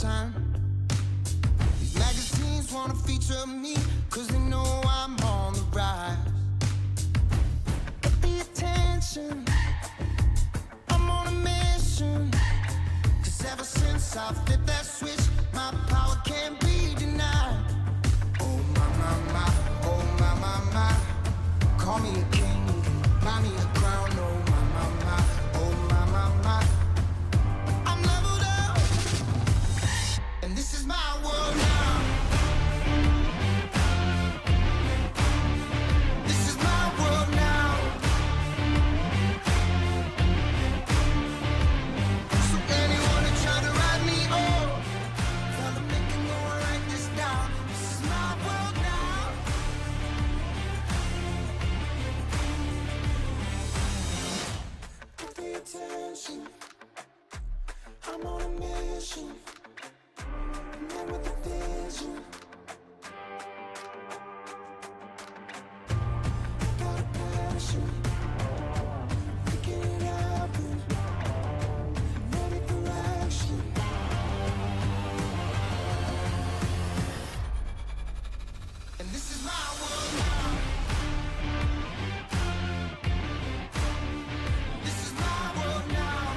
time. These magazines wanna feature me, cause they know I'm on the rise. Get the attention, I'm on a mission. Cause ever since I flipped that switch, my power can't be denied. Oh my, my, my, oh my, my, my. Call me a king, buy me a crown. Oh my, my, my, oh my, my, my. I'm leveled up, and this is my world now. This is my world now. So anyone who tried to write me off, tell them they can go and write this down. This is my world now. Pay attention, I'm on a mission. Man with a vision. Got a passion, making it happen. Ready for action. And this is my world now. This is my world now.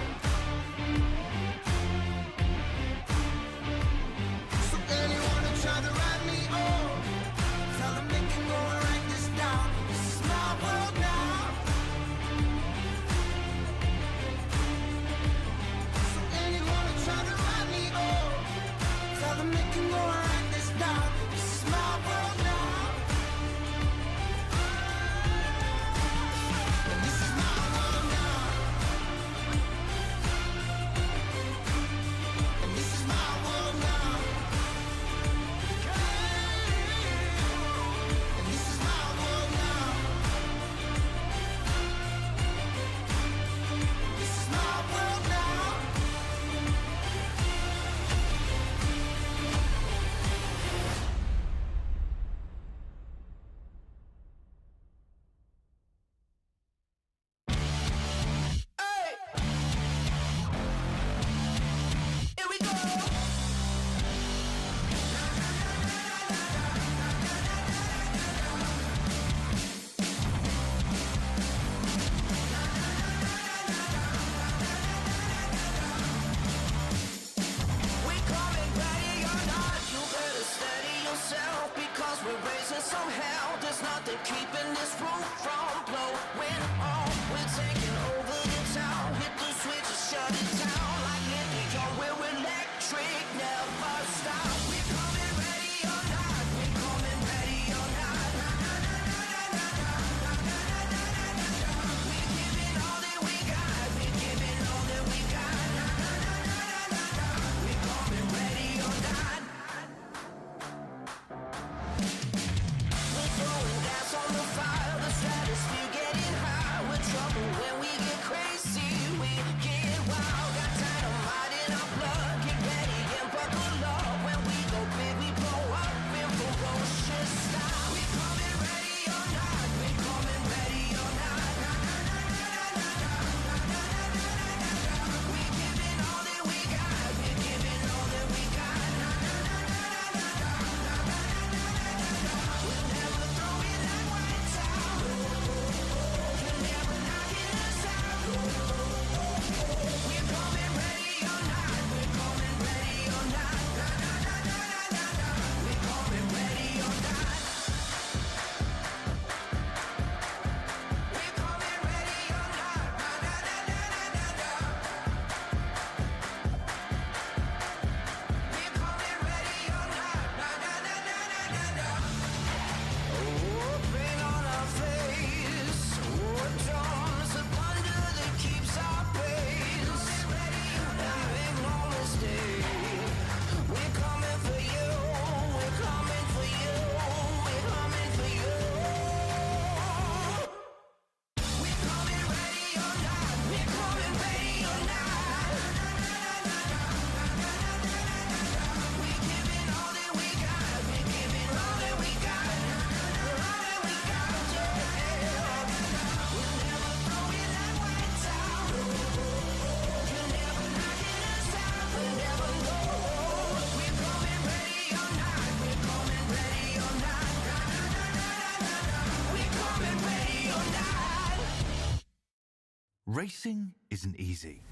Racing isn't easy,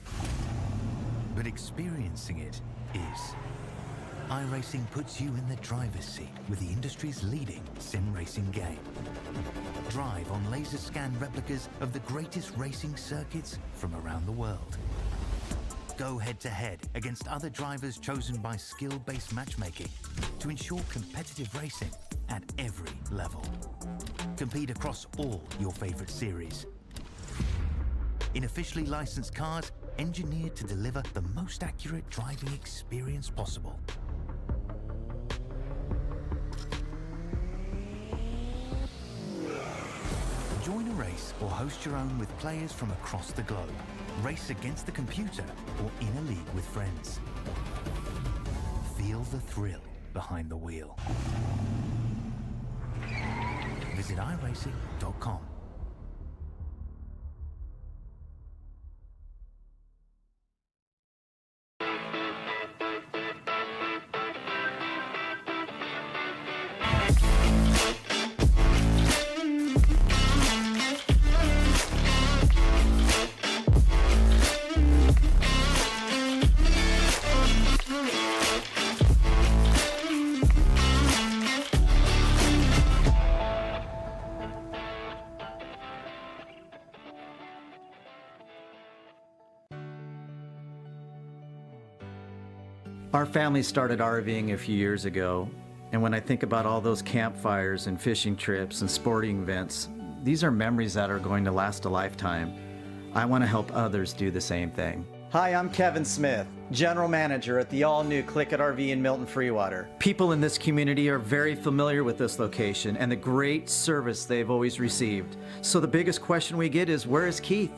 but experiencing it is. iRacing puts you in the driver's seat with the industry's leading sim racing game. Drive on laser scan replicas of the greatest racing circuits from around the world. Go head-to-head against other drivers chosen by skill-based matchmaking to ensure competitive racing at every level. Compete across all your favorite series. In officially licensed cars, engineered to deliver the most accurate driving experience possible. Join a race or host your own with players from across the globe. Race against the computer or in a league with friends. Feel the thrill behind the wheel. Visit iRacing.com. Our family started RVing a few years ago, and when I think about all those campfires and fishing trips and sporting events, these are memories that are going to last a lifetime. I want to help others do the same thing. Hi, I'm Kevin Smith, General Manager at the all-new CLICKIT RV in Milton Freewater. People in this community are very familiar with this location and the great service they've always received. So the biggest question we get is, where is Keith?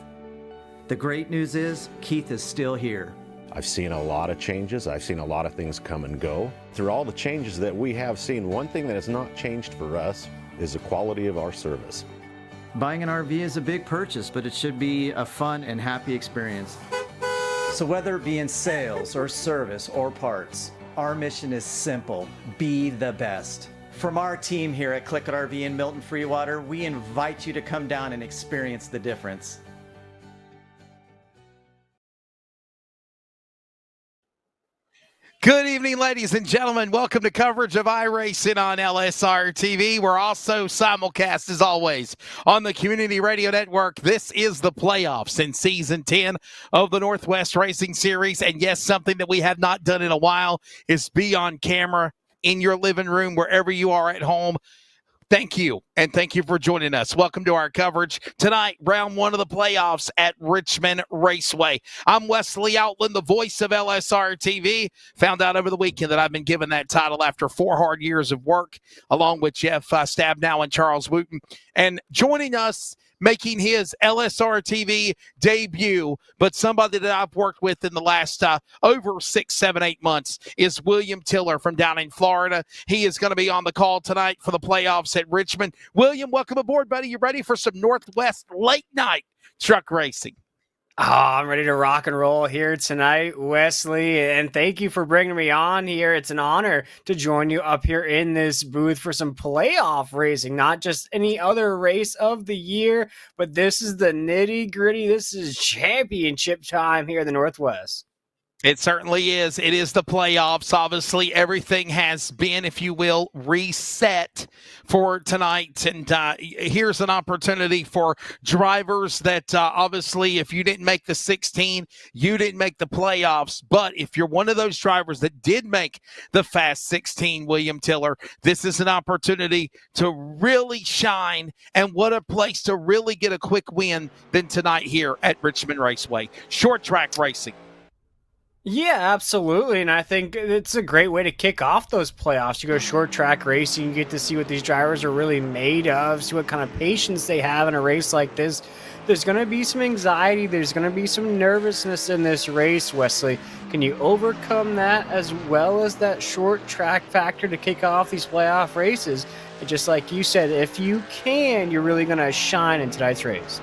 The great news is, Keith is still here. I've seen a lot of changes. I've seen a lot of things come and go. Through all the changes that we have seen, one thing that has not changed for us is the quality of our service. Buying an RV is a big purchase, but it should be a fun and happy experience. So whether it be in sales or service or parts, our mission is simple: be the best. From our team here at CLICKIT RV in Milton Freewater, we invite you to come down and experience the difference. Good evening, ladies and gentlemen. Welcome to coverage of iRacing on LSRTV. We're also simulcast, as always, on the Community Radio Network. This is the playoffs in Season 10 of the Northwest Racing Series. And yes, something that we have not done in a while is be on camera in your living room, wherever you are at home. Thank you, and thank you for joining us. Welcome to our coverage tonight, round one of the playoffs at Richmond Raceway. I'm Wesley Outland, the voice of LSRTV. Found out over the weekend that I've been given that title after 4 hard years of work, along with Jeff Stabnow and Charles Wooten. And joining us, making his LSRTV debut, but somebody that I've worked with in the last over 6, 7, 8 months is William Tiller from down in Florida. He is going to be on the call tonight for the playoffs at Richmond. William, welcome aboard, buddy. You ready for some Northwest late night truck racing? Oh, I'm ready to rock and roll here tonight, Wesley, and thank you for bringing me on here. It's an honor to join you up here in this booth for some playoff racing, not just any other race of the year, but this is the nitty-gritty. This is championship time here in the Northwest. It certainly is. It is the playoffs. Obviously, everything has been, if you will, reset for tonight. And here's an opportunity for drivers that obviously, if you didn't make the 16, you didn't make the playoffs. But if you're one of those drivers that did make the Fast 16, William Tiller, this is an opportunity to really shine. And what a place to really get a quick win than tonight here at Richmond Raceway. Short track racing. Yeah, absolutely. And I think it's a great way to kick off those playoffs. You go short track racing, you get to see what these drivers are really made of, see what kind of patience they have in a race like this. There's going to be some anxiety. There's going to be some nervousness in this race, Wesley. Can you overcome that as well as that short track factor to kick off these playoff races? And just like you said, if you can, you're really going to shine in tonight's race.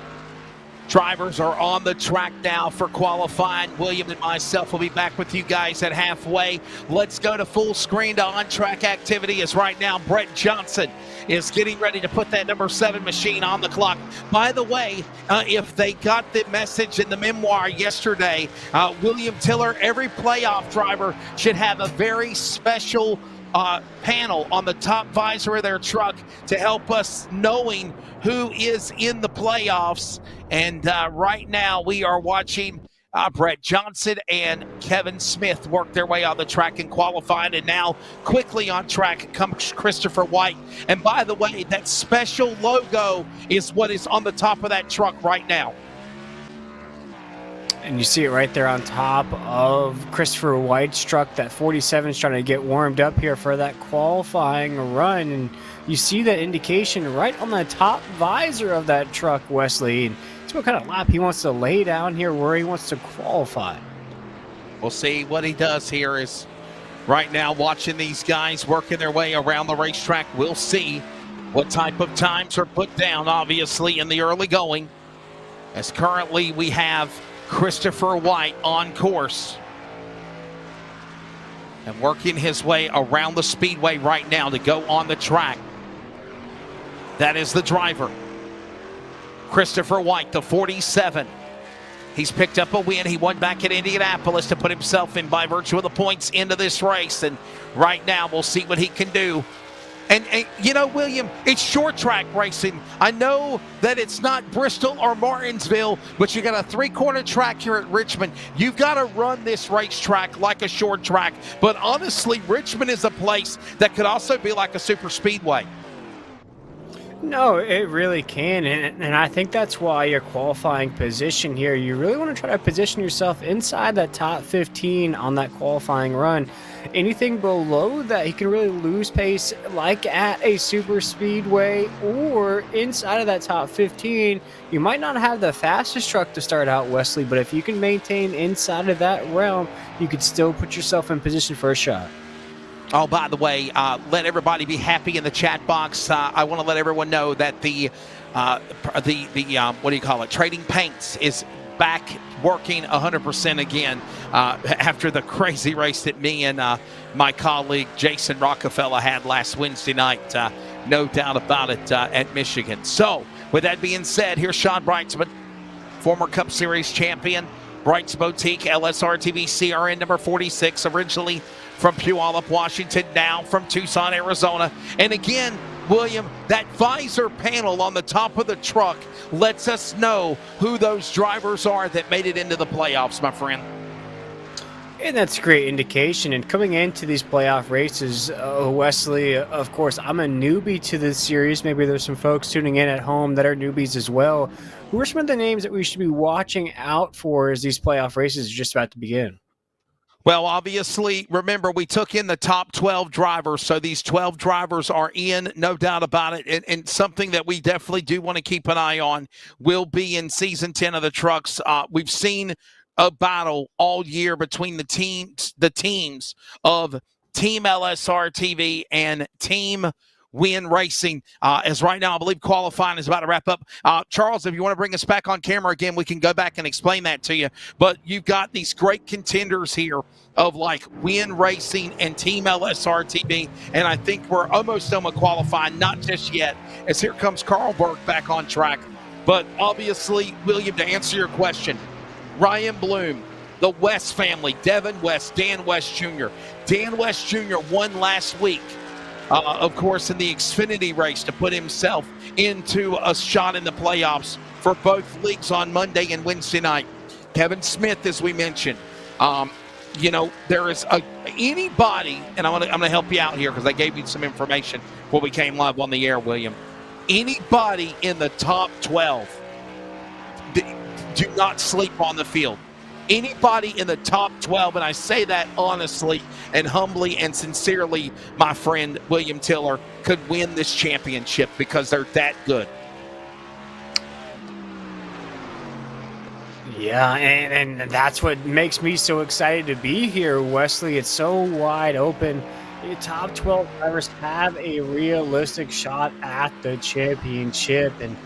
Drivers are on the track now for qualifying. William and myself will be back with you guys at halfway. Let's go to full screen to on-track activity as right now Brett Johnson is getting ready to put that number 7 machine on the clock. By the way, if they got the message in the memoir yesterday, William Tiller, every playoff driver should have a very special panel on the top visor of their truck to help us knowing who is in the playoffs. And right now we are watching Brett Johnson and Kevin Smith work their way on the track and qualified. And now quickly on track comes Christopher White. And by the way, that special logo is what is on the top of that truck right now. And you see it right there on top of Christopher White's truck. That 47 is trying to get warmed up here for that qualifying run. And you see that indication right on the top visor of that truck, Wesley. And see what kind of lap he wants to lay down here where he wants to qualify. We'll see what he does here. Is right now watching these guys working their way around the racetrack. We'll see what type of times are put down, obviously, in the early going. As currently we have Christopher White on course and working his way around the speedway right now to go on the track. That is the driver, Christopher White, the 47. He's picked up a win. He won back at Indianapolis to put himself in by virtue of the points into this race. And right now we'll see what he can do. And you know, William, it's short track racing. I know that it's not Bristol or Martinsville, but you got a 3-corner track here at Richmond. You've got to run this racetrack like a short track. But honestly, Richmond is a place that could also be like a super speedway. No, it really can, and I think that's why your qualifying position here, you really want to try to position yourself inside that top 15 on that qualifying run. Anything below that, he can really lose pace like at a super speedway, or inside of that top 15, you might not have the fastest truck to start out, Wesley, but if you can maintain inside of that realm, you could still put yourself in position for a shot. Oh, by the way, let everybody be happy in the chat box. I want to let everyone know that the what do you call it? Trading Paints is back working 100% again after the crazy race that me and my colleague Jason Rockefeller had last Wednesday night. No doubt about it at Michigan. So, with that being said, here's Sean Brightsman, former Cup Series champion, Bright's Boutique, LSRTV CRN number 46, originally from Puyallup, Washington, now from Tucson, Arizona. And again, William, that visor panel on the top of the truck lets us know who those drivers are that made it into the playoffs, my friend. And that's a great indication. And coming into these playoff races, Wesley, of course, I'm a newbie to this series. Maybe there's some folks tuning in at home that are newbies as well. Who are some of the names that we should be watching out for as these playoff races are just about to begin? Well, obviously, remember, we took in the top 12 drivers, so these 12 drivers are in, no doubt about it, and something that we definitely do want to keep an eye on will be in Season 10 of the trucks. We've seen a battle all year between the teams of Team LSRTV and Team Win Racing. As right now, I believe qualifying is about to wrap up. Charles, if you want to bring us back on camera again, we can go back and explain that to you. But you've got these great contenders here of like Win Racing and Team LSRTV, and I think we're almost done with qualifying, not just yet, as here comes Carl Burke back on track. But obviously, William, to answer your question, Ryan Bloom, the West family, Devin West, Dan West Jr. Dan West Jr. won last week. Of course, in the Xfinity race to put himself into a shot in the playoffs for both leagues on Monday and Wednesday night. Kevin Smith, as we mentioned, you know, there is anybody, and I'm gonna help you out here because I gave you some information before we came live on the air, William. Anybody in the top 12, do not sleep on the field. Anybody in the top 12, and I say that honestly and humbly and sincerely, my friend William Tiller, could win this championship because they're that good. Yeah, and that's what makes me so excited to be here, Wesley. It's so wide open. The top 12 drivers have a realistic shot at the championship, and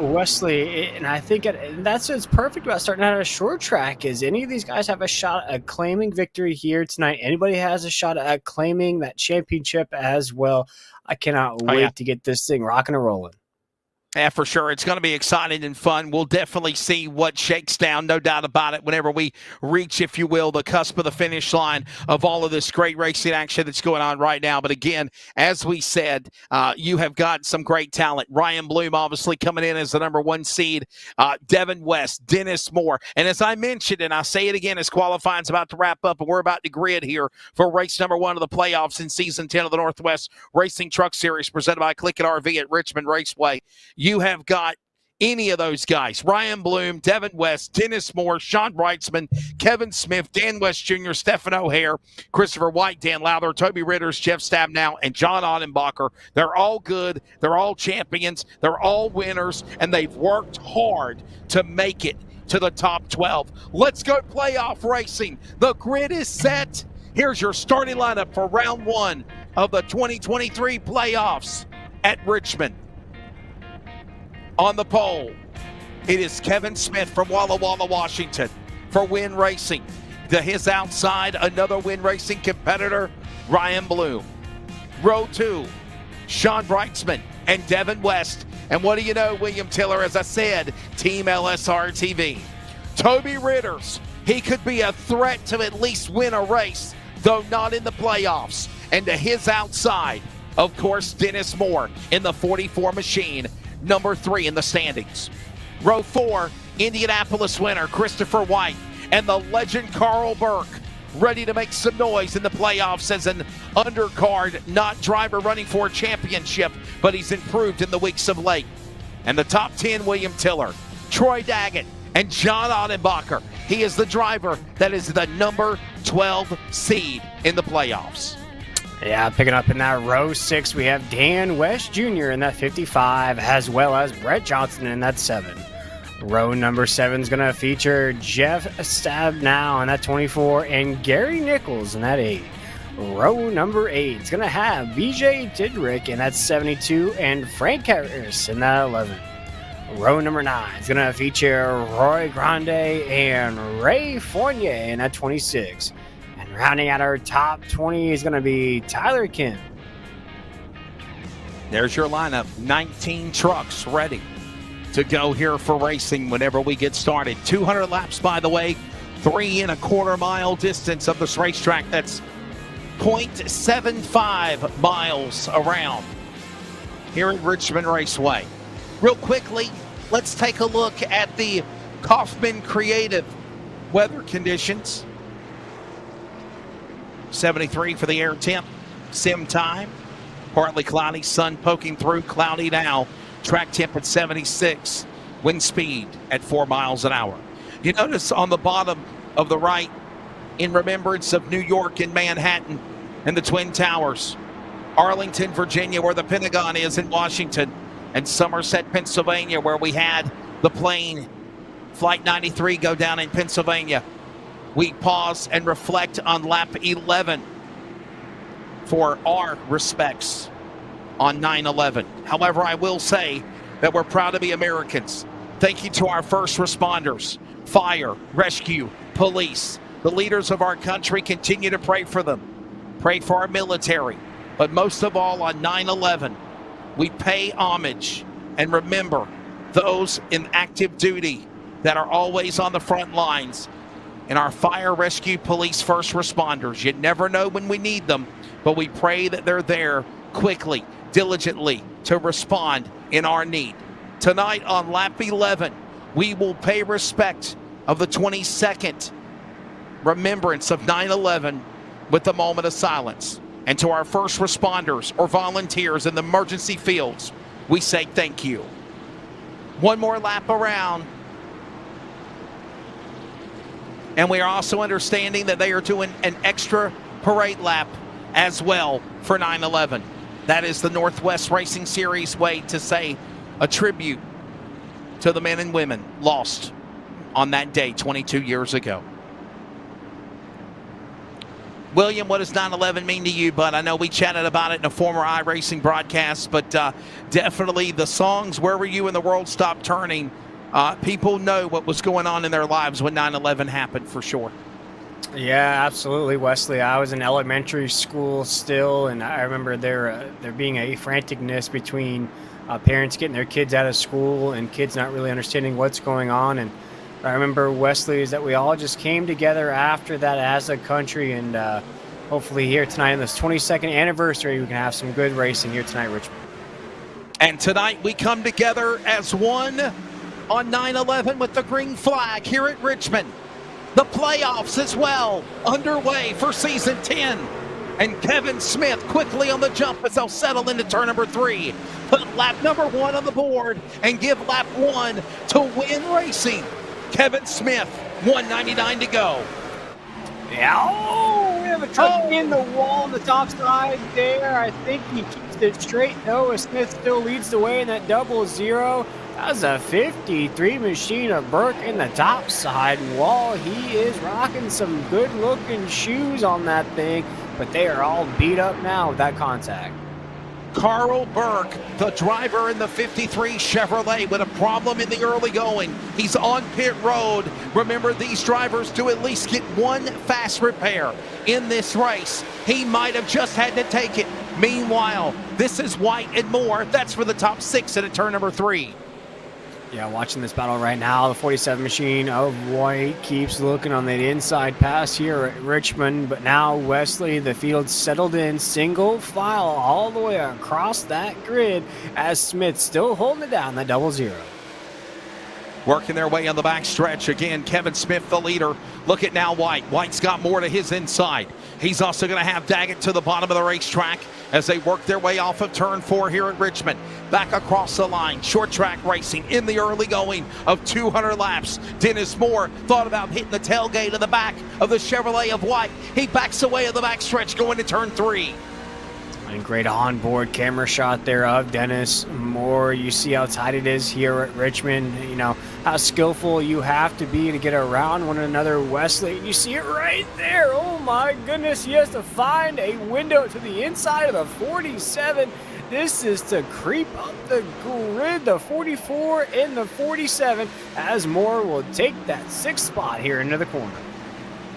Wesley, and I think that's what's perfect about starting out at a short track is any of these guys have a shot at claiming victory here tonight. Anybody has a shot at claiming that championship as well. I cannot wait to get this thing rocking and rolling. Yeah, for sure. It's going to be exciting and fun. We'll definitely see what shakes down, no doubt about it, whenever we reach, if you will, the cusp of the finish line of all of this great racing action that's going on right now. But again, as we said, you have got some great talent. Ryan Bloom obviously coming in as the number 1 seed. Devin West, Dennis Moore. And as I mentioned, and I say it again as qualifying's about to wrap up, and we're about to grid here for race number 1 of the playoffs in Season 10 of the Northwest Racing Truck Series presented by CLICKIT RV at Richmond Raceway. You have got any of those guys, Ryan Bloom, Devin West, Dennis Moore, Sean Brightsman, Kevin Smith, Dan West Jr., Stephen O'Hare, Christopher White, Dan Lowther, Toby Ritters, Jeff Stabnow, and John Ottenbacher. They're all good. They're all champions. They're all winners, and they've worked hard to make it to the top 12. Let's go playoff racing. The grid is set. Here's your starting lineup for round 1 of the 2023 playoffs at Richmond. On the pole, it is Kevin Smith from Walla Walla, Washington for Win Racing. To his outside, another Win Racing competitor, Ryan Bloom. Row 2, Sean Brightsman and Devin West. And what do you know, William Tiller, as I said, Team LSRTV. Toby Ritters, he could be a threat to at least win a race, though not in the playoffs. And to his outside, of course, Dennis Moore in the 44 machine, number 3 in the standings. Row 4, Indianapolis winner Christopher White and the legend Carl Burke, ready to make some noise in the playoffs as an undercard, not driver running for a championship, but he's improved in the weeks of late. And the top 10, William Tiller, Troy Daggett, and John Ottenbacher. He is the driver that is the number 12 seed in the playoffs. Yeah, picking up in that row 6, we have Dan West Jr. in that 55, as well as Brett Johnson in that 7. Row number 7 is going to feature Jeff Stabnow in that 24 and Gary Nichols in that 8. Row number 8 is going to have BJ Didrick in that 72 and Frank Harris in that 11. Row number 9 is going to feature Roy Grande and Ray Fournier in that 26. Rounding out our top 20 is going to be Tyler Kim. There's your lineup. 19 trucks ready to go here for racing whenever we get started. 200 laps, by the way. 3 1/4 mile distance of this racetrack. That's 0.75 miles around here at Richmond Raceway. Real quickly, let's take a look at the Kaufman Creative weather conditions. 73 for the air temp, sim time. Partly cloudy, sun poking through, cloudy now. Track temp at 76, wind speed at 4 miles an hour. You notice on the bottom of the right, in remembrance of New York and Manhattan and the Twin Towers, Arlington, Virginia, where the Pentagon is in Washington, and Somerset, Pennsylvania, where we had the plane Flight 93 go down in Pennsylvania. We pause and reflect on lap 11 for our respects on 9/11. However, I will say that we're proud to be Americans. Thank you to our first responders, fire, rescue, police. The leaders of our country, continue to pray for them. Pray for our military. But most of all, on 9/11, we pay homage and remember those in active duty that are always on the front lines. And our fire, rescue, police, first responders. You never know when we need them, but we pray that they're there quickly, diligently to respond in our need. Tonight on lap 11, we will pay respect of the 22nd remembrance of 9/11 with a moment of silence. And to our first responders or volunteers in the emergency fields, we say thank you. One more lap around. And we are also understanding that they are doing an extra parade lap as well for 9/11. That is the Northwest Racing Series way to say a tribute to the men and women lost on that day 22 years ago. William, what does 9/11 mean to you, bud? I know we chatted about it in a former iRacing broadcast, but definitely the songs, Where Were You When the World Stopped Turning, people know what was going on in their lives when 9/11 happened, for sure. Yeah, absolutely, Wesley. I was in elementary school still, and I remember there being a franticness between parents getting their kids out of school and kids not really understanding what's going on. And I remember, Wesley, is that we all just came together after that as a country, and hopefully here tonight on this 22nd anniversary, we can have some good racing here tonight, Richmond. And tonight we come together as one on 9/11 with the green flag here at Richmond. The playoffs as well underway for season 10. And Kevin Smith quickly on the jump as they'll settle into turn number 3. Put lap number 1 on the board and give lap 1 to Win Racing. Kevin Smith, 199 to go. Yeah, oh, we have a truck in the wall on the top side there. I think he keeps it straight, though, as Smith still leads the way in that 00. That was a 53 machine of Burke in the top side wall. He is rocking some good-looking shoes on that thing, but they are all beat up now with that contact. Carl Burke, the driver in the 53 Chevrolet, with a problem in the early going. He's on pit road. Remember, these drivers do at least get one fast repair in this race. He might have just had to take it. Meanwhile, this is White and Moore. That's for the top 6 at turn number 3. Yeah, watching this battle right now, the 47 machine of White keeps looking on the inside pass here at Richmond, but now Wesley, the field settled in single file all the way across that grid as Smith still holding it down, that 00. Working their way on the back stretch. Again, Kevin Smith, the leader. Look at now White. White's got more to his inside. He's also going to have Daggett to the bottom of the racetrack as they work their way off of turn 4 here at Richmond. Back across the line, short track racing in the early going of 200 laps. Dennis Moore thought about hitting the tailgate of the back of the Chevrolet of White. He backs away at the back stretch going to turn 3. And great onboard camera shot there of Dennis Moore. You see how tight it is here at Richmond. You know, how skillful you have to be to get around one another, Wesley. You see it right there. Oh my goodness, he has to find a window to the inside of the 47. This is to creep up the grid, the 44 and the 47, as Moore will take that 6th spot here into the corner.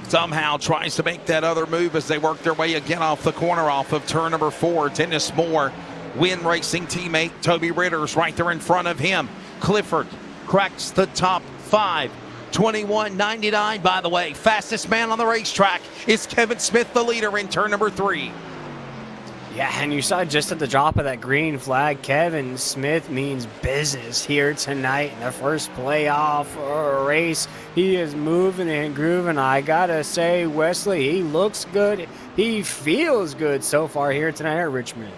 Somehow tries to make that other move as they work their way again off the corner off of turn number 4. Dennis Moore, Win Racing teammate Toby Ritter's right there in front of him. Clifford cracks the top 5. 21.99, by the way. Fastest man on the racetrack is Kevin Smith, the leader in turn number 3. Yeah, and you saw just at the drop of that green flag, Kevin Smith means business here tonight in the first playoff race. He is moving and grooving. I gotta say, Wesley, he looks good. He feels good so far here tonight at Richmond.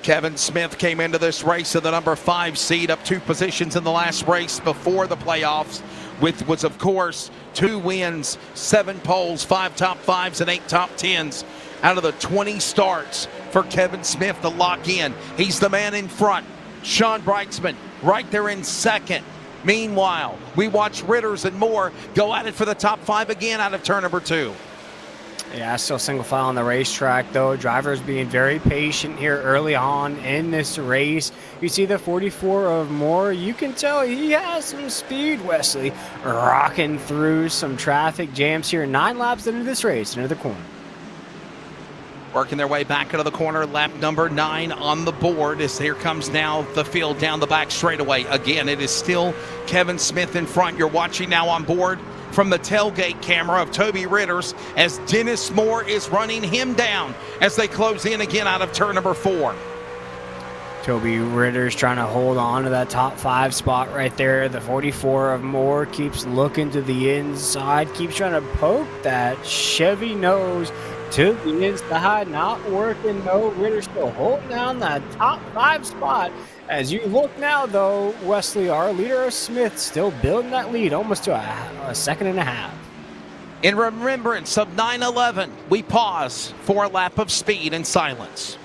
Kevin Smith came into this race in the number 5 seed, up 2 positions in the last race before the playoffs, with was, of course, 2 wins, 7 poles, 5 top 5s, and 8 top 10s out of the 20 starts for Kevin Smith to lock in. He's the man in front. Sean Breitzman right there in second. Meanwhile, we watch Ritters and Moore go at it for the top 5 again out of turn number 2. Yeah, still single file on the racetrack, though. Drivers being very patient here early on in this race. You see the 44 of Moore. You can tell he has some speed, Wesley. Rocking through some traffic jams here. 9 laps into this race, into the corner. Working their way back into the corner, lap number 9 on the board as here comes now the field down the back straightaway. Again, it is still Kevin Smith in front. You're watching now on board from the tailgate camera of Toby Ritters as Dennis Moore is running him down as they close in again out of turn number 4. Toby Ritter's trying to hold on to that top 5 spot right there. The 44 of Moore keeps looking to the inside, keeps trying to poke that Chevy nose to the inside. Not working though. Ritter still holding down that top 5 spot. As you look now though, Wesley, our leader of Smith, still building that lead almost to a second and a half. In remembrance of 9/11, we pause for a lap of speed and silence.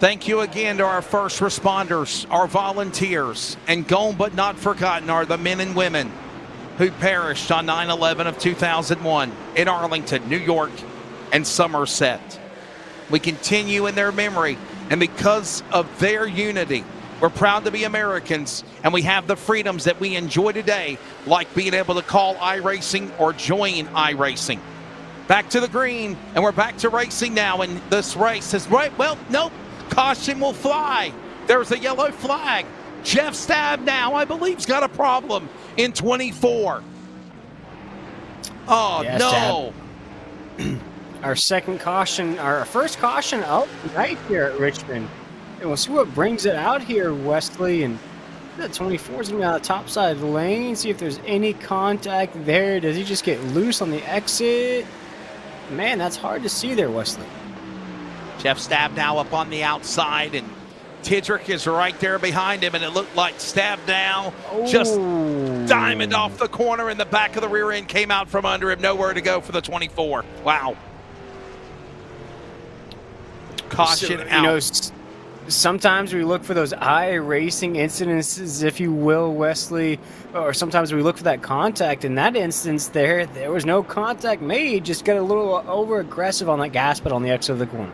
Thank you again to our first responders, our volunteers, and gone but not forgotten are the men and women who perished on 9/11 of 2001 in Arlington, New York, and Somerset. We continue in their memory, and because of their unity, we're proud to be Americans, and we have the freedoms that we enjoy today, like being able to call iRacing or join iRacing. Back to the green, and we're back to racing now, and this race is right. Well, nope. Caution will fly. There's a yellow flag. Jeff Stab now, I believe, has got a problem in 24. Oh, Yeah, no. Our second caution, our first caution out right here at Richmond. And we'll see what brings it out here, Wesley. And the 24 is going to be on the top side of the lane. See if there's any contact there. Does he just get loose on the exit? Man, that's hard to see there, Wesley. Jeff Stab now up on the outside, and Tidrick is right there behind him, and it looked like Stab now just diamond off the corner, and the back of the rear end came out from under him. Nowhere to go for the 24. Wow. Caution out. You know, sometimes we look for those iRacing incidences, if you will, Wesley, or sometimes we look for that contact. In that instance there was no contact made, just got a little over-aggressive on that gas pedal on the exit of the corner.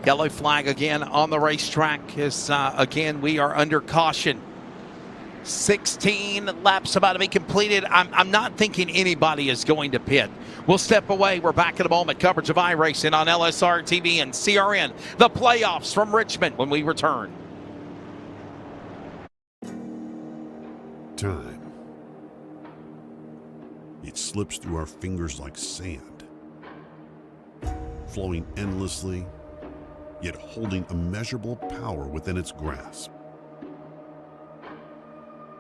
Yellow flag again on the racetrack is, again, we are under caution. 16 laps about to be completed. I'm not thinking anybody is going to pit. We'll step away. We're back in a moment. Coverage of iRacing on LSRTV and CRN. The playoffs from Richmond when we return. Time. It slips through our fingers like sand, flowing endlessly, yet holding immeasurable power within its grasp.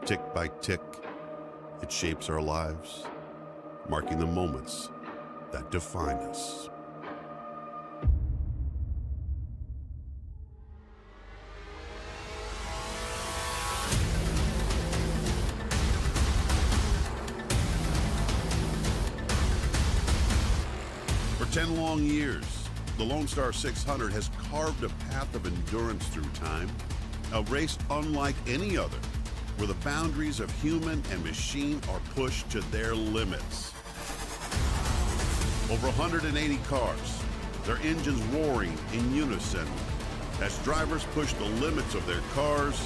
Tick by tick, it shapes our lives, marking the moments that define us. For 10 long years, the Lone Star 600 has carved a path of endurance through time, a race unlike any other, where the boundaries of human and machine are pushed to their limits. Over 180 cars, their engines roaring in unison as drivers push the limits of their cars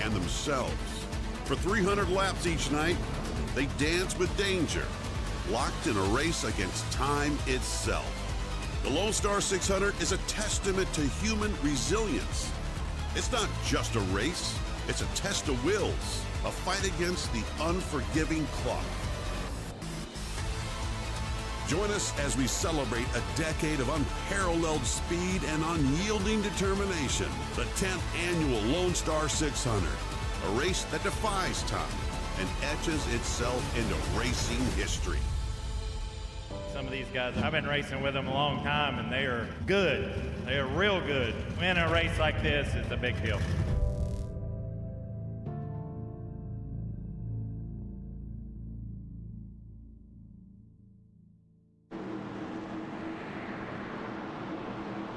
and themselves. For 300 laps each night, they dance with danger, locked in a race against time itself. The Lone Star 600 is a testament to human resilience. It's not just a race. It's a test of wills, a fight against the unforgiving clock. Join us as we celebrate a decade of unparalleled speed and unyielding determination. The 10th annual Lone Star 600, a race that defies time and etches itself into racing history. Some of these guys, I've been racing with them a long time, and they are good. They are real good. Winning a race like this is a big deal.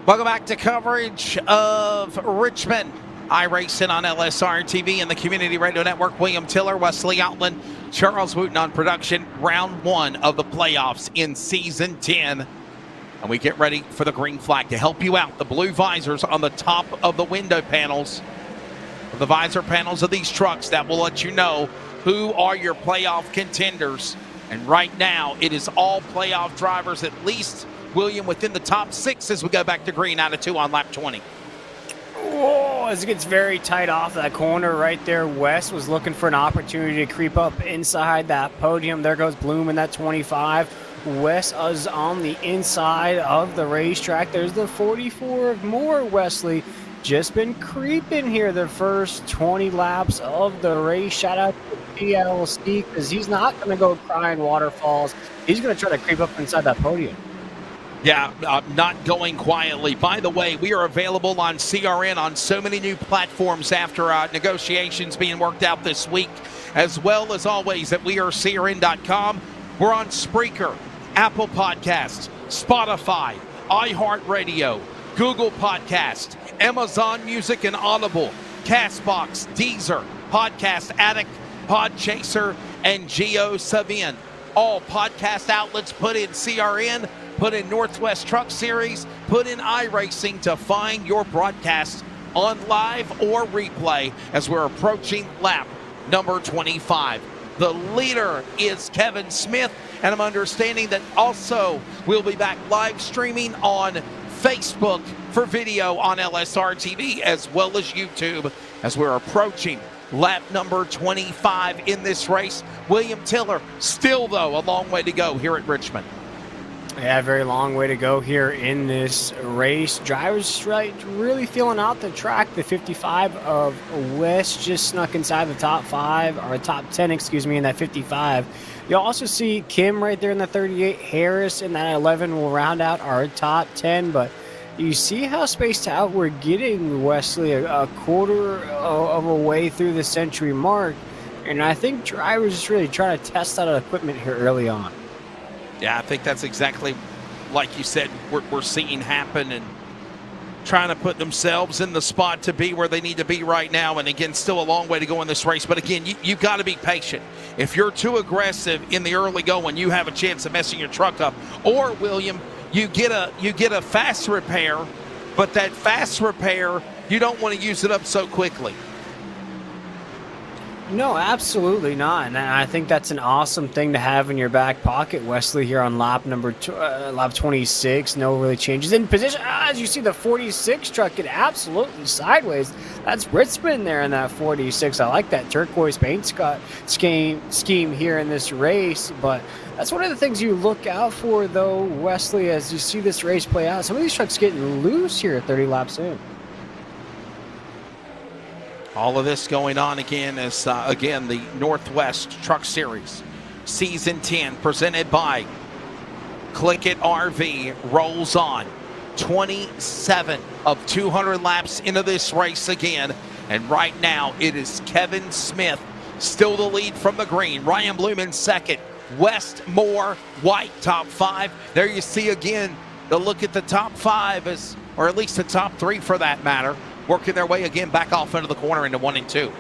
Welcome back to coverage of Richmond. iRacing on LSRTV and the Community Radio Network. William Tiller, Wesley Outland, Charles Wooten on production. Round 1 of the playoffs in Season 10. And we get ready for the green flag to help you out. The blue visors on the top of the window panels, the visor panels of these trucks that will let you know who are your playoff contenders. And right now, it is all playoff drivers, at least, William, within the top 6 as we go back to green out of 2 on lap 20. Whoa, as it gets very tight off that corner right there, Wes was looking for an opportunity to creep up inside that podium. There goes Bloom in that 25. Wes is on the inside of the racetrack. There's the 44 of more, Wesley. Just been creeping here the first 20 laps of the race. Shout out to PLC, because he's not going to go crying waterfalls. He's going to try to creep up inside that podium. Yeah, not going quietly. By the way, we are available on CRN on so many new platforms after negotiations being worked out this week, as well as always at wearecrn.com. We're on Spreaker, Apple Podcasts, Spotify, iHeartRadio, Google Podcast, Amazon Music and Audible, Castbox, Deezer, Podcast Addict, Podchaser, and Geo7. All podcast outlets. Put in CRN, put in Northwest Truck Series, put in iRacing to find your broadcast on live or replay as we're approaching lap number 25. The leader is Kevin Smith, and I'm understanding that also we'll be back live streaming on Facebook for video on LSRTV as well as YouTube as we're approaching lap number 25 in this race. William Tiller, still though, a long way to go here at Richmond. Yeah, very long way to go here in this race. Drivers really feeling out the track. The 55 of West just snuck inside the top 5, or top 10, excuse me, in that 55. You'll also see Kim right there in the 38. Harris in that 11 will round out our top 10, but you see how spaced out we're getting, Wesley, a quarter of a way through the century mark. And I think drivers just really trying to test out equipment here early on. Yeah, I think that's exactly like you said we're seeing happen, and trying to put themselves in the spot to be where they need to be right now. And again, still a long way to go in this race. But again, you've got to be patient. If you're too aggressive in the early going, you have a chance of messing your truck up. Or, William, you get a fast repair, but that fast repair, you don't want to use it up so quickly. No, absolutely not. And I think that's an awesome thing to have in your back pocket, Wesley, here on lap 26. No really changes in position. As you see, the 46 truck get absolutely sideways. That's Richmond there in that 46. I like that turquoise paint scheme here in this race. But that's one of the things you look out for, though, Wesley, as you see this race play out. Some of these trucks getting loose here at 30 laps in. All of this going on again as, again, the Northwest Truck Series Season 10 presented by CLICKIT RV rolls on. 27 of 200 laps into this race again. And right now it is Kevin Smith still the lead from the green. Ryan Bloom in second. West, Moore, White top 5. There you see again the look at the top 5, or at least the top 3 for that matter, working their way again back off into the corner into 1 and 2.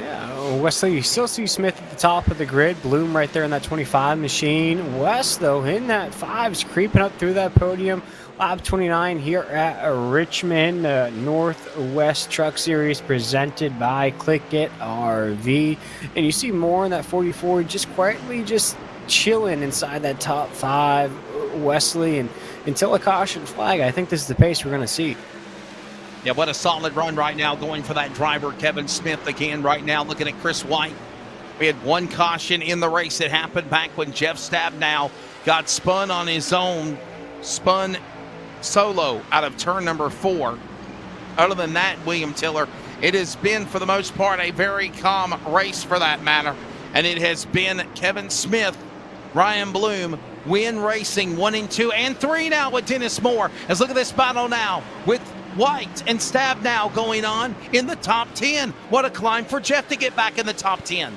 Yeah, Wesley, you still see Smith at the top of the grid. Bloom right there in that 25 machine. West, though, in that 5 is creeping up through that podium. Lap 29 here at Richmond, Northwest Truck Series presented by CLICKIT RV. And you see Moore in that 44 just quietly just chilling inside that top 5, Wesley. And until a caution flag, I think this is the pace we're going to see. Yeah, what a solid run right now going for that driver, Kevin Smith, again right now looking at Chris White. We had one caution in the race that happened back when Jeff Stabnow got spun on his own, spun solo out of turn number 4. Other than that, William Tiller, it has been, for the most part, a very calm race for that matter. And it has been Kevin Smith, Ryan Bloom, Win Racing 1 and 2 and 3 now with Dennis Moore. Let's look at this battle now with White and Stabnow going on in the top 10. What a climb for Jeff to get back in the top 10.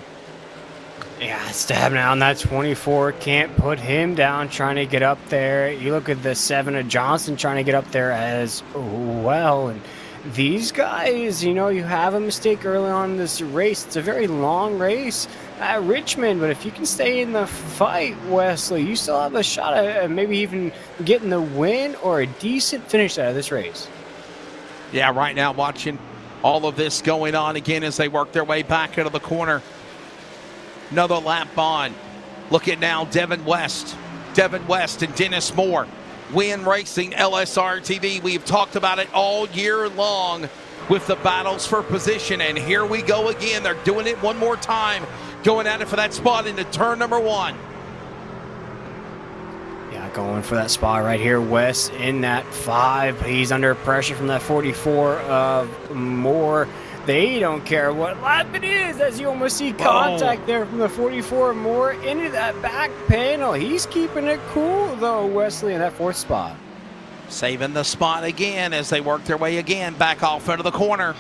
Yeah, Stabnow on that 24 can't put him down trying to get up there. You look at the 7 of Johnson trying to get up there as well. And these guys, you know, you have a mistake early on in this race. It's a very long race at Richmond, but if you can stay in the fight, Wesley, you still have a shot at maybe even getting the win or a decent finish out of this race. Yeah, right now watching all of this going on again as they work their way back into the corner. Another lap on. Look at now Devin West and Dennis Moore. Win Racing, LSRTV. We've talked about it all year long with the battles for position. And here we go again. They're doing it one more time. Going at it for that spot into turn number 1. Yeah, going for that spot right here. West in that 5. He's under pressure from that 44 of Moore. They don't care what lap it is, as you almost see contact there from the 44 Moore into that back panel. He's keeping it cool, though, Wesley, in that 4th spot. Saving the spot again as they work their way again back off into the corner.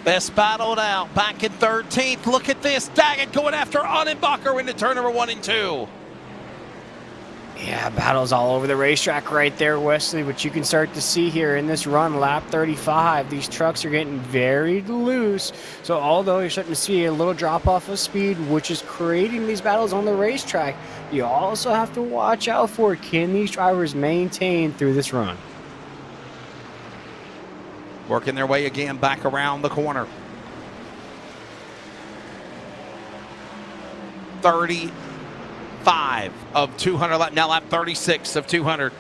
Best battled out back in 13th. Look at this. Daggett going after Annenbacher into turn number 1 and 2. Yeah, battles all over the racetrack right there, Wesley, but you can start to see here in this run, lap 35, these trucks are getting very loose. So although you're starting to see a little drop off of speed, which is creating these battles on the racetrack, you also have to watch out for, can these drivers maintain through this run? Working their way again back around the corner. 35 of 200, now lap 36 of 200.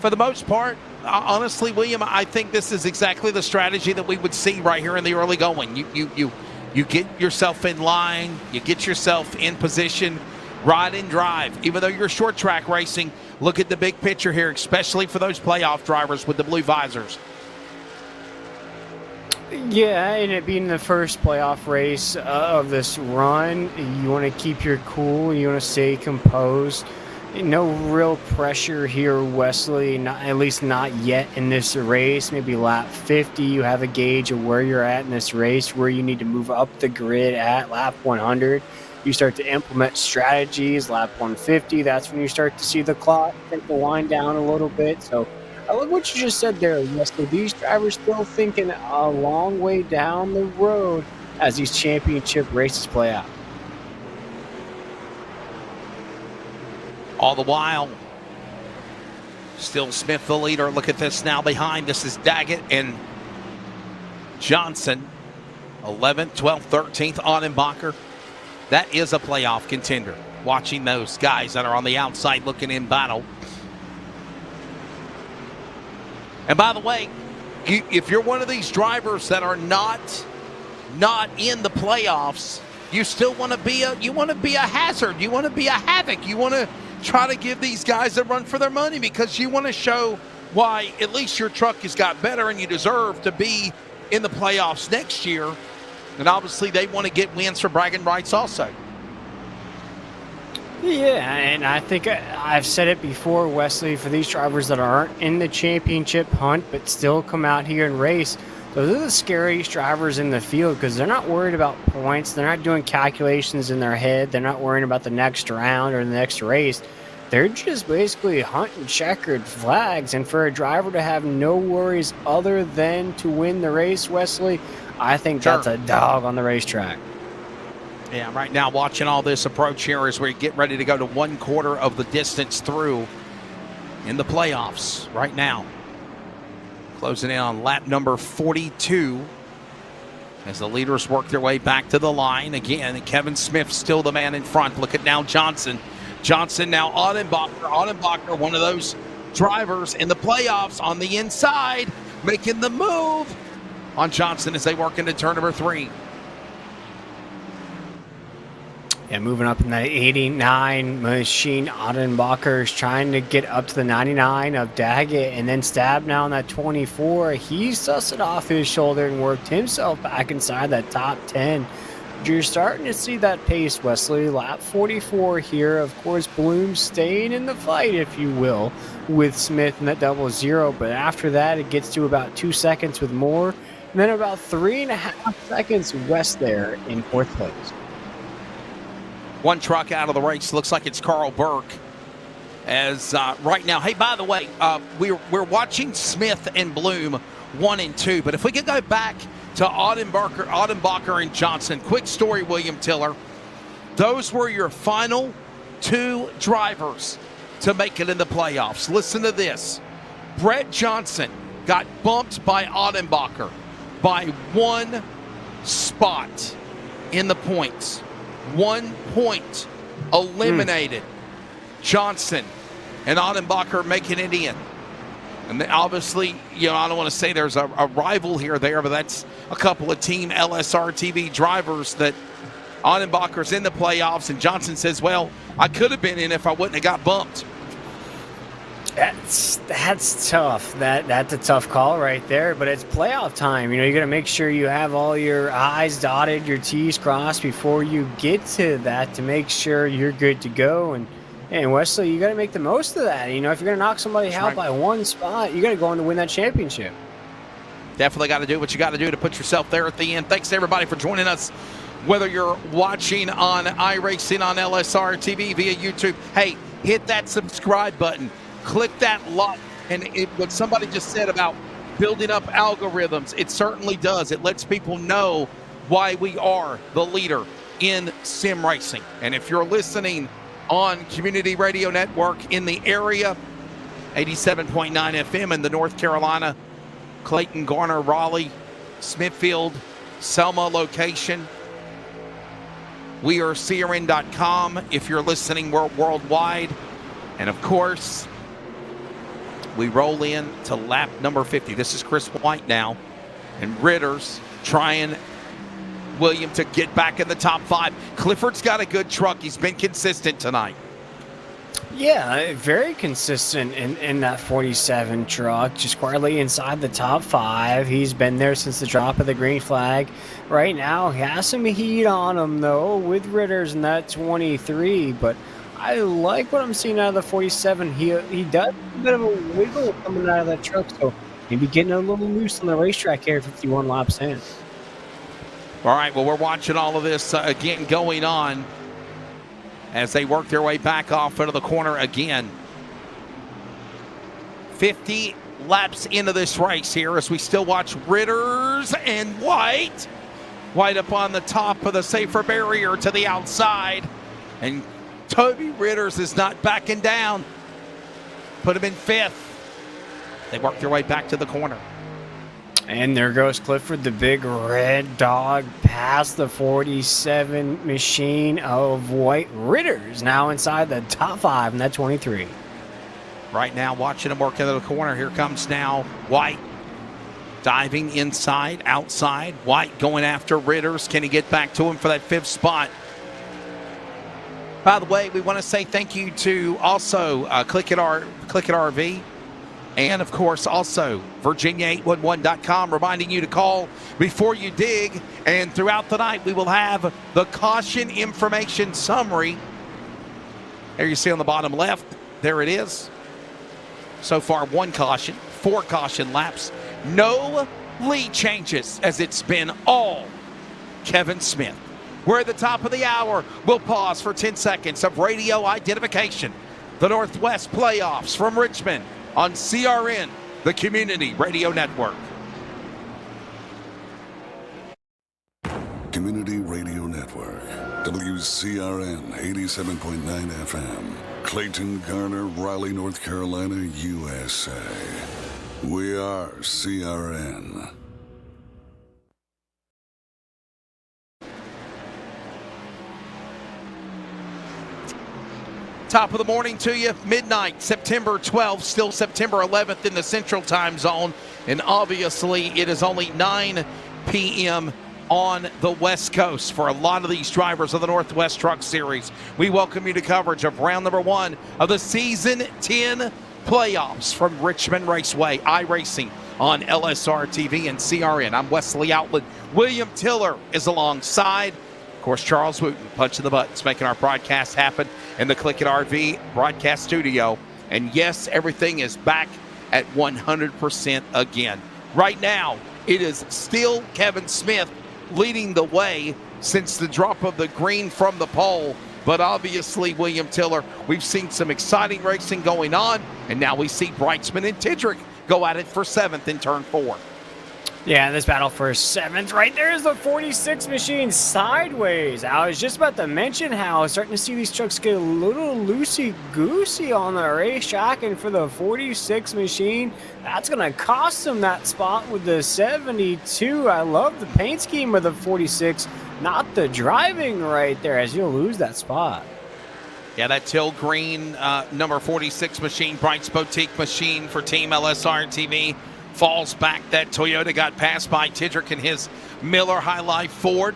For the most part, honestly, William, I think this is exactly the strategy that we would see right here in the early going. You get yourself in line, you get yourself in position, ride and drive. Even though you're short track racing, look at the big picture here, especially for those playoff drivers with the blue visors. Yeah, and it being the first playoff race of this run, you want to keep your cool, you want to stay composed. No real pressure here, Wesley, at least not yet in this race. Maybe lap 50, you have a gauge of where you're at in this race, where you need to move up the grid at lap 100. You start to implement strategies. Lap 150, that's when you start to see the clock take the line down a little bit. So I love what you just said there, Wesley. These drivers still thinking a long way down the road as these championship races play out. All the while, still Smith the leader. Look at this now behind. This is Daggett and Johnson. 11th, 12th, 13th, Audenbacher. That is a playoff contender. Watching those guys that are on the outside looking in battle. And by the way, if you're one of these drivers that are not in the playoffs, you still want to be a hazard. You want to be a havoc. You want to try to give these guys a run for their money because you want to show why at least your truck has got better and you deserve to be in the playoffs next year. And obviously they want to get wins for bragging rights also. Yeah, and I think I've said it before, Wesley, for these drivers that aren't in the championship hunt but still come out here and race, those are the scariest drivers in the field because they're not worried about points. They're not doing calculations in their head. They're not worrying about the next round or the next race. They're just basically hunting checkered flags. And for a driver to have no worries other than to win the race, Wesley, I think that's a dog on the racetrack. Yeah, right now watching all this approach here as we get ready to go to 1/4 of the distance through in the playoffs right now. Closing in on lap number 42 as the leaders work their way back to the line. Again, Kevin Smith still the man in front. Look at now Johnson. Johnson now Audenbacher. Audenbacher, one of those drivers in the playoffs on the inside, making the move on Johnson as they work into turn number 3. Yeah, moving up in that 89 machine. Audenbacher is trying to get up to the 99 of Daggett, and then Stab now on that 24. He sussed it off his shoulder and worked himself back inside that top 10. You're starting to see that pace, Wesley. Lap 44 here. Of course, Bloom staying in the fight, if you will, with Smith in that 00. But after that, it gets to about 2 seconds with Moore. And then about 3.5 seconds West there in 4th place. One truck out of the race. Looks like it's Carl Burke. As right now, hey, by the way, we're watching Smith and Bloom 1 and 2. But if we could go back to Audenbacher and Johnson. Quick story, William Tiller. Those were your final 2 drivers to make it in the playoffs. Listen to this. Brett Johnson got bumped by Audenbacher by 1 spot in the points. 1 point eliminated Johnson and Audenbacher making it in. And obviously, I don't want to say there's a rival here there, but that's a couple of team LSRTV drivers that Audenbacher's in the playoffs, and Johnson says, well, I could have been in if I wouldn't have got bumped. That's tough. That's a tough call right there, but it's playoff time. You got to make sure you have all your I's dotted, your T's crossed before you get to that to make sure you're good to go. And Wesley, you got to make the most of that. If you're going to knock somebody out by 1 spot, you got to go on to win that championship. Definitely got to do what you got to do to put yourself there at the end. Thanks to everybody for joining us whether you're watching on iRacing on LSRTV via YouTube. Hey, hit that subscribe button. Click that like. And what somebody just said about building up algorithms, it certainly does. It lets people know why we are the leader in sim racing. And if you're listening on Community Radio Network in the area, 87.9 FM in the North Carolina, Clayton, Garner, Raleigh, Smithfield, Selma location. We are CRN.com if you're listening worldwide. And of course, we roll in to lap number 50. This is Chris White now. And Ritter's trying William to get back in the top 5. Clifford's got a good truck. He's been consistent tonight. Yeah, very consistent in that 47 truck, just quietly inside the top 5. He's been there since the drop of the green flag. Right now, he has some heat on him, though, with Ritter's in that 23, but I like what I'm seeing out of the 47. He does a bit of a wiggle coming out of that truck, so maybe getting a little loose on the racetrack here 51 laps in. All right, well, we're watching all of this again going on as they work their way back off into the corner again. 50 laps into this race here as we still watch Ritters and White. White up on the top of the safer barrier to the outside. And Toby Ritters is not backing down. Put him in 5th. They work their way back to the corner. And there goes Clifford, the big red dog, past the 47 machine of White. Ritter's now inside the top 5 in that 23. Right now, watching him work into the corner. Here comes now White. Diving inside, outside. White going after Ritter's. Can he get back to him for that 5th spot? By the way, we want to say thank you to also CLICKIT RV. And, of course, also Virginia811.com, reminding you to call before you dig. And throughout the night, we will have the caution information summary. There you see on the bottom left. There it is. So far, 1 caution, 4 caution laps. No lead changes, as it's been all Kevin Smith. We're at the top of the hour. We'll pause for 10 seconds of radio identification. The Northwest Playoffs from Richmond on CRN, the Community Radio Network. Community Radio Network, WCRN 87.9 FM, Clayton, Garner, Raleigh, North Carolina, USA. We are CRN. Top of the morning to you, midnight, September 12th, still September 11th in the Central Time Zone. And obviously, it is only 9 p.m. on the West Coast for a lot of these drivers of the Northwest Truck Series. We welcome you to coverage of round number 1 of the Season 10 playoffs from Richmond Raceway, iRacing on LSRTV and CRN. I'm Wesley Outland. William Tiller is alongside. Of course, Charles Wooten punching the buttons, making our broadcast happen in the CLICKIT RV broadcast studio. And yes, everything is back at 100% again. Right now, it is still Kevin Smith leading the way since the drop of the green from the pole. But obviously, William Tiller, we've seen some exciting racing going on. And now we see Brightsman and Tidrick go at it for 7th in turn 4. Yeah, this battle for 7th, right there is the 46 machine sideways. I was just about to mention how starting to see these trucks get a little loosey-goosey on the racetrack, and for the 46 machine, that's going to cost them that spot with the 72. I love the paint scheme of the 46, not the driving right there, as you'll lose that spot. Yeah, that teal green number 46 machine, Bright's Boutique machine for Team LSRTV. Falls back. That Toyota got passed by Tidrick and his Miller High Life Ford.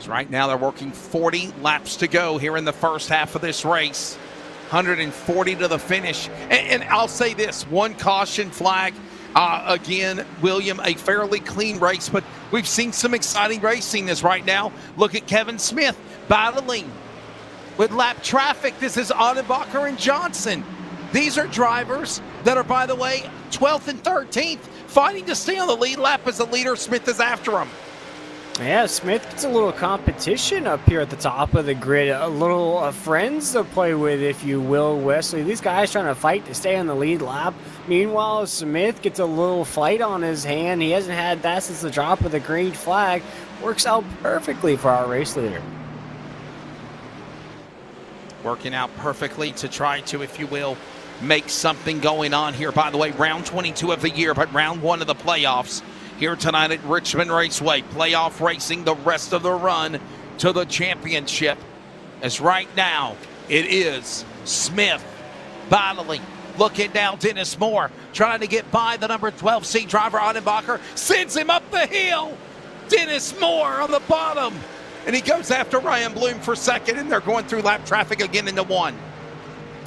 So right now they're working 40 laps to go here in the first half of this race. 140 to the finish. And I'll say this, 1 caution flag. Again, William, a fairly clean race, but we've seen some exciting racing this right now. Look at Kevin Smith battling with lap traffic. This is Audenbacher and Johnson. These are drivers that are, by the way, 12th and 13th, fighting to stay on the lead lap as the leader. Smith is after them. Yeah, Smith gets a little competition up here at the top of the grid. A little friends to play with, if you will, Wesley. These guys trying to fight to stay on the lead lap. Meanwhile, Smith gets a little fight on his hand. He hasn't had that since the drop of the green flag. Works out perfectly for our race leader. Working out perfectly to try to, if you will, make something going on here. By the way, round 22 of the year, but round 1 of the playoffs here tonight at Richmond Raceway. Playoff racing the rest of the run to the championship. As right now, it is Smith battling, looking down. Dennis Moore trying to get by the number 12 seed driver, Ottenbacher, sends him up the hill. Dennis Moore on the bottom, and he goes after Ryan Bloom for second, and they're going through lap traffic again into 1.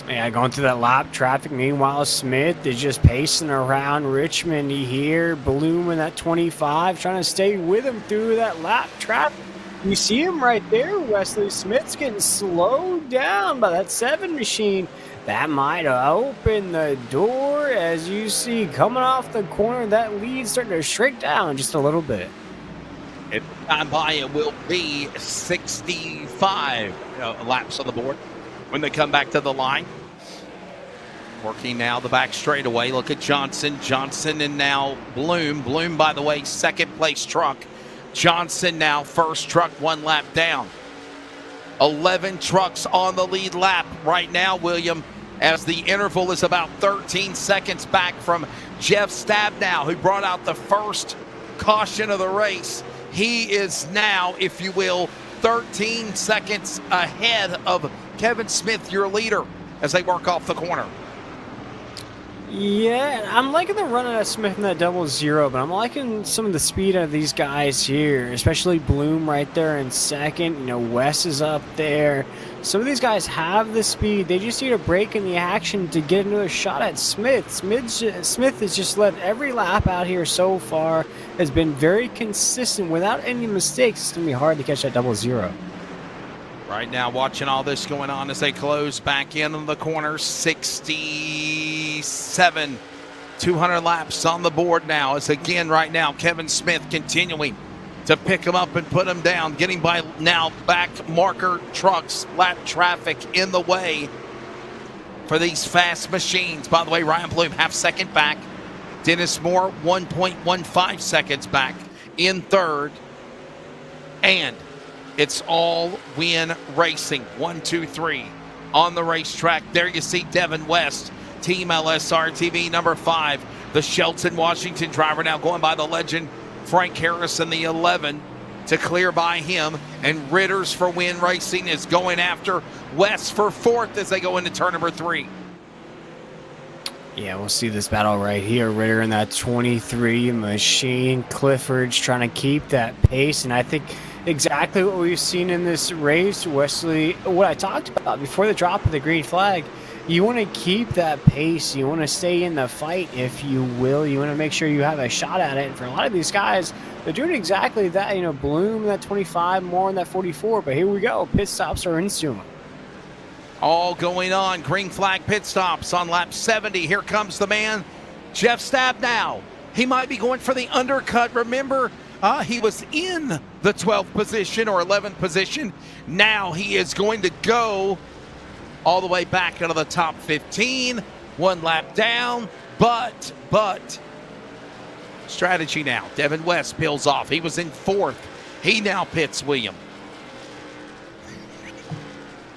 Yeah, going through that lap traffic. Meanwhile, Smith is just pacing around Richmond here. Bloom in that 25, trying to stay with him through that lap traffic. You see him right there, Wesley. Smith's getting slowed down by that 7 machine. That might open the door, as you see coming off the corner. That lead starting to shrink down just a little bit. At the time by, it will be 65 laps on the board when they come back to the line. Working now the back straightaway. Look at Johnson. Johnson and now Bloom. Bloom, by the way, second place truck. Johnson now first truck, 1 lap down. 11 trucks on the lead lap right now, William, as the interval is about 13 seconds back from Jeff Stabnow, who brought out the first caution of the race. He is now, if you will, 13 seconds ahead of Kevin Smith, your leader, as they work off the corner. Yeah, I'm liking the run of Smith in that 00, but I'm liking some of the speed of these guys here, especially Bloom right there in second. You know, Wes is up there. Some of these guys have the speed. They just need a break in the action to get another shot at Smith. Smith has just led every lap out here so far, has been very consistent without any mistakes. It's going to be hard to catch that 00. Right now, watching all this going on as they close back in on the corner. 67, 200 laps on the board now. As again, right now, Kevin Smith continuing to pick him up and put him down, getting by now back marker trucks, lap traffic in the way for these fast machines. By the way, Ryan Bloom half second back. Dennis Moore 1.15 seconds back in third. And it's all win racing. 1, 2, 3 on the racetrack. There you see Devin West, Team LSRTV number 5. The Shelton Washington driver now going by the legend Frank Harrison, the 11, to clear by him. And Ritters for win racing is going after West for 4th as they go into turn number 3. Yeah, we'll see this battle right here. Ritter in that 23 machine. Clifford's trying to keep that pace, and I think exactly what we've seen in this race, Wesley, what I talked about before the drop of the green flag. You want to keep that pace. You want to stay in the fight, if you will. You want to make sure you have a shot at it. And for a lot of these guys, they're doing exactly that. You know, Bloom in that 25, more in that 44. But here we go. Pit stops are ensuing. All going on. Green flag pit stops on lap 70. Here comes the man, Jeff Stabnow. He might be going for the undercut. Remember, he was in the 12th position or 11th position. Now he is going to go all the way back into the top 15. 1 lap down, but strategy now. Devin West peels off. He was in 4th. He now pits, William.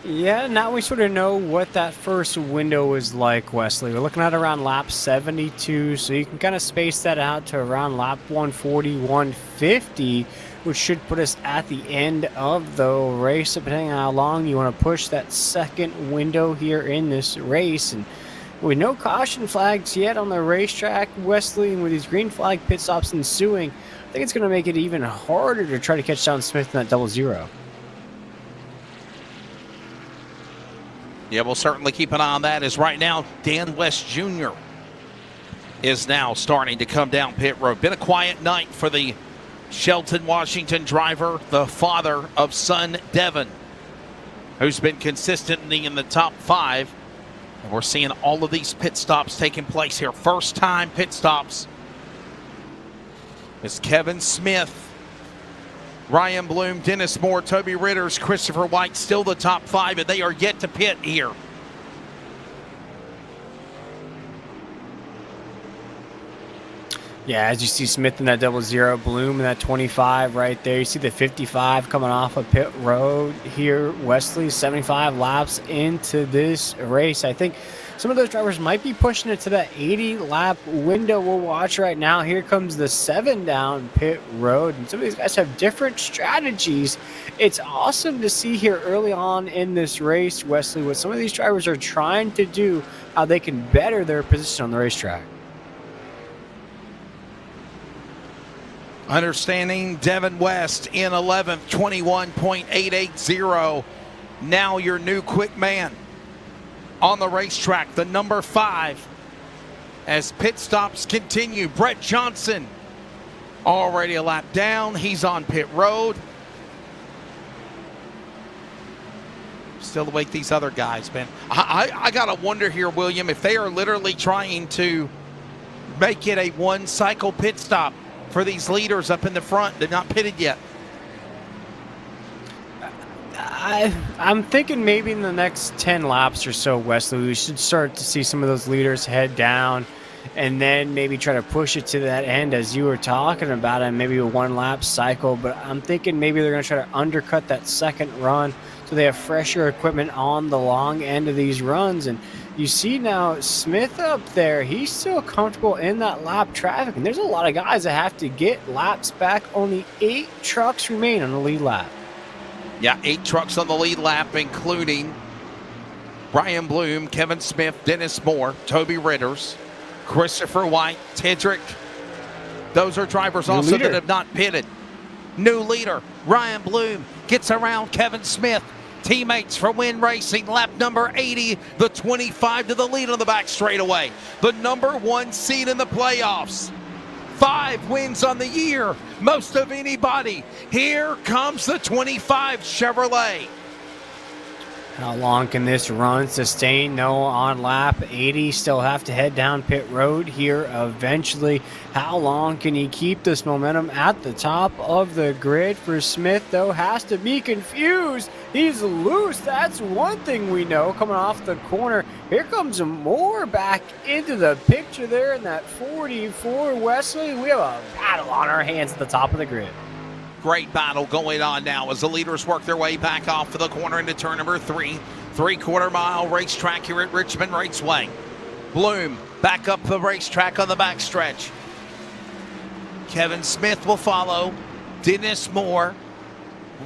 Yeah, now we sort of know what that first window is like, Wesley. We're looking at around lap 72, so you can kind of space that out to around lap 140, 150, which should put us at the end of the race, depending on how long you want to push that second window here in this race. And with no caution flags yet on the racetrack, Wesley, and with these green flag pit stops ensuing, I think it's going to make it even harder to try to catch down Smith in that 00. Yeah, we'll certainly keep an eye on that, as right now Dan West Jr. is now starting to come down pit road. Been a quiet night for the Shelton Washington driver, the father of son Devin, who's been consistently in the top 5. And we're seeing all of these pit stops taking place here. First time pit stops is Kevin Smith Ryan Bloom, Dennis Moore, Toby Ritters, Christopher White still the top 5, and they are yet to pit here. Yeah, as you see Smith in that 00, Bloom in that 25 right there. You see the 55 coming off of pit road here. Wesley, 75 laps into this race. I think some of those drivers might be pushing it to that 80-lap window. We'll watch right now. Here comes the 7 down pit road. And some of these guys have different strategies. It's awesome to see here early on in this race, Wesley, what some of these drivers are trying to do, how they can better their position on the racetrack. Understanding Devin West in 11th, 21.880. Now your new quick man on the racetrack, the number 5. As pit stops continue, Brett Johnson already a lap down. He's on pit road. Still await these other guys, man. I got to wonder here, William, if they are literally trying to make it a one-cycle pit stop for these leaders up in the front. They're not pitted yet. I'm thinking maybe in the next 10 laps or so, Wesley, we should start to see some of those leaders head down and then maybe try to push it to that end as you were talking about, and maybe a one-lap cycle. But I'm thinking maybe they're going to try to undercut that second run so they have fresher equipment on the long end of these runs. And you see now Smith up there, he's still comfortable in that lap traffic. And there's a lot of guys that have to get laps back. Only 8 trucks remain on the lead lap. Yeah, 8 trucks on the lead lap, including Ryan Bloom, Kevin Smith, Dennis Moore, Toby Ritters, Christopher White, Tedrick. Those are drivers also that have not pitted. New leader, Ryan Bloom, gets around Kevin Smith. Teammates for Win Racing, lap number 80, the 25 to the lead on the back straightaway. The number 1 seed in the playoffs. 5 wins on the year, most of anybody. Here comes the 25 Chevrolet. How long can this run sustain? No, on lap 80, still have to head down pit road here eventually. How long can he keep this momentum at the top of the grid? For Smith, though, has to be confused. He's loose. That's one thing we know coming off the corner. Here comes Moore back into the picture there in that 44. Wesley, we have a battle on our hands at the top of the grid. Great battle going on now as the leaders work their way back off of the corner into turn number 3. 3/4 mile racetrack here at Richmond Raceway. Bloom back up the racetrack on the backstretch. Kevin Smith will follow. Dennis Moore.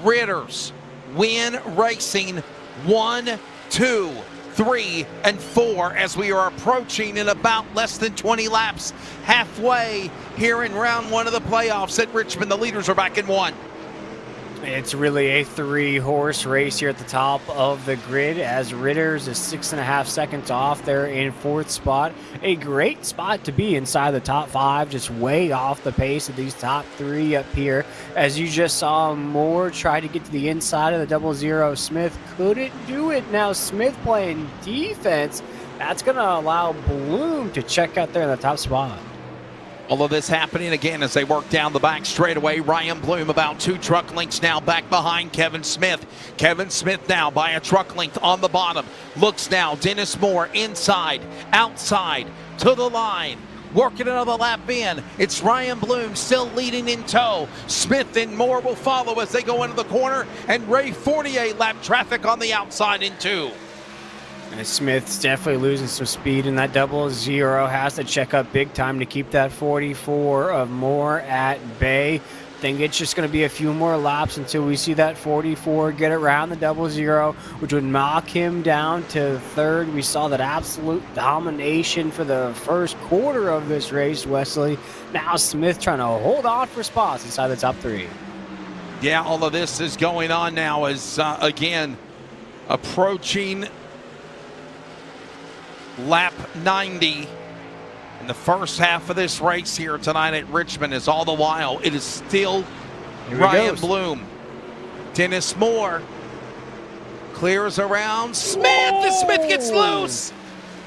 Ritters. Win Racing 1, 2, 3, and 4 as we are approaching in about less than 20 laps. Halfway here in round 1 of the playoffs at Richmond. The leaders are back in 1. It's really a 3-horse race here at the top of the grid as Ritters is 6.5 seconds off there in 4th spot. A great spot to be inside the top 5, just way off the pace of these top 3 up here. As you just saw, Moore try to get to the inside of the 00. Smith couldn't do it. Now Smith playing defense. That's going to allow Bloom to check out there in the top spot. All of this happening again as they work down the back straightaway. Ryan Bloom about 2 truck lengths now back behind Kevin Smith. Kevin Smith now by a truck length on the bottom. Looks now, Dennis Moore inside, outside, to the line. Working another lap in. It's Ryan Bloom still leading in tow. Smith and Moore will follow as they go into the corner. And Ray Fournier lap traffic on the outside in 2. And Smith's definitely losing some speed in that 00. Has to check up big time to keep that 44 of Moore at bay. Think it's just going to be a few more laps until we see that 44 get around the 00, which would knock him down to 3rd. We saw that absolute domination for the first quarter of this race, Wesley. Now Smith trying to hold on for spots inside the top 3. Yeah, all of this is going on now as, again, approaching lap 90 in the first half of this race here tonight at Richmond. Is all the while it is still Ryan Bloom. Dennis Moore clears around Smith. And Smith gets loose.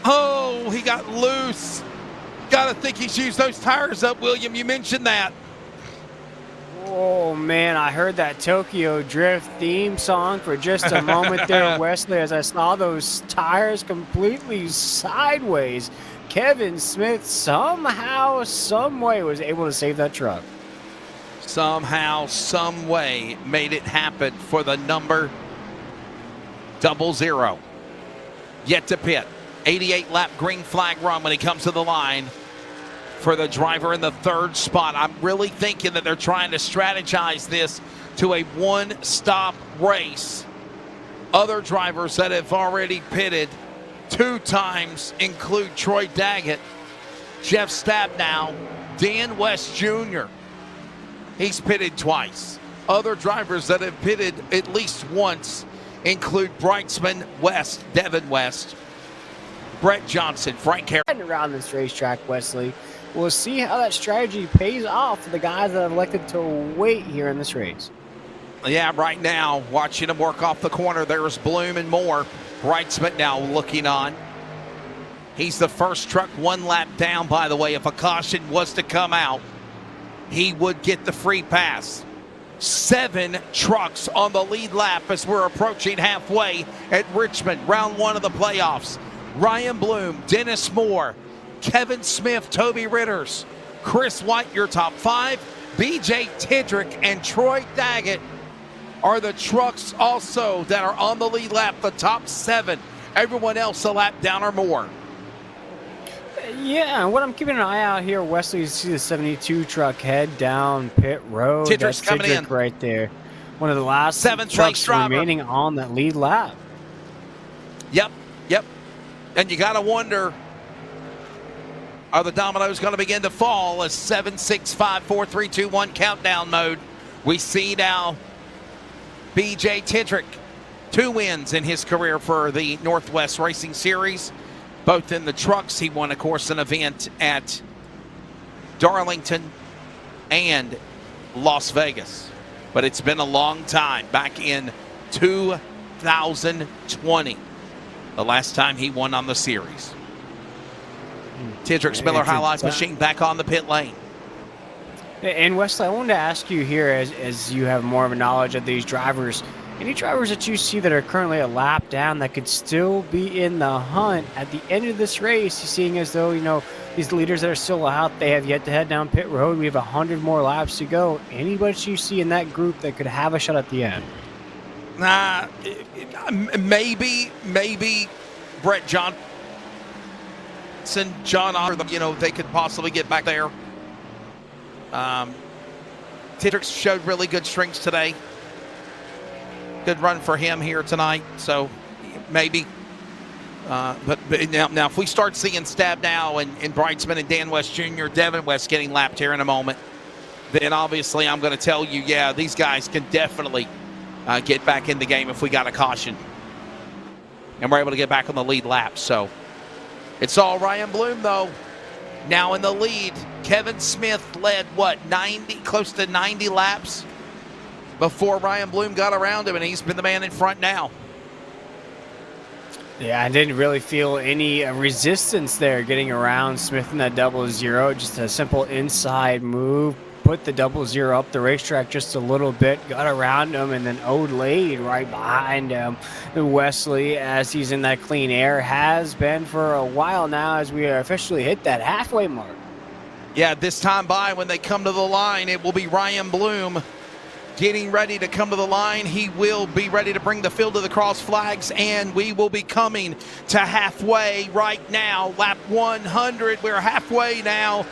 Oh, he got loose. Gotta think he's used those tires up, William. You mentioned that. Oh man, I heard that Tokyo Drift theme song for just a moment there, Wesley, as I saw those tires completely sideways. Kevin Smith somehow, some way was able to save that truck. Somehow, some way made it happen for the number 00. Yet to pit. 88 lap green flag run when he comes to the line for the driver in the 3rd spot. I'm really thinking that they're trying to strategize this to a one-stop race. Other drivers that have already pitted 2 times include Troy Daggett, Jeff Stabnow, Dan West Jr. He's pitted twice. Other drivers that have pitted at least once include Brightsman West, Devin West, Brett Johnson, Frank Harris. Around this racetrack, Wesley, we'll see how that strategy pays off for the guys that have elected to wait here in this race. Yeah, right now, watching him work off the corner, there's Bloom and Moore. Brightsman now looking on. He's the first truck 1 lap down, by the way. If a caution was to come out, he would get the free pass. 7 trucks on the lead lap as we're approaching halfway at Richmond, round 1 of the playoffs. Ryan Bloom, Dennis Moore, Kevin Smith, Toby Ritters, Chris White, your top 5. BJ Tidrick and Troy Daggett are the trucks also that are on the lead lap, the top 7. Everyone else a lap down or more. Yeah, and what I'm keeping an eye out here, Wesley, you see the 72 truck head down pit road. Tidrick's That's coming Tidrick in right there. One of the last 7th trucks place driver remaining on that lead lap. Yep. And you got to wonder, are the dominoes going to begin to fall as 7, 6, 5, 4, 3, 2, 1 countdown mode? We see now BJ Tidrick, 2 wins in his career for the Northwest Racing Series, both in the trucks. He won, of course, an event at Darlington and Las Vegas. But it's been a long time, back in 2020, the last time he won on the series. Tidrick's Miller High Life machine back on the pit lane. And Wesley, I wanted to ask you here, as you have more of a knowledge of these drivers, any drivers that you see that are currently a lap down that could still be in the hunt at the end of this race, seeing as though, these leaders that are still out, they have yet to head down pit road. We have 100 more laps to go. Anybody you see in that group that could have a shot at the end? Maybe Brett Johnson, John Otter, they could possibly get back there. Tidrick showed really good strengths today. Good run for him here tonight, so maybe. But now if we start seeing Stabnow and Brightsman and Dan West Jr., Devin West getting lapped here in a moment, then obviously I'm going to tell you, yeah, these guys can definitely get back in the game if we got a caution. And we're able to get back on the lead lap. So it's all Ryan Bloom, though. Now in the lead. Kevin Smith led, 90, close to 90 laps before Ryan Bloom got around him, and he's been the man in front now. Yeah, I didn't really feel any resistance there getting around Smith in that 00. Just a simple inside move. Put the 00 up the racetrack just a little bit, got around him, and then O'Lade right behind him. Wesley, as he's in that clean air, has been for a while now as we officially hit that halfway mark. Yeah, this time by, when they come to the line, it will be Ryan Bloom getting ready to come to the line. He will be ready to bring the field to the cross flags, and we will be coming to halfway right now. Lap 100, we're halfway now.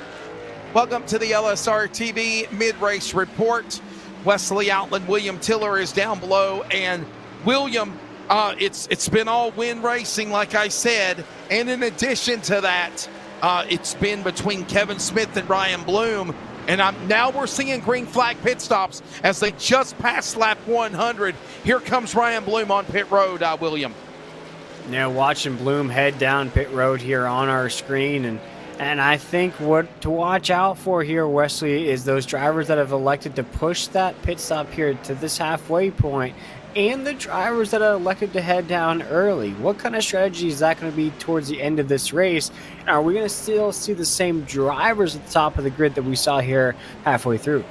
Welcome to the LSRTV mid-race report. Wesley Outland, William Tiller is down below, and William, it's been all win racing, like I said, and in addition to that, it's been between Kevin Smith and Ryan Bloom, and now we're seeing green flag pit stops as they just passed lap 100. Here comes Ryan Bloom on pit road, William. Now watching Bloom head down pit road here on our screen, and I think what to watch out for here, Wesley, is those drivers that have elected to push that pit stop here to this halfway point, and the drivers that are elected to head down early. What kind of strategy is that going to be towards the end of this race? And are we going to still see the same drivers at the top of the grid that we saw here halfway through?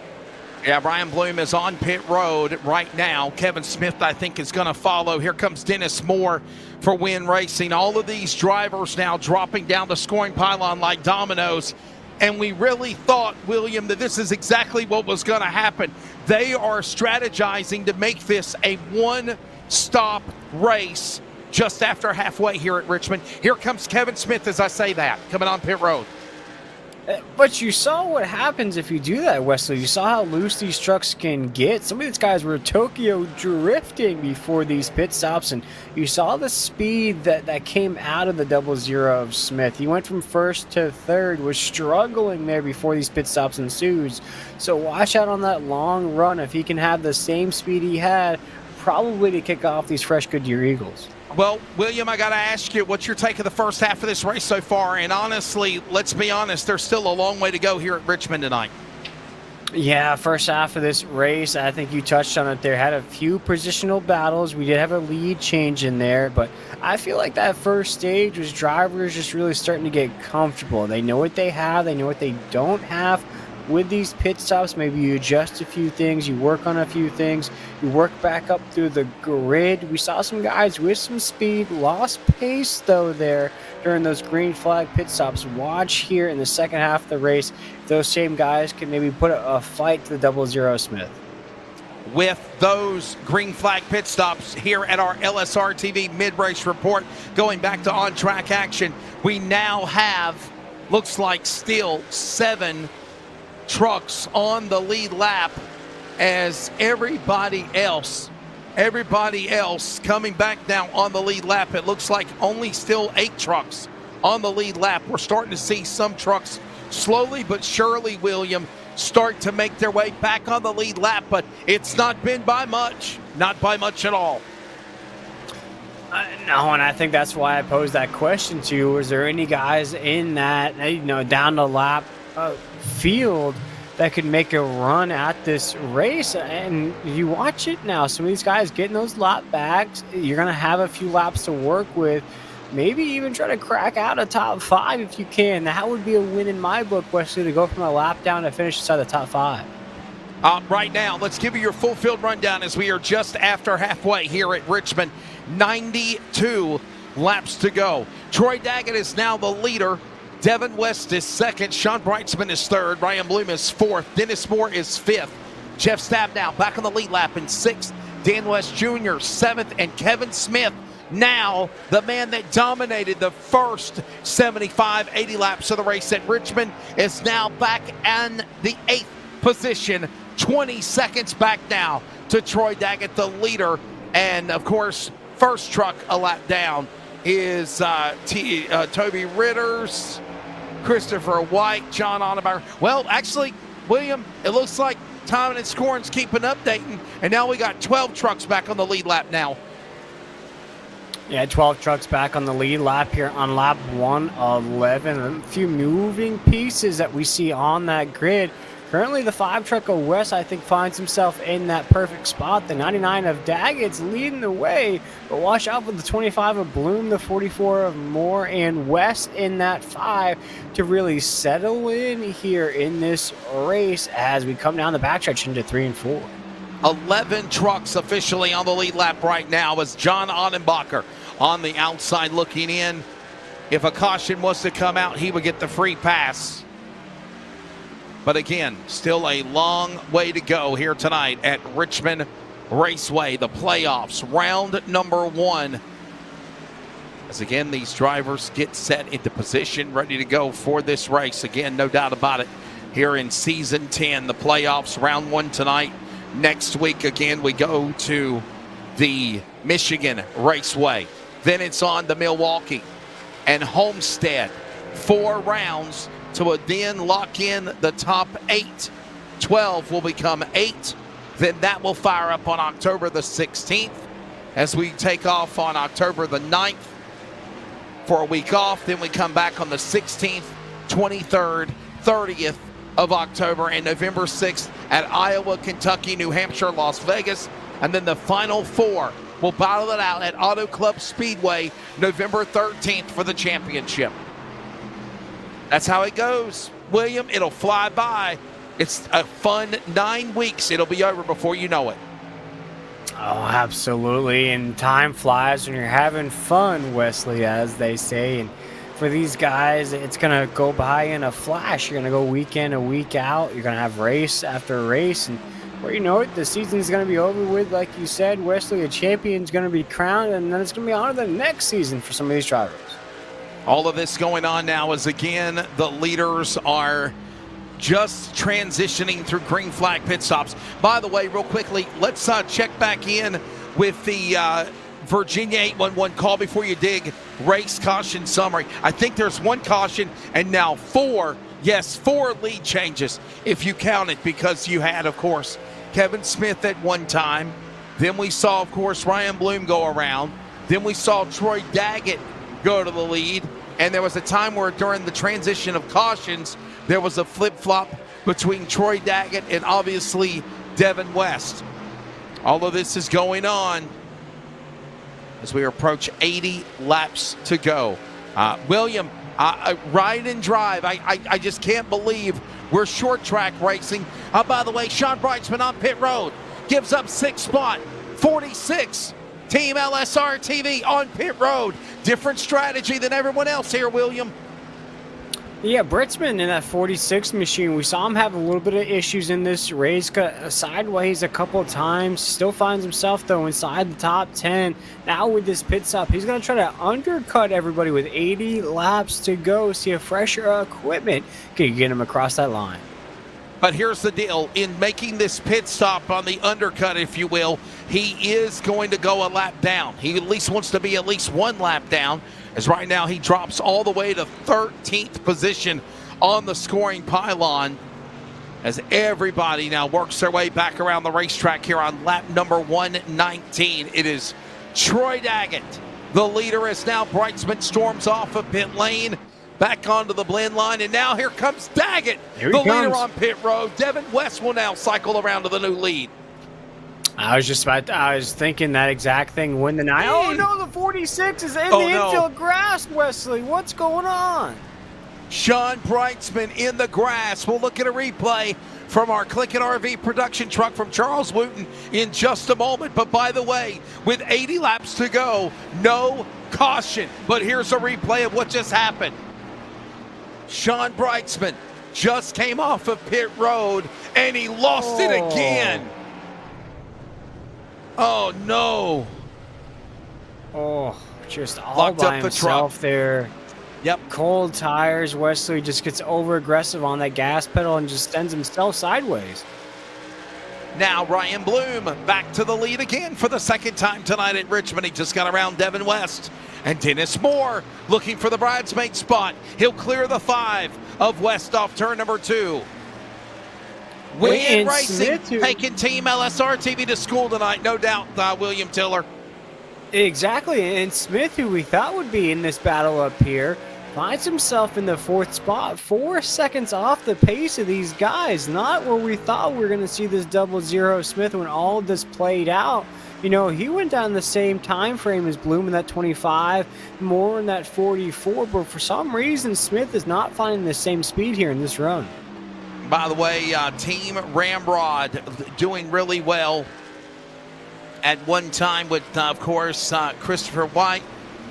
Yeah, Ryan Bloom is on pit road right now. Kevin Smith, I think, is going to follow. Here comes Dennis Moore for Win Racing. All of these drivers now dropping down the scoring pylon like dominoes. And we really thought, William, that this is exactly what was going to happen. They are strategizing to make this a one-stop race just after halfway here at Richmond. Here comes Kevin Smith as I say that, coming on pit road. But you saw what happens if you do that, Wesley. You saw how loose these trucks can get. Some of these guys were Tokyo drifting before these pit stops, and you saw the speed that came out of the 00 of Smith. He went from first to third, was struggling there before these pit stops ensued. So watch out on that long run if he can have the same speed he had, probably to kick off these fresh Goodyear Eagles. Well, William, I got to ask you, what's your take of the first half of this race so far? And honestly, let's be honest, there's still a long way to go here at Richmond tonight. Yeah, first half of this race, I think you touched on it there, had a few positional battles. We did have a lead change in there, but I feel like that first stage was drivers just really starting to get comfortable. They know what they have, they know what they don't have. With these pit stops, maybe you adjust a few things, you work on a few things, you work back up through the grid. We saw some guys with some speed, lost pace though there during those green flag pit stops. Watch here in the second half of the race if those same guys can maybe put a fight to the 00 Smith. With those green flag pit stops here at our LSRTV mid-race report, going back to on-track action, we now have, looks like still 7 trucks on the lead lap as everybody else coming back now on the lead lap. It looks like only still 8 trucks on the lead lap. We're starting to see some trucks slowly but surely, William, start to make their way back on the lead lap, but it's not been by much, not by much at all. No, and I think that's why I posed that question to you. Was there any guys in that, down the lap field that could make a run at this race? And you watch it now, some of these guys getting those lap backs, you're going to have a few laps to work with, maybe even try to crack out a top 5 if you can. That would be a win in my book, Wesley, to go from a lap down to finish inside the top 5. Right now, let's give you your full field rundown as we are just after halfway here at Richmond. 92 laps to go. Troy Daggett is now the leader. Devin West is second. Sean Breitzman is third. Ryan Bloom is fourth. Dennis Moore is fifth. Jeff Stabnow back on the lead lap in sixth. Dan West Jr. seventh. And Kevin Smith, now the man that dominated the first 75, 80 laps of the race at Richmond, is now back in the 8th position. 20 seconds back now to Troy Daggett, the leader. And, of course, first truck a lap down is Toby Ritters, Christopher White, John Onnemeyer. Well, actually, William, it looks like timing and scoring's keeping updating, and now we got 12 trucks back on the lead lap now. Yeah, 12 trucks back on the lead lap here on lap 111. A few moving pieces that we see on that grid. Currently, the 5 truck of West, I think, finds himself in that perfect spot. The 99 of Daggett's leading the way, but watch out for the 25 of Bloom, the 44 of Moore, and West in that 5 to really settle in here in this race as we come down the backstretch into 3 and 4. 11 trucks officially on the lead lap right now as John Onenbacher on the outside looking in. If a caution was to come out, he would get the free pass. But again, still a long way to go here tonight at Richmond Raceway, the playoffs, round number 1. As again, these drivers get set into position, ready to go for this race. Again, no doubt about it, here in Season 10, the playoffs, round 1 tonight. Next week, again, we go to the Michigan Raceway. Then it's on to Milwaukee and Homestead. 4 rounds to then lock in the top 8. 12 will become 8. Then that will fire up on October the 16th as we take off on October the 9th for a week off. Then we come back on the 16th, 23rd, 30th of October, and November 6th at Iowa, Kentucky, New Hampshire, Las Vegas. And then the final 4 will battle it out at Auto Club Speedway November 13th for the championship. That's how it goes, William. It'll fly by. It's a fun 9 weeks. It'll be over before you know it. Oh, absolutely. And time flies when you're having fun, Wesley, as they say. And for these guys, it's going to go by in a flash. You're going to go week in, a week out. You're going to have race after race. And before you know it, the season is going to be over with. Like you said, Wesley, a champion's going to be crowned, and then it's going to be on to the next season for some of these drivers. All of this going on now is, again, the leaders are just transitioning through green flag pit stops. By the way, real quickly, let's check back in with the Virginia 811 call before you dig race caution summary. I think there's 1 caution and now 4 lead changes if you count it, because you had, of course, Kevin Smith at one time. Then we saw, of course, Ryan Bloom go around. Then we saw Troy Daggett go to the lead. And there was a time where during the transition of cautions, there was a flip-flop between Troy Daggett and obviously Devin West. All of this is going on as we approach 80 laps to go. William, ride and drive. I just can't believe we're short track racing. By the way, Sean Brightsman on pit road gives up 6th spot, 46. Team LSRTV on pit road. Different strategy than everyone else here, William. Yeah, Britzman in that 46 machine, we saw him have a little bit of issues in this race, cut sideways a couple of times, still finds himself though inside the top 10. Now with this pit stop, he's going to try to undercut everybody with 80 laps to go, see if fresher equipment can get him across that line. But here's the deal. In making this pit stop on the undercut, if you will, he is going to go a lap down. He at least wants to be at least 1 lap down, as right now he drops all the way to 13th position on the scoring pylon as everybody now works their way back around the racetrack here on lap number 119. It is Troy Daggett, the leader, as now Brightsman storms off of pit lane, back onto the blend line, and now here comes Daggett, the leader on pit road. Devin West will now cycle around to the new lead. I was thinking that exact thing when the 9. Oh no, the 46 is in the infield grass, Wesley. What's going on? Sean Brightsman in the grass. We'll look at a replay from our CLICKIT RV production truck from Charles Wooten in just a moment. But by the way, with 80 laps to go, no caution. But here's a replay of what just happened. Sean Brightsman just came off of pit road and he lost it again. Oh no. Oh, just all Locked by up the himself truck there. Yep. Cold tires. Wesley just gets over aggressive on that gas pedal and just sends himself sideways. Now Ryan Bloom back to the lead again for the 2nd time tonight at Richmond. He just got around Devin West. And Dennis Moore looking for the bridesmaid spot. He'll clear the 5 of West off turn number 2. Win Racing taking Team LSRTV to school tonight, no doubt, William Tiller. Exactly, and Smith, who we thought would be in this battle up here, finds himself in the 4th spot, 4 seconds off the pace of these guys. Not where we thought we were going to see this 00 Smith when all this played out. You know, he went down the same time frame as Bloom in that 25, more in that 44, but for some reason, Smith is not finding the same speed here in this run. By the way, Team Ramrod doing really well at one time with, of course, Christopher White.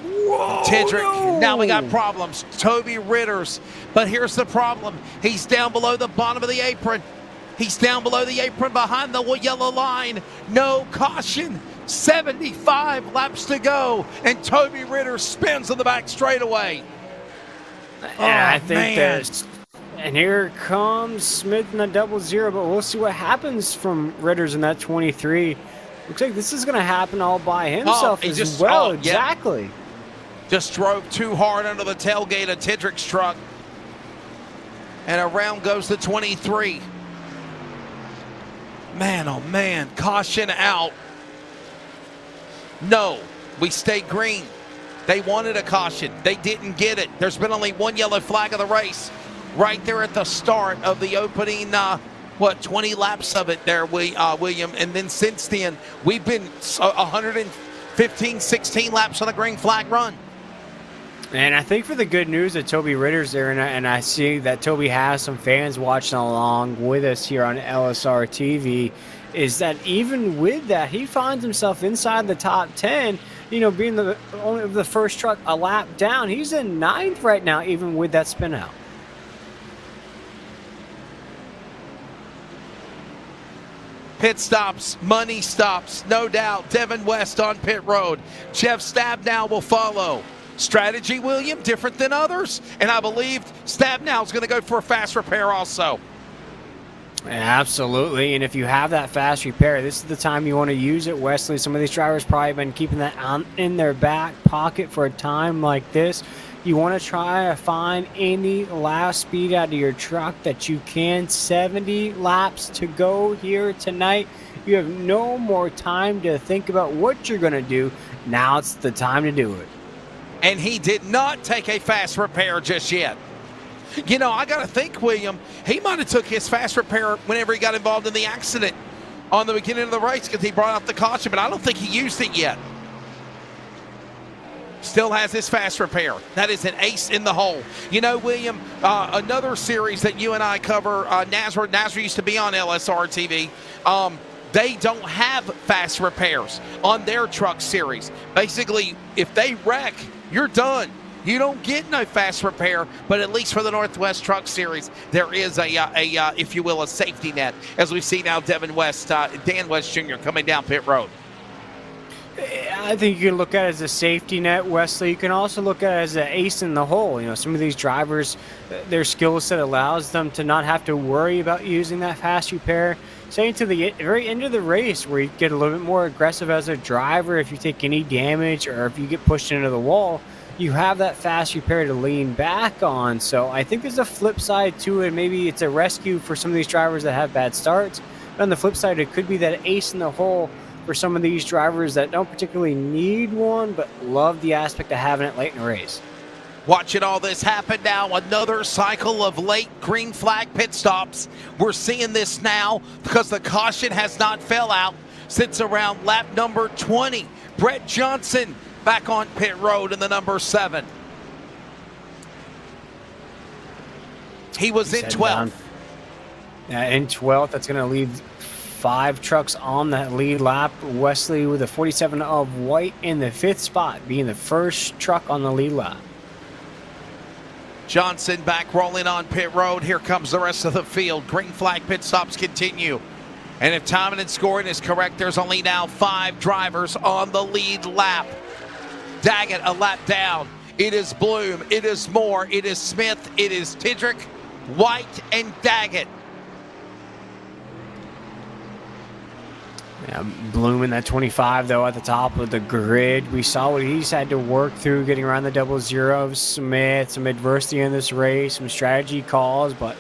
Whoa, Tedrick. No. Now we got problems. Toby Ritters. But here's the problem. He's down below the bottom of the apron. He's down below the apron behind the yellow line. No caution. 75 laps to go. And Toby Ritter spins on the back straightaway. I think that. And here comes Smith in the 00, but we'll see what happens from Ritters in that 23. Looks like this is going to happen all by himself as well. Yeah. Exactly. Just drove too hard under the tailgate of Tedrick's truck. And around goes the 23. Man, oh man, caution out. No, we stayed green. They wanted a caution. They didn't get it. There's been only 1 yellow flag of the race. Right there at the start of the opening, 20 laps of it there, William. And then since then, we've been 115, 16 laps on the green flag run. And I think for the good news that Toby Ritter's there, and I see that Toby has some fans watching along with us here on LSRTV, is that even with that, he finds himself inside the top 10, being only the first truck a lap down. He's in 9th right now, even with that spin out. Pit stops, money stops, no doubt. Devin West on pit road. Jeff Stabnow will follow. Strategy, William, different than others. And I believe Stabnow is going to go for a fast repair also. Absolutely, and if you have that fast repair, this is the time you want to use it, Wesley. Some of these drivers probably been keeping that in their back pocket for a time like this. You want to try to find any last speed out of your truck that you can. 70 laps to go here tonight. You have no more time to think about what you're going to do. Now it's the time to do it. And he did not take a fast repair just yet. I got to think, William, he might have took his fast repair whenever he got involved in the accident on the beginning of the race because he brought out the caution, but I don't think he used it yet. Still has his fast repair. That is an ace in the hole. William, another series that you and I cover, Nazareth used to be on LSRTV. They don't have fast repairs on their truck series. Basically, if they wreck, you're done. You don't get no fast repair, but at least for the Northwest Truck Series, there is a if you will, a safety net. As we see now, Dan West Jr. coming down pit road. I think you can look at it as a safety net, Wesley. You can also look at it as an ace in the hole. Some of these drivers, their skill set allows them to not have to worry about using that fast repair. Say to the very end of the race where you get a little bit more aggressive as a driver if you take any damage or if you get pushed into the wall. You have that fast repair to lean back on. So I think there's a flip side to it. Maybe it's a rescue for some of these drivers that have bad starts. But on the flip side, it could be that ace in the hole for some of these drivers that don't particularly need one, but love the aspect of having it late in the race. Watching all this happen now, another cycle of late green flag pit stops. We're seeing this now because the caution has not fell out since around lap number 20. Brett Johnson back on pit road in the number 7. He was in 12th. In 12th, that's going to leave 5 trucks on that lead lap. Wesley with a 47 of white in the 5th spot, being the first truck on the lead lap. Johnson back rolling on pit road. Here comes the rest of the field. Green flag pit stops continue. And if timing and scoring is correct, there's only now 5 drivers on the lead lap. Daggett a lap down. It is Bloom, it is Moore, it is Smith, it is Tidrick, White, and Daggett. Yeah, Bloom in that 25, though, at the top of the grid. We saw what he's had to work through getting around the 00. Smith, some adversity in this race, some strategy calls, but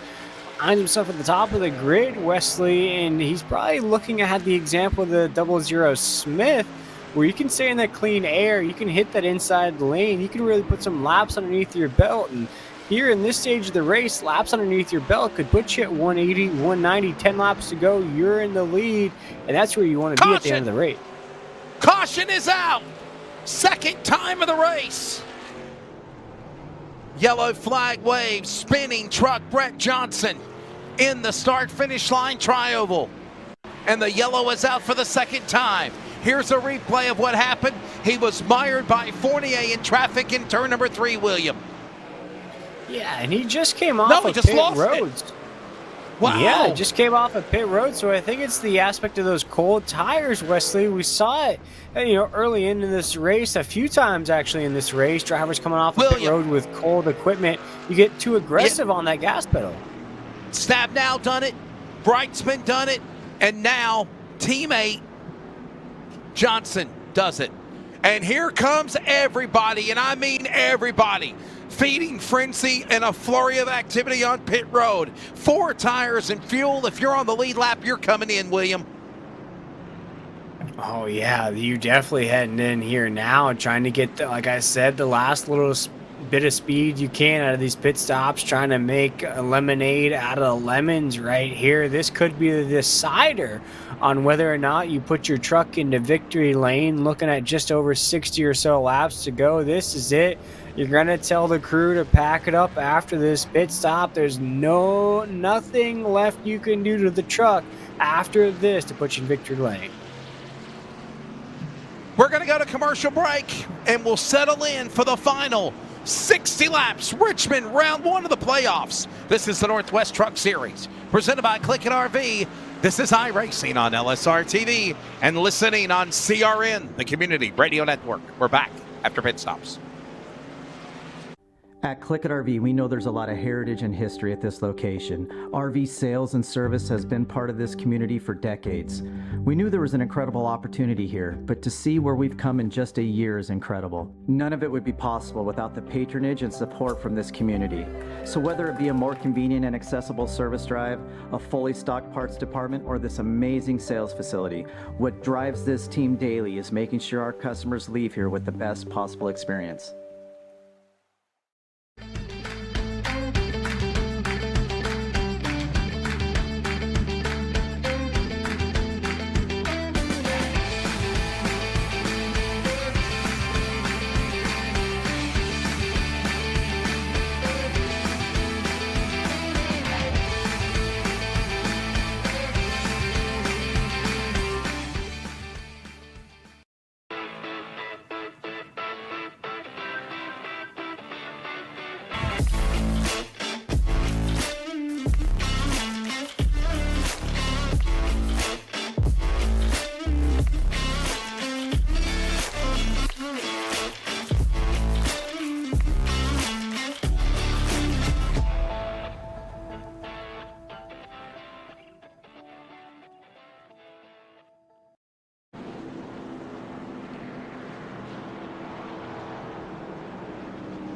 finds himself at the top of the grid, Wesley, and he's probably looking at the example of the 00 Smith, where you can stay in that clean air, you can hit that inside lane, you can really put some laps underneath your belt. And here in this stage of the race, laps underneath your belt could put you at 180, 190, 10 laps to go. You're in the lead, and that's where you want to be at the end of the race. Caution is out. Second time of the race. Yellow flag waves, spinning truck Brett Johnson in the start-finish line tri-oval. And the yellow is out for the second time. Here's a replay of what happened. He was mired by Fournier in traffic in turn number 3, William. Yeah, and he just came off of pit roads. Wow. Yeah, just came off of pit road, so I think it's the aspect of those cold tires, Wesley. We saw it, early into this race, a few times actually in this race. Drivers coming off of pit road with cold equipment. You get too aggressive on that gas pedal. Stabnow done it. Brightsman done it. And now teammate Johnson does it. And here comes everybody, and I mean everybody. Feeding frenzy and a flurry of activity on pit road. 4 tires and fuel. If you're on the lead lap, you're coming in, William. Oh, yeah, you definitely heading in here now, trying to get, like I said, the last little bit of speed you can out of these pit stops, trying to make a lemonade out of lemons right here. This could be the decider on whether or not you put your truck into victory lane. Looking at just over 60 or so laps to go. This is it. You're going to tell the crew to pack it up after this pit stop. There's nothing left you can do to the truck after this to put you in victory lane. We're going to go to commercial break, and we'll settle in for the final 60 laps. Richmond, round 1 of the playoffs. This is the Northwest Truck Series, presented by CLICKIT RV. This is iRacing on LSRTV and listening on CRN, the Community Radio Network. We're back after pit stops. At CLICKIT RV, we know there's a lot of heritage and history at this location. RV sales and service has been part of this community for decades. We knew there was an incredible opportunity here, but to see where we've come in just a year is incredible. None of it would be possible without the patronage and support from this community. So whether it be a more convenient and accessible service drive, a fully stocked parts department, or this amazing sales facility, what drives this team daily is making sure our customers leave here with the best possible experience.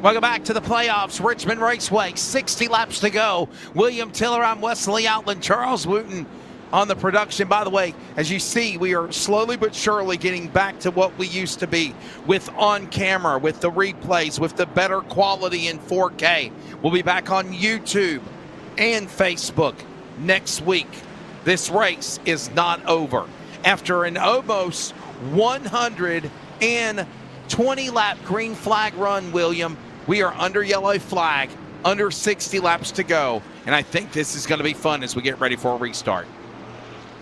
Welcome back to the playoffs. Richmond Raceway, 60 laps to go. William Tiller, I'm Wesley Outland, Charles Wooten on the production. By the way, as you see, we are slowly but surely getting back to what we used to be with on camera, with the replays, with the better quality in 4K. We'll be back on YouTube and Facebook next week. This race is not over. After an almost 120 lap green flag run, William, we are under yellow flag, under 60 laps to go, and I think this is going to be fun as we get ready for a restart.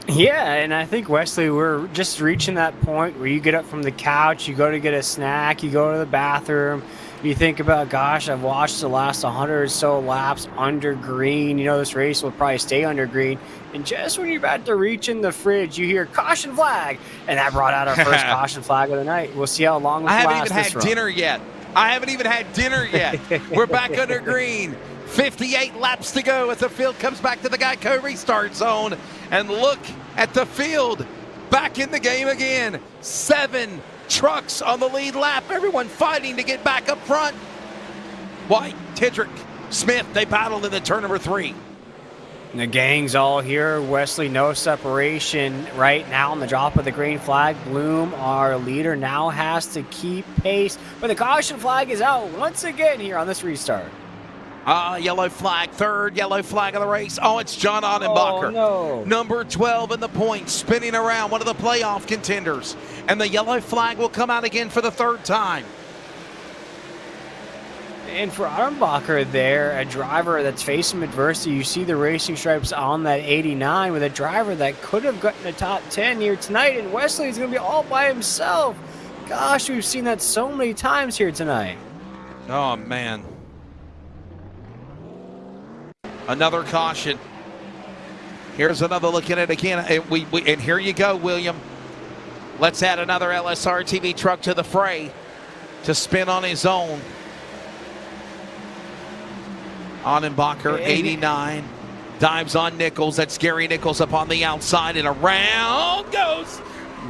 Yeah, and I think, Wesley, we're just reaching that point where you get up from the couch, you go to get a snack, you go to the bathroom, you think about, gosh, I've watched the last 100 or so laps under green. You know, this race will probably stay under green. And just when you're about to reach in the fridge, you hear caution flag, and that brought out our first caution flag of the night. We'll see how long this lasts. I haven't even had dinner yet. We're back under green. 58 laps to go as the field comes back to the Geico restart zone. And look at the field back in the game again. 7 trucks on the lead lap. Everyone fighting to get back up front. White, Tidrick, Smith, they battled in the turn number 3. And the gang's all here. Wesley, no separation right now on the drop of the green flag. Bloom, our leader, now has to keep pace. But the caution flag is out once again here on this restart. Yellow flag, third yellow flag of the race. Oh, it's John Ottenbacher. Oh, no. Number 12 in the points, spinning around, one of the playoff contenders. And the yellow flag will come out again for the 3rd time. And for Ottenbacher there, a driver that's facing adversity, you see the racing stripes on that 89 with a driver that could have gotten a top 10 here tonight, and Wesley is going to be all by himself. Gosh, we've seen that so many times here tonight. Oh, man. Another caution. Here's another look at it again. And here you go, William. Let's add another LSRTV truck to the fray to spin on his own. Ottenbacher, 89, dives on Nichols. That's Gary Nichols up on the outside, and around goes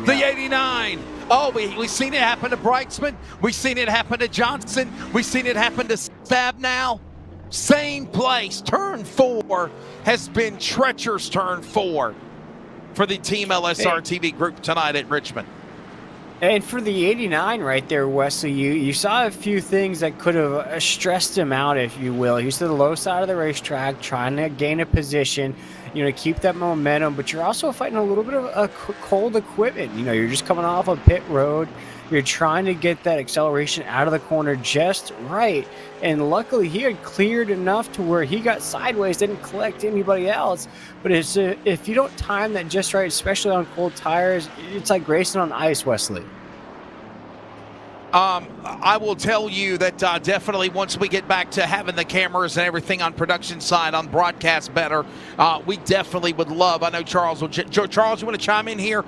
the 89. Oh, we've seen it happen to Brightsman. We've seen it happen to Johnson. We've seen it happen to Stab now. Same place. Turn 4 has been treacherous turn 4 for the Team LSRTV group tonight at Richmond. And for the 89 right there, Wesley, you saw a few things that could have stressed him out, if you will. He's to the low side of the racetrack, trying to gain a position, keep that momentum, but you're also fighting a little bit of a cold equipment. You're just coming off a pit road. You're trying to get that acceleration out of the corner just right. And luckily, he had cleared enough to where he got sideways, didn't collect anybody else. But if you don't time that just right, especially on cold tires, it's like racing on ice, Wesley. I will tell you that definitely once we get back to having the cameras and everything on production side, on broadcast better, we definitely would love. I know Charles will. Charles, you want to chime in here?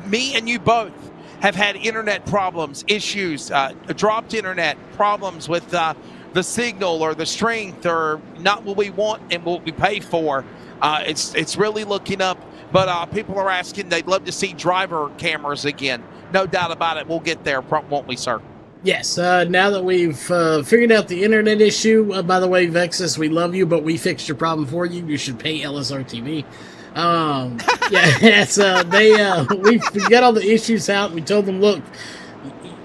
Me and you both have had internet problems, issues, dropped internet problems with the signal or the strength or not what we want and what we pay for. It's really looking up, but people are asking. They'd love to see driver cameras again. No doubt about it. We'll get there, won't we, sir? Yes. Now that we've figured out the internet issue, by the way, Vexus, we love you, but we fixed your problem for you. You should pay LSRTV. We got all the issues out. We told them, look,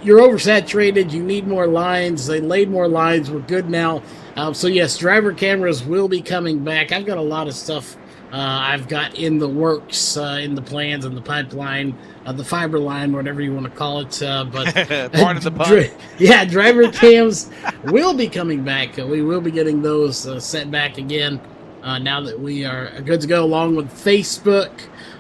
you're oversaturated. You need more lines. They laid more lines. We're good now. So yes, driver cameras will be coming back. I've got a lot of stuff I've got in the works, in the plans, in the pipeline, the fiber line, whatever you want to call it. But part of the pun. Driver cams will be coming back. We will be getting those set back again now that we are good to go, along with Facebook.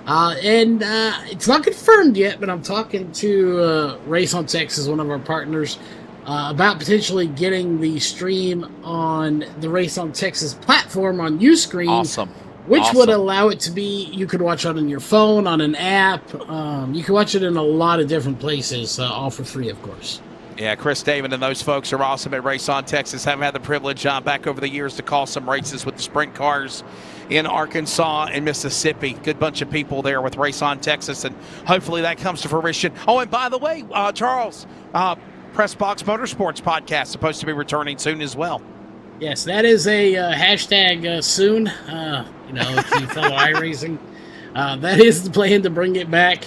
And it's not confirmed yet, but I'm talking to Race on Texas, one of our partners, about potentially getting the stream on the Race on Texas platform on Uscreen. Awesome. Which would allow it to be, you could watch it on your phone, on an app. You can watch it in a lot of different places, all for free, of course. Yeah, Chris David and those folks are awesome at Race on Texas. Have had the privilege back over the years to call some races with the sprint cars in Arkansas and Mississippi. Good bunch of people there with Race on Texas, and hopefully that comes to fruition. Oh, and by the way, Charles, Press Box Motorsports podcast supposed to be returning soon as well. Yes, that is a hashtag soon. If you follow iRacing, that is the plan to bring it back.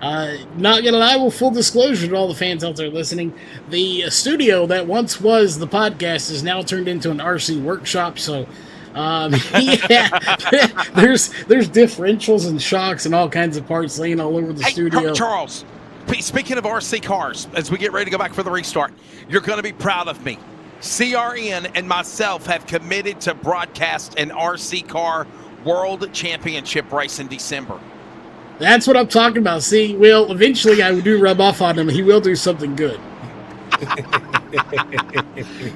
Not gonna lie, well, full disclosure to all the fans out there listening, the studio that once was the podcast is now turned into an RC workshop. So, there's differentials and shocks and all kinds of parts laying all over the studio. Charles, speaking of RC cars, as we get ready to go back for the restart, you're going to be proud of me. CRN and myself have committed to broadcast an RC car World Championship race in December. That's what I'm talking about. See, Will, eventually I do rub off on him. He will do something good.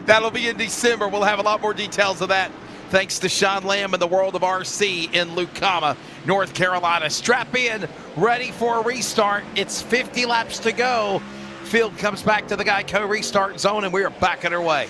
That'll be in December. We'll have a lot more details of that. Thanks to Sean Lamb and the World of RC in Lucama, North Carolina. Strap in, ready for a restart. It's 50 laps to go. Field comes back to the Geico restart zone, and we are back underway.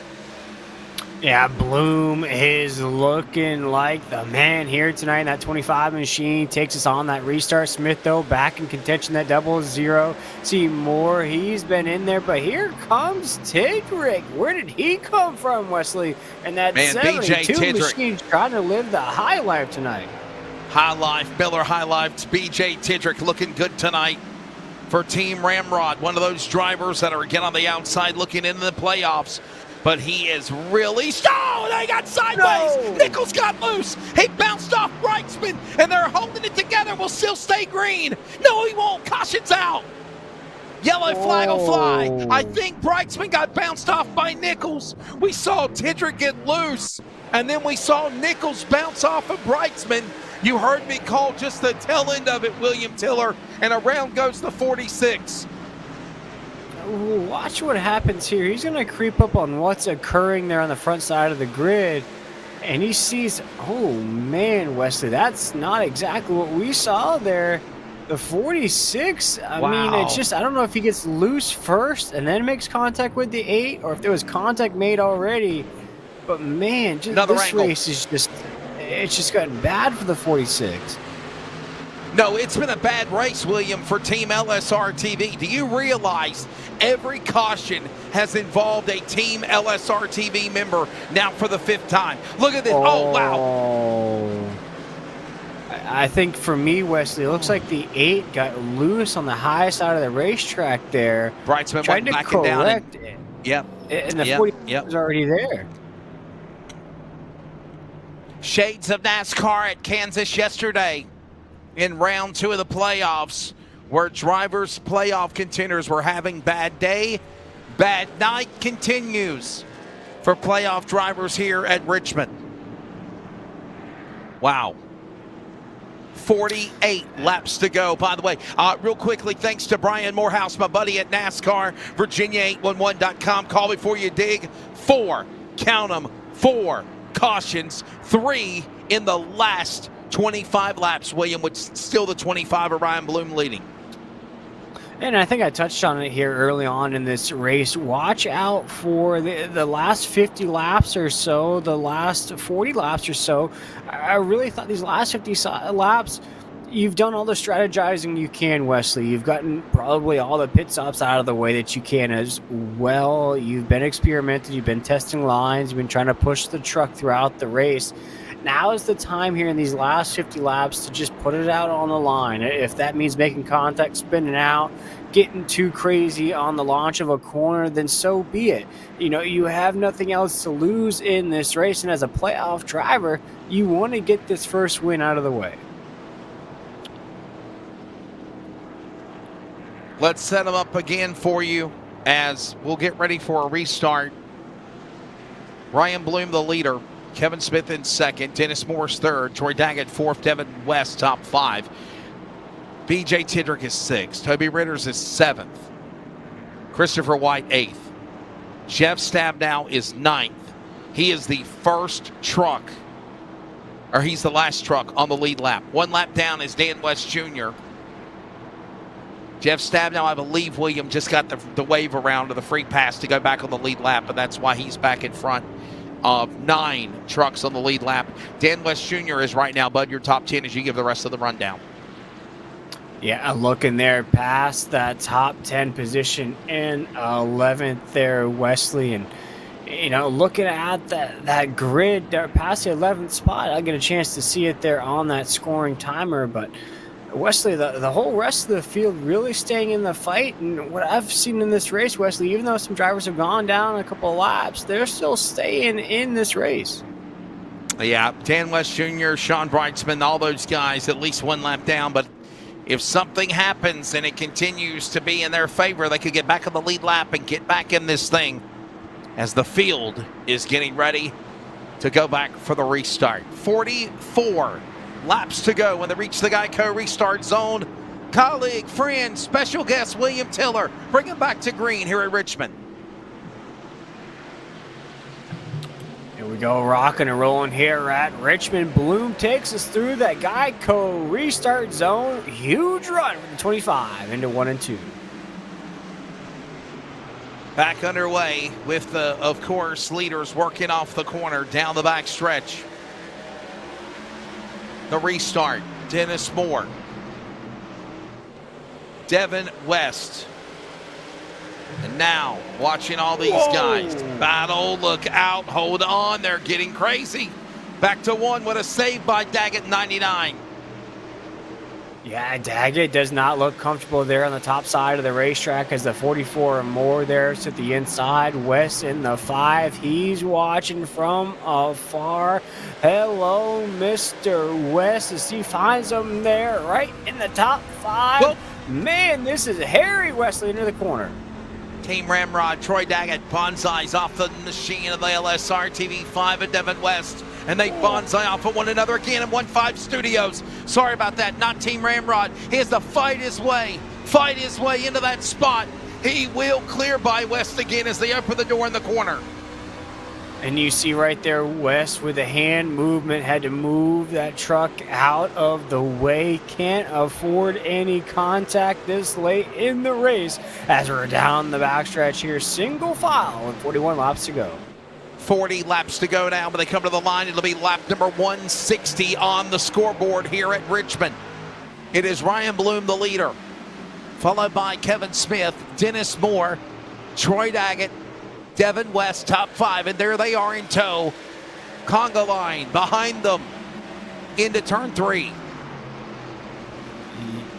Yeah, Bloom is looking like the man here tonight. That 25 machine takes us on that restart. Smith, though, back in contention, that 0-0. See Moore, he's been in there, but here comes Tidrick. Where did he come from, Wesley? And that 72 machine trying to live the high life tonight. High life, Miller High Life. BJ Tidrick looking good tonight for Team Ramrod. One of those drivers that are again on the outside looking into the playoffs. But he is really... Oh, they got sideways. No. Nichols got loose. He bounced off Brightsman, and they're holding it together. Will still stay green. No, he won't. Caution's out. Yellow flag will fly. I think Brightsman got bounced off by Nichols. We saw Tidrick get loose, and then we saw Nichols bounce off of Brightsman. You heard me call just the tail end of it, William Tiller, and around goes the 46. Watch what happens here. He's going to creep up on what's occurring there on the front side of the grid. And he sees, oh man, Wesley, that's not exactly what we saw there. The 46, I mean, it's just, I don't know if he gets loose first and then makes contact with the 8, or if there was contact made already. But man, just, this race is just, it's just gotten bad for the 46. No, it's been a bad race, William, for Team LSRTV. Do you realize every caution has involved a Team LSRTV member now for the 5th time? Look at this. Oh, wow. I think for me, Wesley, it looks like the 8 got loose on the high side of the racetrack there. Brightsman tried to correct it. Yep. And the 40 was already there. Shades of NASCAR at Kansas yesterday in round 2 of the playoffs. where drivers, playoff contenders were having bad day, bad night continues for playoff drivers here at Richmond. Wow. 48 laps to go. By the way, real quickly, thanks to Brian Morehouse, my buddy at NASCAR, Virginia811.com. Call before you dig. 4, count them, 4 cautions, 3 in the last 25 laps, William, with still the 25 of Ryan Bloom leading. And I think I touched on it here early on in this race. Watch out for the last 50 laps or so, the last 40 laps or so. I really thought these last 50 laps, you've done all the strategizing you can, Wesley. You've gotten probably all the pit stops out of the way that you can as well. You've been experimenting. You've been testing lines. You've been trying to push the truck throughout the race. Now is the time here in these last 50 laps to just put it out on the line. If that means making contact, spinning out, getting too crazy on the launch of a corner, then so be it. You know, you have nothing else to lose in this race, and as a playoff driver, you want to get this first win out of the way. Let's set them up again for you as we'll get ready for a restart. Ryan Bloom, the leader. Kevin Smith in second. Dennis Morris third. Troy Daggett fourth. Devin West top 5. BJ Tidrick is 6th. Toby Ritters is 7th. Christopher White 8th. Jeff Stabnow is 9th. He is the first truck, or he's the last truck on the lead lap. 1 lap down is Dan West Jr. Jeff Stabnow, I believe, William, just got the wave around to the free pass to go back on the lead lap, but that's why he's back in front of 9 trucks on the lead lap. Dan West Jr. is right now, Bud, your top 10 as you give the rest of the rundown. Yeah, looking there past that top 10 position in 11th there, Wesley. And, you know, looking at that grid there past the 11th spot, I'll get a chance to see it there on that scoring timer. But, Wesley, the whole rest of the field really staying in the fight. And what I've seen in this race, Wesley, even though some drivers have gone down a couple of laps, they're still staying in this race. Yeah, Dan West Jr., Sean Brightsman, all those guys at least 1 lap down. But if something happens and it continues to be in their favor, they could get back on the lead lap and get back in this thing as the field is getting ready to go back for the restart. 44 laps to go when they reach the Geico restart zone. Colleague, friend, special guest William Tiller, bring him back to green here at Richmond. Here we go, rocking and rolling here at Richmond. Bloom takes us through that Geico restart zone. Huge run from the 25 into 1 and 2. Back underway with the, of course, leaders working off the corner down the back stretch. The restart, Dennis Moore, Devin West. And now, watching all these guys battle, look out, hold on, they're getting crazy. Back to 1 with a save by Daggett, 99. Yeah, Daggett does not look comfortable there on the top side of the racetrack as the 44 or more there to the inside. West in the 5. He's watching from afar. Hello, Mr. West, as he finds him there right in the top 5. Whoa. Man, this is Harry Wesley into the corner. Team Ramrod, Troy Daggett, bonsais off the machine of the LSRTV 5 and Devin West. And they bonsai off of one another again in 1-5 Studios. Sorry about that, not Team Ramrod. He has to fight his way into that spot. He will clear by West again as they open the door in the corner. And you see right there, West with a hand movement had to move that truck out of the way. Can't afford any contact this late in the race as we're down the backstretch here. Single file with 41 laps to go. 40 laps to go now, but they come to the line. It'll be lap number 160 on the scoreboard here at Richmond. It is Ryan Bloom, the leader, followed by Kevin Smith, Dennis Moore, Troy Daggett, Devin West, top 5, and there they are in tow. Conga line behind them into turn 3.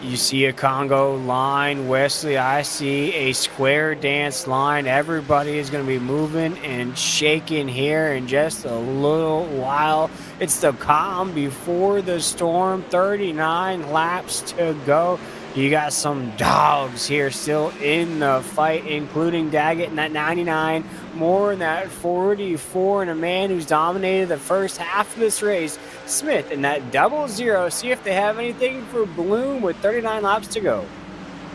You see a Congo line, Wesley. I see a square dance line. Everybody is going to be moving and shaking here in just a little while. It's the calm before the storm. 39 laps to go. You got some dogs here still in the fight, including Daggett in that 99, Moore in that 44, and a man who's dominated the first half of this race, Smith in that 00. See if they have anything for Bloom with 39 laps to go.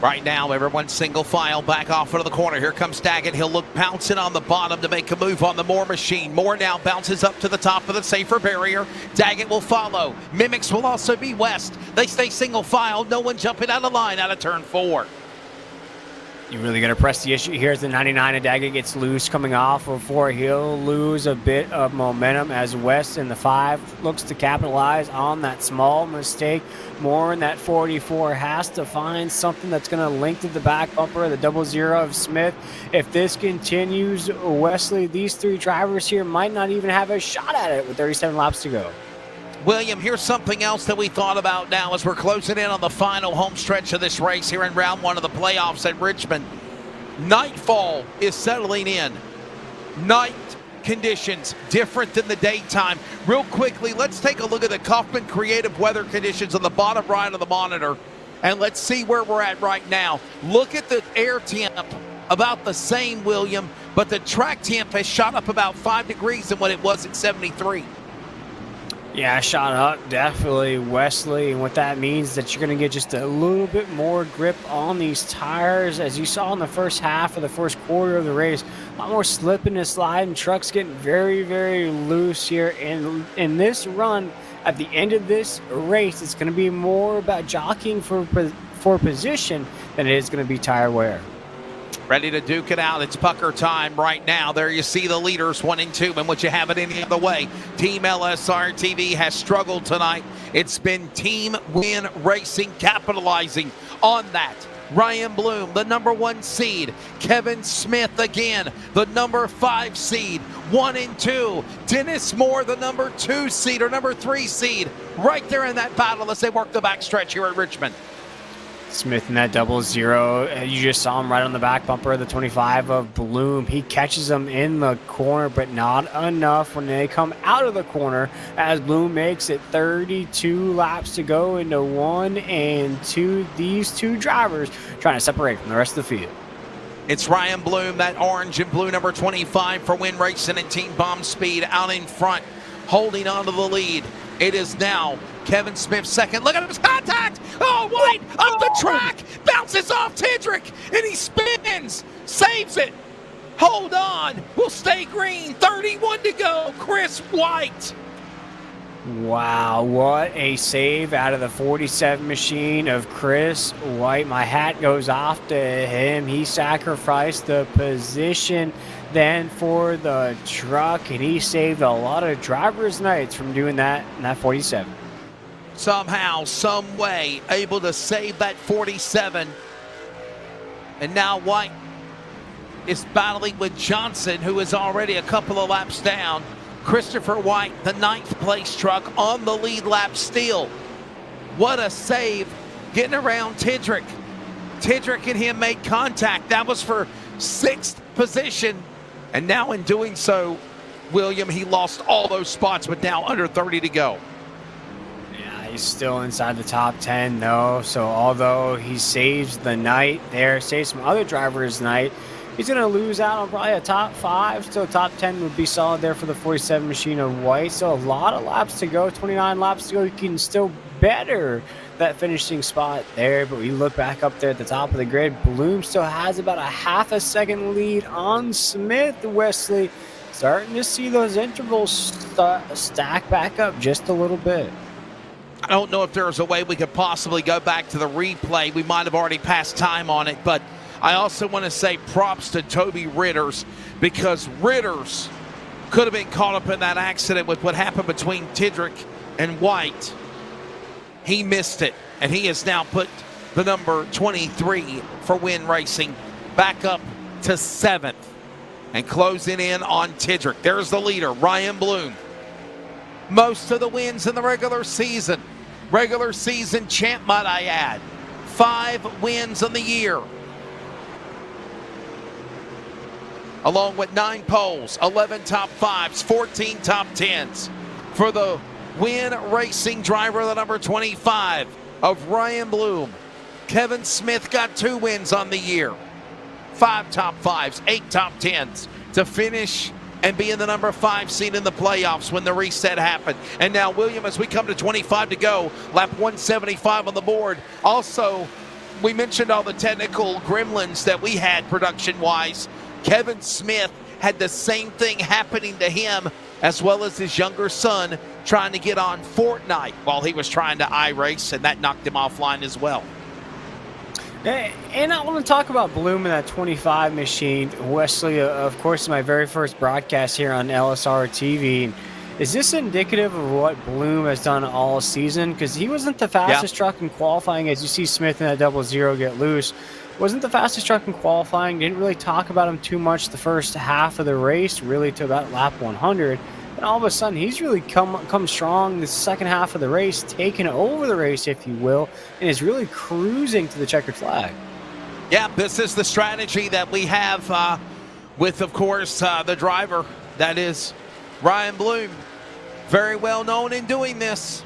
Right now, everyone's single file back off into the corner. Here comes Daggett. He'll look pouncing on the bottom to make a move on the Moore machine. Moore now bounces up to the top of the safer barrier. Daggett will follow. Mimics will also be west. They stay single file. No one jumping out of line out of turn 4. You really got to press the issue here as the 99 and Daggett gets loose coming off before he'll lose a bit of momentum as West in the 5 looks to capitalize on that small mistake. Moore in that 44 has to find something that's going to link to the back bumper, the 00 of Smith. If this continues, Wesley, these 3 drivers here might not even have a shot at it with 37 laps to go. William, here's something else that we thought about now as we're closing in on the final home stretch of this race here in round 1 of the playoffs at Richmond. Nightfall is settling in. Night conditions different than the daytime. Real quickly, let's take a look at the Kaufman Creative weather conditions on the bottom right of the monitor, and let's see where we're at right now. Look at the air temp, about the same, William, but the track temp has shot up about 5 degrees than what it was at 73. Yeah, shot up, definitely, Wesley. And what that means is that you're going to get just a little bit more grip on these tires. As you saw in the first half of the first quarter of the race, a lot more slipping and sliding. Trucks getting very, very loose here. And in this run, at the end of this race, it's going to be more about jockeying for position than it is going to be tire wear. Ready to duke it out. It's pucker time right now. There you see the leaders 1 and 2. And would you have it any other way? Team LSRTV has struggled tonight. It's been Team Win Racing capitalizing on that. Ryan Bloom, the number 1 seed. Kevin Smith again, the number 5 seed. 1 and 2. Dennis Moore, the number 2 seed or number 3 seed. Right there in that battle as they work the backstretch here at Richmond. Smith in that 00. You just saw him right on the back bumper of the 25 of Bloom. He catches them in the corner, but not enough when they come out of the corner as Bloom makes it 32 laps to go into 1 and 2. These 2 drivers trying to separate from the rest of the field. It's Ryan Bloom, that orange and blue number 25 for Win Racing and Team Bomb Speed out in front, holding on to the lead. It is now Kevin Smith second. Look at his contact. Oh, White up the track. Bounces off Tendrick. And he spins. Saves it. Hold on. We'll stay green. 31 to go. Chris White. Wow, what a save out of the 47 machine of Chris White. My hat goes off to him. He sacrificed the position then for the truck, and he saved a lot of drivers' nights from doing that in that 47. Somehow, some way, able to save that 47. And now White is battling with Johnson, who is already a couple of laps down. Christopher White, the 9th place truck, on the lead lap still. What a save, getting around Tendrick. Tendrick and him made contact. That was for 6th position. And now in doing so, William, he lost all those spots with now under 30 to go. Yeah, he's still inside the top 10 though. So although he saves the night there, saves some other drivers' night, he's going to lose out on probably a top 5. Still top 10 would be solid there for the 47 machine of White. So a lot of laps to go, 29 laps to go. You can still better that finishing spot there, but we look back up there at the top of the grid. Bloom still has about a half a second lead on Smith. Wesley starting to see those intervals stack back up just a little bit. I don't know if there's a way we could possibly go back to the replay. We might have already passed time on it, but I also want to say props to Toby Ritters, because Ritters could have been caught up in that accident with what happened between Tendrick and White. He missed it, and he has now put the number 23 for Win Racing back up to 7th and closing in on Tendrick. There's the leader, Ryan Bloom. Most of the wins in the regular season champ, might I add. 5 wins on the year, along with 9 poles, 11 top 5s, 14 top 10s for the Win Racing driver, the number 25 of Ryan Bloom. Kevin Smith got 2 wins on the year, 5 top 5s, 8 top 10s to finish and be in the number 5 seed in the playoffs when the reset happened. And now William, as we come to 25 to go, lap 175 on the board. Also, we mentioned all the technical gremlins that we had production-wise. Kevin Smith had the same thing happening to him, as well as his younger son trying to get on Fortnite while he was trying to iRace, and that knocked him offline as well. And I want to talk about Bloom in that 25 machine. Wesley, of course, is my very first broadcast here on LSRTV. Is this indicative of what Bloom has done all season? Because he wasn't the fastest truck in qualifying, as you see Smith in that 00 get loose. Wasn't the fastest truck in qualifying. Didn't really talk about him too much the first half of the race, really to about lap 100. And all of a sudden, he's really come strong the second half of the race, taking over the race, if you will, and is really cruising to the checkered flag. Yeah, this is the strategy that we have with, of course, the driver. That is Ryan Bloom. Very well known in doing this.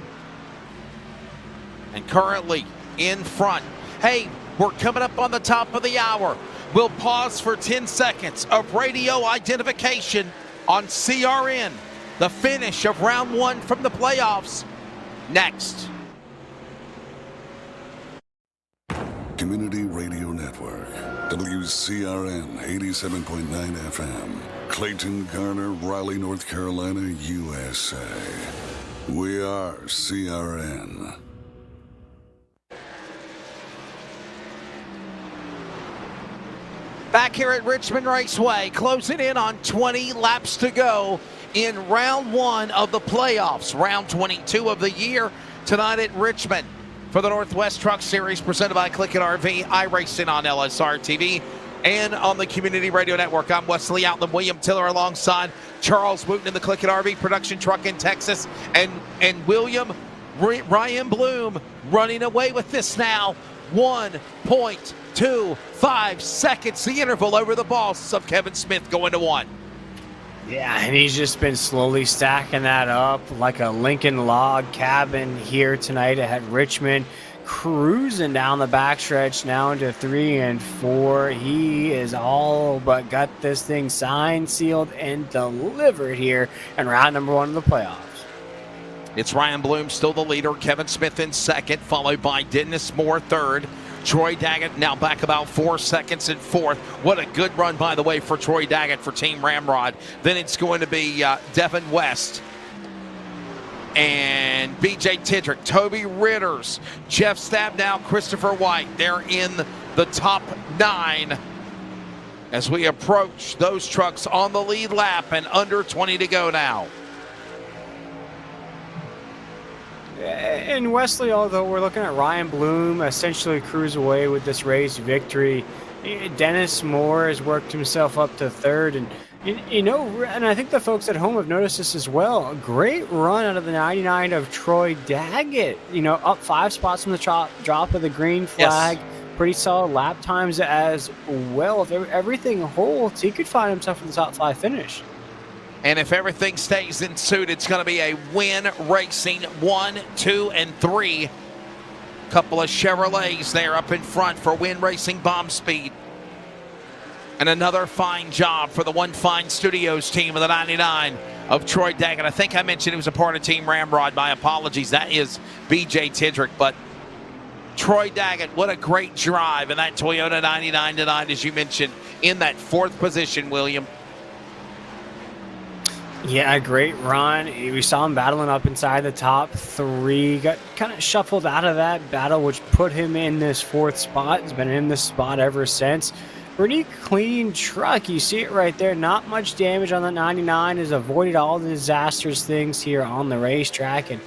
And currently in front. Hey, we're coming up on the top of the hour. We'll pause for 10 seconds of radio identification on CRN. The finish of round 1 from the playoffs. Next. Community Radio Network, WCRN 87.9 FM, Clayton, Garner, Raleigh, North Carolina, USA. We are CRN. Back here at Richmond Raceway, closing in on 20 laps to go in round 1 of the playoffs, round 22 of the year, tonight at Richmond for the Northwest Truck Series, presented by CLICKIT RV, iRacing on LSRTV and on the Community Radio Network. I'm Wesley Outland, William Tiller alongside Charles Wooten in the CLICKIT RV production truck in Texas, and William, Ryan Bloom running away with this now. 1.25 seconds, the interval over the boss of Kevin Smith going to 1. Yeah, and he's just been slowly stacking that up like a Lincoln log cabin here tonight at Richmond, cruising down the backstretch now into 3 and 4. He is all but got this thing signed, sealed, and delivered here in round number 1 of the playoffs. It's Ryan Bloom still the leader, Kevin Smith in second, followed by Dennis Moore third. Troy Daggett now back about 4 seconds in fourth. What a good run, by the way, for Troy Daggett for Team Ramrod. Then it's going to be Devin West and BJ Tidrick, Toby Ritters, Jeff Stabnow, Christopher White. They're in the top 9 as we approach those trucks on the lead lap and under 20 to go now. And Wesley, although we're looking at Ryan Bloom essentially cruise away with this race victory, Dennis Moore has worked himself up to third. And, and I think the folks at home have noticed this as well. A great run out of the 99 of Troy Daggett, up 5 spots from the drop of the green flag. Yes. Pretty solid lap times as well. If everything holds, he could find himself in the top 5 finish. And if everything stays in suit, it's going to be a Win Racing 1, 2, and 3. Couple of Chevrolets there up in front for Win Racing Bomb Speed. And another fine job for the One Fine Studios team of the 99 of Troy Daggett. I think I mentioned he was a part of Team Ramrod. My apologies. That is BJ Tidrick. But Troy Daggett, what a great drive in that Toyota 99 tonight, as you mentioned, in that 4th position, William. Yeah, a great run. We saw him battling up inside the top 3. Got kind of shuffled out of that battle, which put him in this 4th spot. He's been in this spot ever since. Pretty clean truck. You see it right there. Not much damage on the 99. Has avoided all the disastrous things here on the racetrack. And,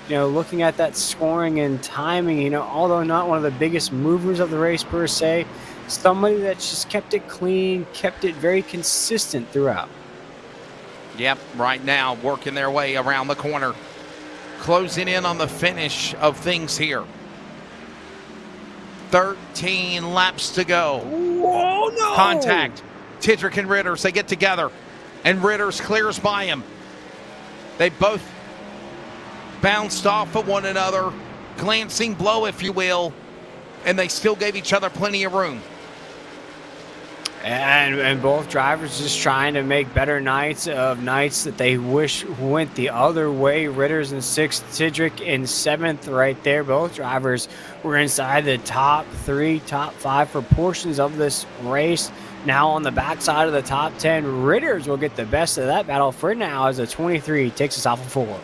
looking at that scoring and timing, although not one of the biggest movers of the race per se, somebody that's just kept it clean, kept it very consistent throughout. Yep, right now working their way around the corner, closing in on the finish of things here. 13 laps to go. Whoa, no! Contact. Tidrick and Ritters, they get together, and Ritters clears by him. They both bounced off of one another, glancing blow, if you will. and they still gave each other plenty of room. And both drivers just trying to make better nights of nights that they wish went the other way. Ritter's in 6th, Tidrick in 7th right there. Both drivers were inside the top 3, top 5 for portions of this race. Now on the backside of the top 10, Ritter's will get the best of that battle for now as a 23 takes us off of 4.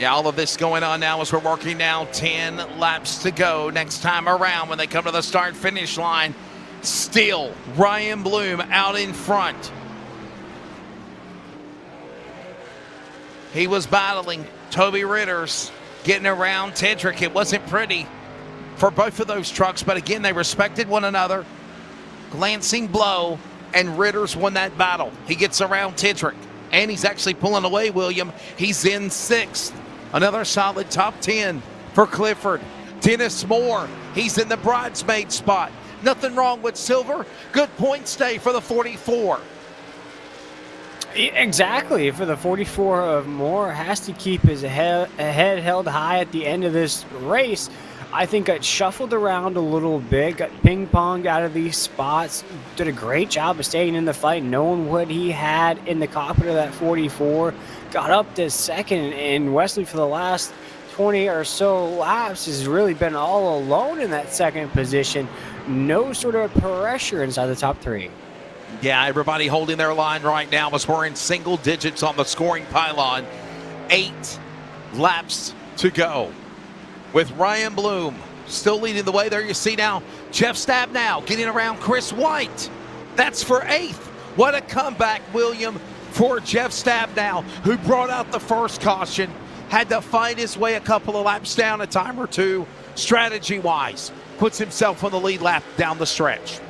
Yeah, all of this going on now as we're working now 10 laps to go. Next time around when they come to the start-finish line, still Ryan Bloom out in front. He was battling Toby Ritters, getting around Tedrick. It wasn't pretty for both of those trucks, but again, they respected one another. Glancing blow, and Ritters won that battle. He gets around Tedrick, and he's actually pulling away, William. He's in 6th. Another solid top 10 for Clifford. Dennis Moore, he's in the bridesmaid spot. Nothing wrong with silver. Good point stay for the 44. Exactly. For the 44 of Moore, has to keep his head held high at the end of this race. I think got shuffled around a little bit, got ping-ponged out of these spots, did a great job of staying in the fight, knowing what he had in the cockpit of that 44, got up to 2nd, and Wesley for the last 20 or so laps has really been all alone in that 2nd position. No sort of pressure inside the top 3. Yeah, everybody holding their line right now as we're in single digits on the scoring pylon. 8 laps to go. With Ryan Bloom still leading the way. There you see now Jeff Stabnow getting around Chris White. That's for 8th. What a comeback, William, for Jeff Stabnow, who brought out the first caution. Had to fight his way a couple of laps down, a time or two, strategy-wise. Puts himself on the lead lap down the stretch.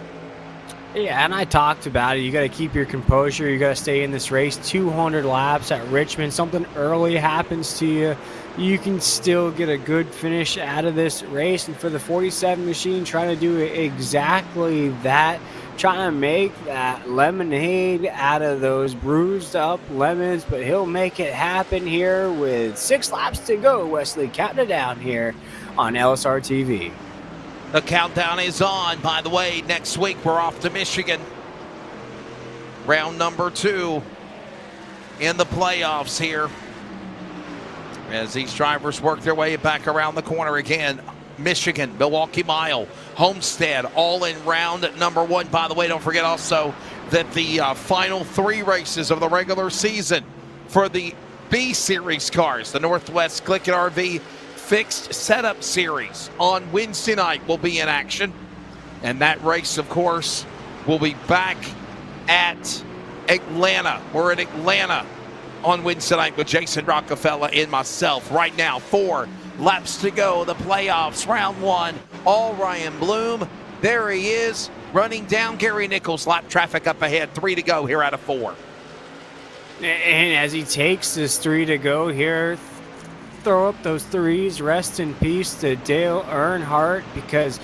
Yeah, and I talked about it. You got to keep your composure. You got to stay in this race. 200 laps at Richmond. Something early happens to you, you can still get a good finish out of this race. And for the 47 machine, trying to do exactly that. Trying to make that lemonade out of those bruised up lemons, but he'll make it happen here with 6 laps to go. Wesley, counting it down here on LSRTV. The countdown is on. By the way, next week we're off to Michigan. Round number 2 in the playoffs here. As these drivers work their way back around the corner again. Michigan, Milwaukee Mile, Homestead, all in round number 1. By the way, don't forget also that the final 3 races of the regular season for the B Series cars, the Northwest CLICKIT RV Fixed Setup Series on Wednesday night will be in action. And that race, of course, will be back at Atlanta. We're in Atlanta on Wednesday night with Jason Rockefeller and myself. Right now, 4 laps to go. The playoffs, round 1. All Ryan Bloom. There he is, running down Gary Nichols. Lap traffic up ahead. 3 to go here out of 4. And as he takes this 3 to go here, throw up those 3s. Rest in peace to Dale Earnhardt, because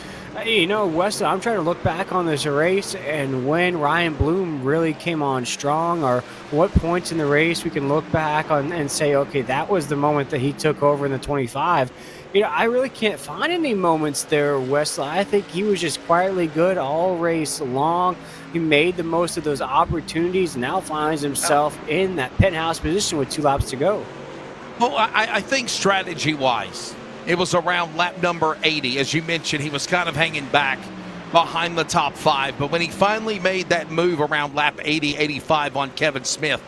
you know, Wesley, I'm trying to look back on this race and when Ryan Bloom really came on strong, or what points in the race we can look back on and say, okay, that was the moment that he took over in the 25. You know, I really can't find any moments there, Wesley. I think he was just quietly good all race long. He made the most of those opportunities and now finds himself in that penthouse position with 2 laps to go. Well, I think strategy-wise, it was around lap number 80. As you mentioned, he was kind of hanging back behind the top 5. But when he finally made that move around lap 80, 85 on Kevin Smith,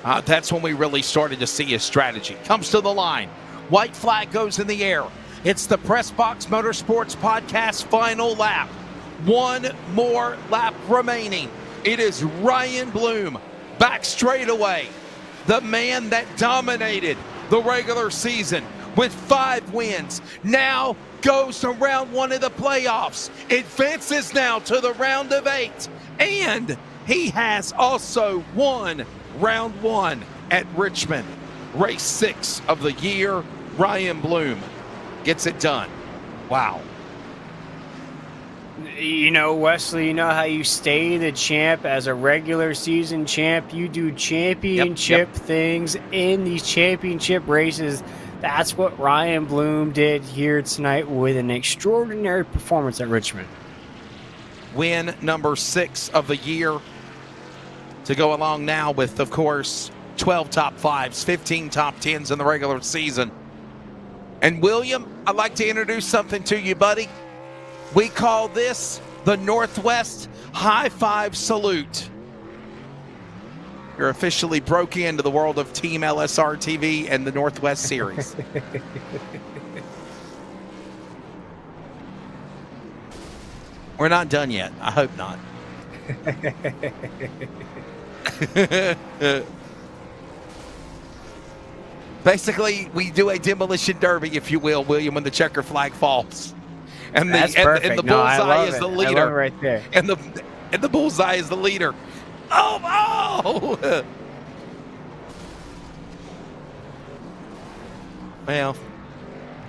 that's when we really started to see his strategy. Comes to the line. White flag goes in the air. It's the Press Box Motorsports Podcast final lap. 1 more lap remaining. It is Ryan Bloom back straight away. The man that dominated the regular season with 5 wins, now goes to round 1 of the playoffs, advances now to the round of 8, and he has also won round 1 at Richmond. Race 6 of the year, Ryan Bloom gets it done. Wow. You know, Wesley, you know how you stay the champ as a regular season champ? You do championship things in these championship races. That's what Ryan Bloom did here tonight with an extraordinary performance at Richmond. Win number 6 of the year to go along now with, of course, 12 top 5s, 15 top 10s in the regular season. And William, I'd like to introduce something to you, buddy. We call this the Northwest High Five Salute. You're officially broke into the world of Team LSRTV and the Northwest Series. We're not done yet. I hope not. Basically, we do a demolition derby, if you will, William, when the checker flag falls. And That's perfect. And the No, I bullseye love is it. the I leader. love it right there. And the bullseye is the leader. Oh! Well,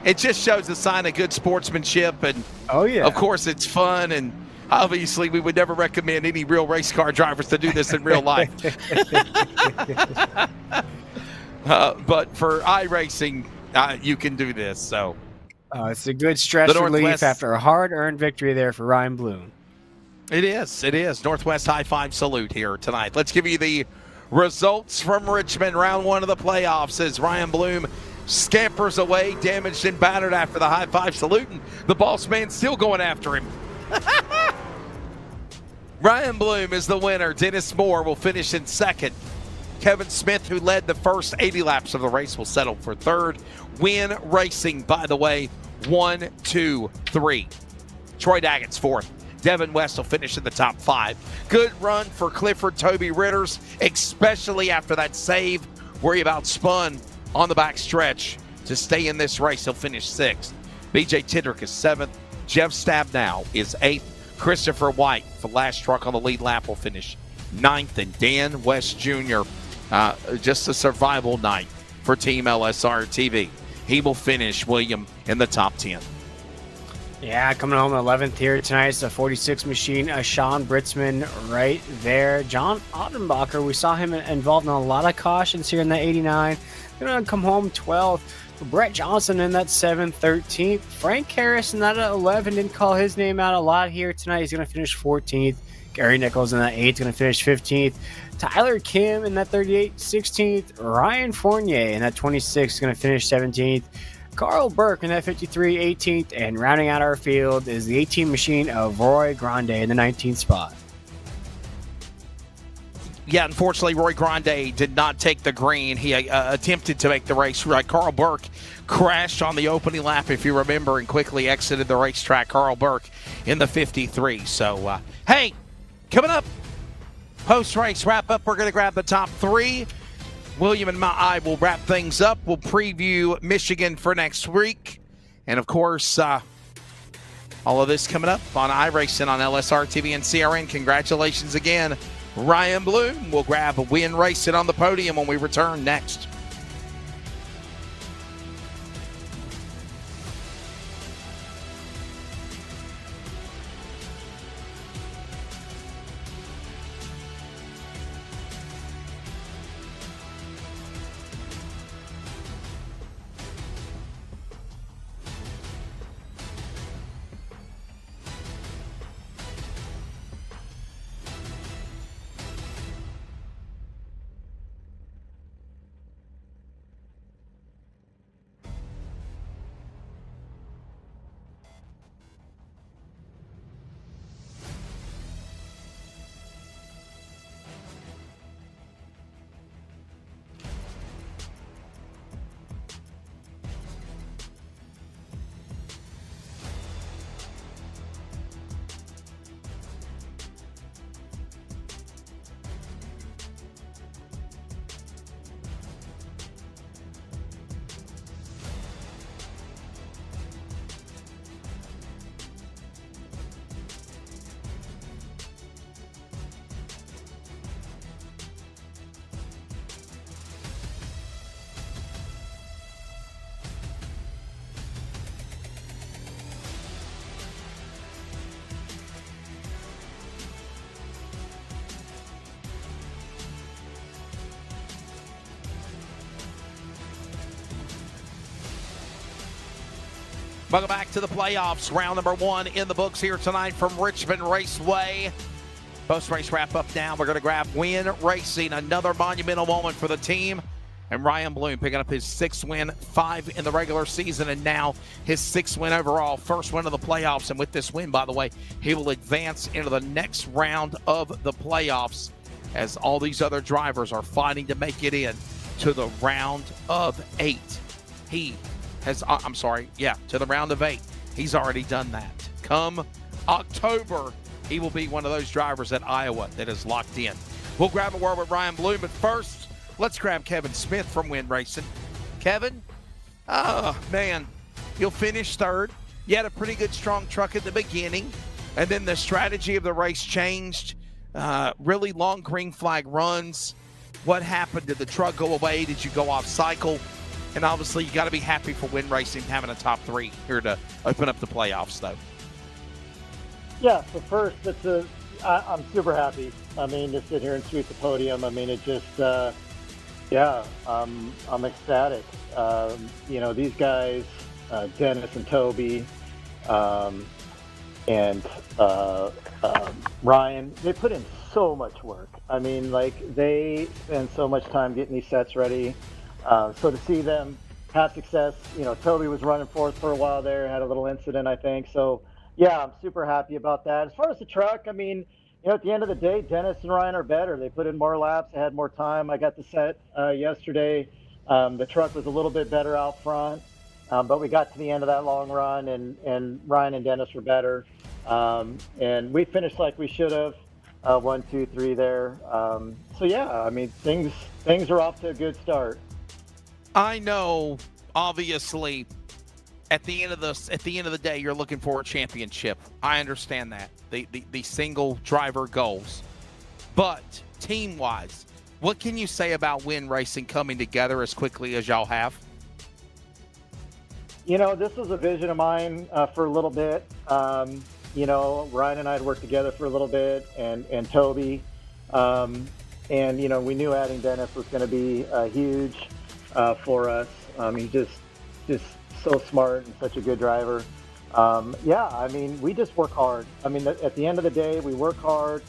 it just shows a sign of good sportsmanship, and of course it's fun, and obviously we would never recommend any real race car drivers to do this in real life. But for iRacing, you can do this. So it's a good stress relief after a hard-earned victory there for Ryan Bloom. It is. It is. Northwest High Five Salute here tonight. Let's give you the results from Richmond, round 1 of the playoffs, as Ryan Bloom scampers away, damaged and battered after the high five salute, and the boss man still going after him. Ryan Bloom is the winner. Dennis Moore will finish in second. Kevin Smith, who led the first 80 laps of the race, will settle for third. Win Racing, by the way, 1, 2, 3. Troy Daggett's fourth. Devin West will finish in the top 5. Good run for Clifford Toby Ritters, especially after that save where he about spun on the back stretch to stay in this race. He'll finish 6th. BJ Tidrick is 7th. Jeff Stabnow is 8th. Christopher White, the last truck on the lead lap, will finish 9th. And Dan West Jr., just a survival night for Team LSRTV. He will finish, William, in the top 10. Yeah, coming home 11th here tonight is the 46 machine, Sean Britzman right there. John Ottenbacher, we saw him involved in a lot of cautions here in the 89. Going to come home 12th. Brett Johnson in that 7th, 13th. Frank Harris in that 11. Didn't call his name out a lot here tonight. He's going to finish 14th. Gary Nichols in that 8th, going to finish 15th. Tyler Kim in that 38, 16th. Ryan Fournier in that 26, going to finish 17th. Carl Burke in that 53, 18th. And rounding out our field is the 18 machine of Roy Grande in the 19th spot. Yeah, unfortunately, Roy Grande did not take the green. He attempted to make the race right. Carl Burke crashed on the opening lap, if you remember, and quickly exited the racetrack. Carl Burke in the 53. So, hey, coming up, post-race wrap-up, we're going to grab the top 3. William and I will wrap things up. We'll preview Michigan for next week. And, of course, all of this coming up on iRacing on LSRTV and CRN. Congratulations again, Ryan Bloom. Will grab a win racing on the podium when we return next. Welcome back to the playoffs. Round number 1 in the books here tonight from Richmond Raceway. Post-race wrap-up now. We're going to grab Win Racing, another monumental moment for the team. And Ryan Bloom picking up his 6th win, 5 in the regular season, and now his 6th win overall, first win of the playoffs. And with this win, by the way, he will advance into the next round of the playoffs as all these other drivers are fighting to make it in to the round of 8. He has, to the round of 8. He's already done that. Come October, he will be one of those drivers at Iowa that is locked in. We'll grab a word with Ryan Bloom, but first, let's grab Kevin Smith from Win Racing. Kevin, man, you'll finish 3rd. You had a pretty good, strong truck at the beginning, and then the strategy of the race changed. Really long green flag runs. What happened? Did the truck go away? Did you go off cycle? And obviously, you got to be happy for Win Racing having a top 3 here to open up the playoffs, though. Yeah, so first, I'm super happy. I mean, to sit here and sweep the podium, I mean, it just, I'm ecstatic. These guys, Dennis and Toby, and Ryan, they put in so much work. I mean, like, they spend so much time getting these sets ready. So to see them have success, Toby was running 4th for a while there, had a little incident, I think. So, yeah, I'm super happy about that. As far as the truck, I mean, at the end of the day, Dennis and Ryan are better. They put in more laps. They had more time. I got the set yesterday. The truck was a little bit better out front, but we got to the end of that long run, and Ryan and Dennis were better. And we finished like we should have, 1, 2, 3 there. So, yeah, I mean, things are off to a good start. I know, obviously, at the end of the day, you're looking for a championship. I understand that, the single driver goals. But team-wise, what can you say about Win Racing coming together as quickly as y'all have? This was a vision of mine for a little bit. Ryan and I had worked together for a little bit, and Toby. And we knew adding Dennis was going to be huge for us. He's just so smart and such a good driver. I mean, we just work hard. I mean, at the end of the day, we work hard.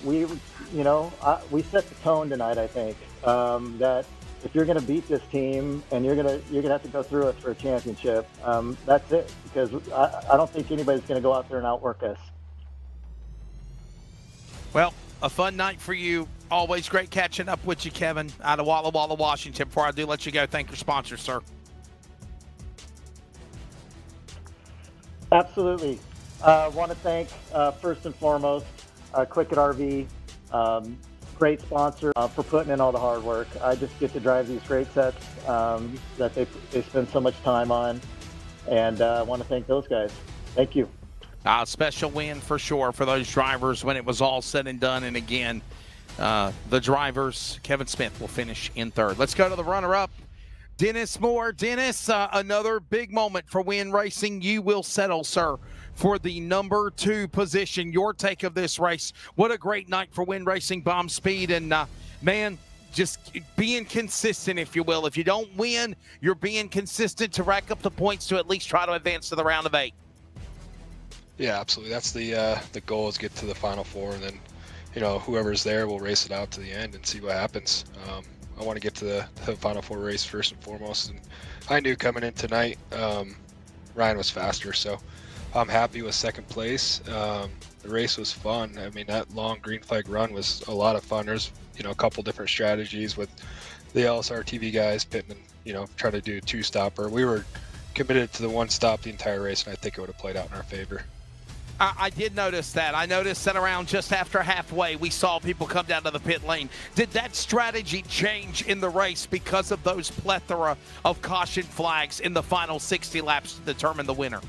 We set the tone tonight, I think, that if you're going to beat this team and you're going to have to go through us for a championship, that's it, because I don't think anybody's going to go out there and outwork us. Well, a fun night for you. Always great catching up with you, Kevin, out of Walla Walla, Washington. Before I do let you go, thank your sponsor, sir. Absolutely. I want to thank, first and foremost, CLICKIT RV, great sponsor, for putting in all the hard work. I just get to drive these great sets that they spend so much time on, and I want to thank those guys. Thank you. A special win for sure for those drivers when it was all said and done. And again, the drivers, Kevin Smith will finish in 3rd. Let's go to the runner-up, Dennis Moore. Dennis, another big moment for Win Racing. You will settle, sir, for the number 2 position. Your take of this race. What a great night for Win Racing, bomb speed, and man, just being consistent, if you will. If you don't win, you're being consistent to rack up the points to at least try to advance to the round of 8. Yeah, absolutely. That's the goal, is get to the Final 4, and then whoever's there will race it out to the end and see what happens. I want to get to the Final 4 race first and foremost, and I knew coming in tonight Ryan was faster, so I'm happy with 2nd place. The race was fun. I mean, that long green flag run was a lot of fun. There's a couple different strategies with the LSRTV guys pitting and trying to do a 2-stopper. We were committed to the 1 stop the entire race, and I think it would have played out in our favor. I did notice that. I noticed that around just after halfway, we saw people come down to the pit lane. Did that strategy change in the race because of those plethora of caution flags in the final 60 laps to determine the winner?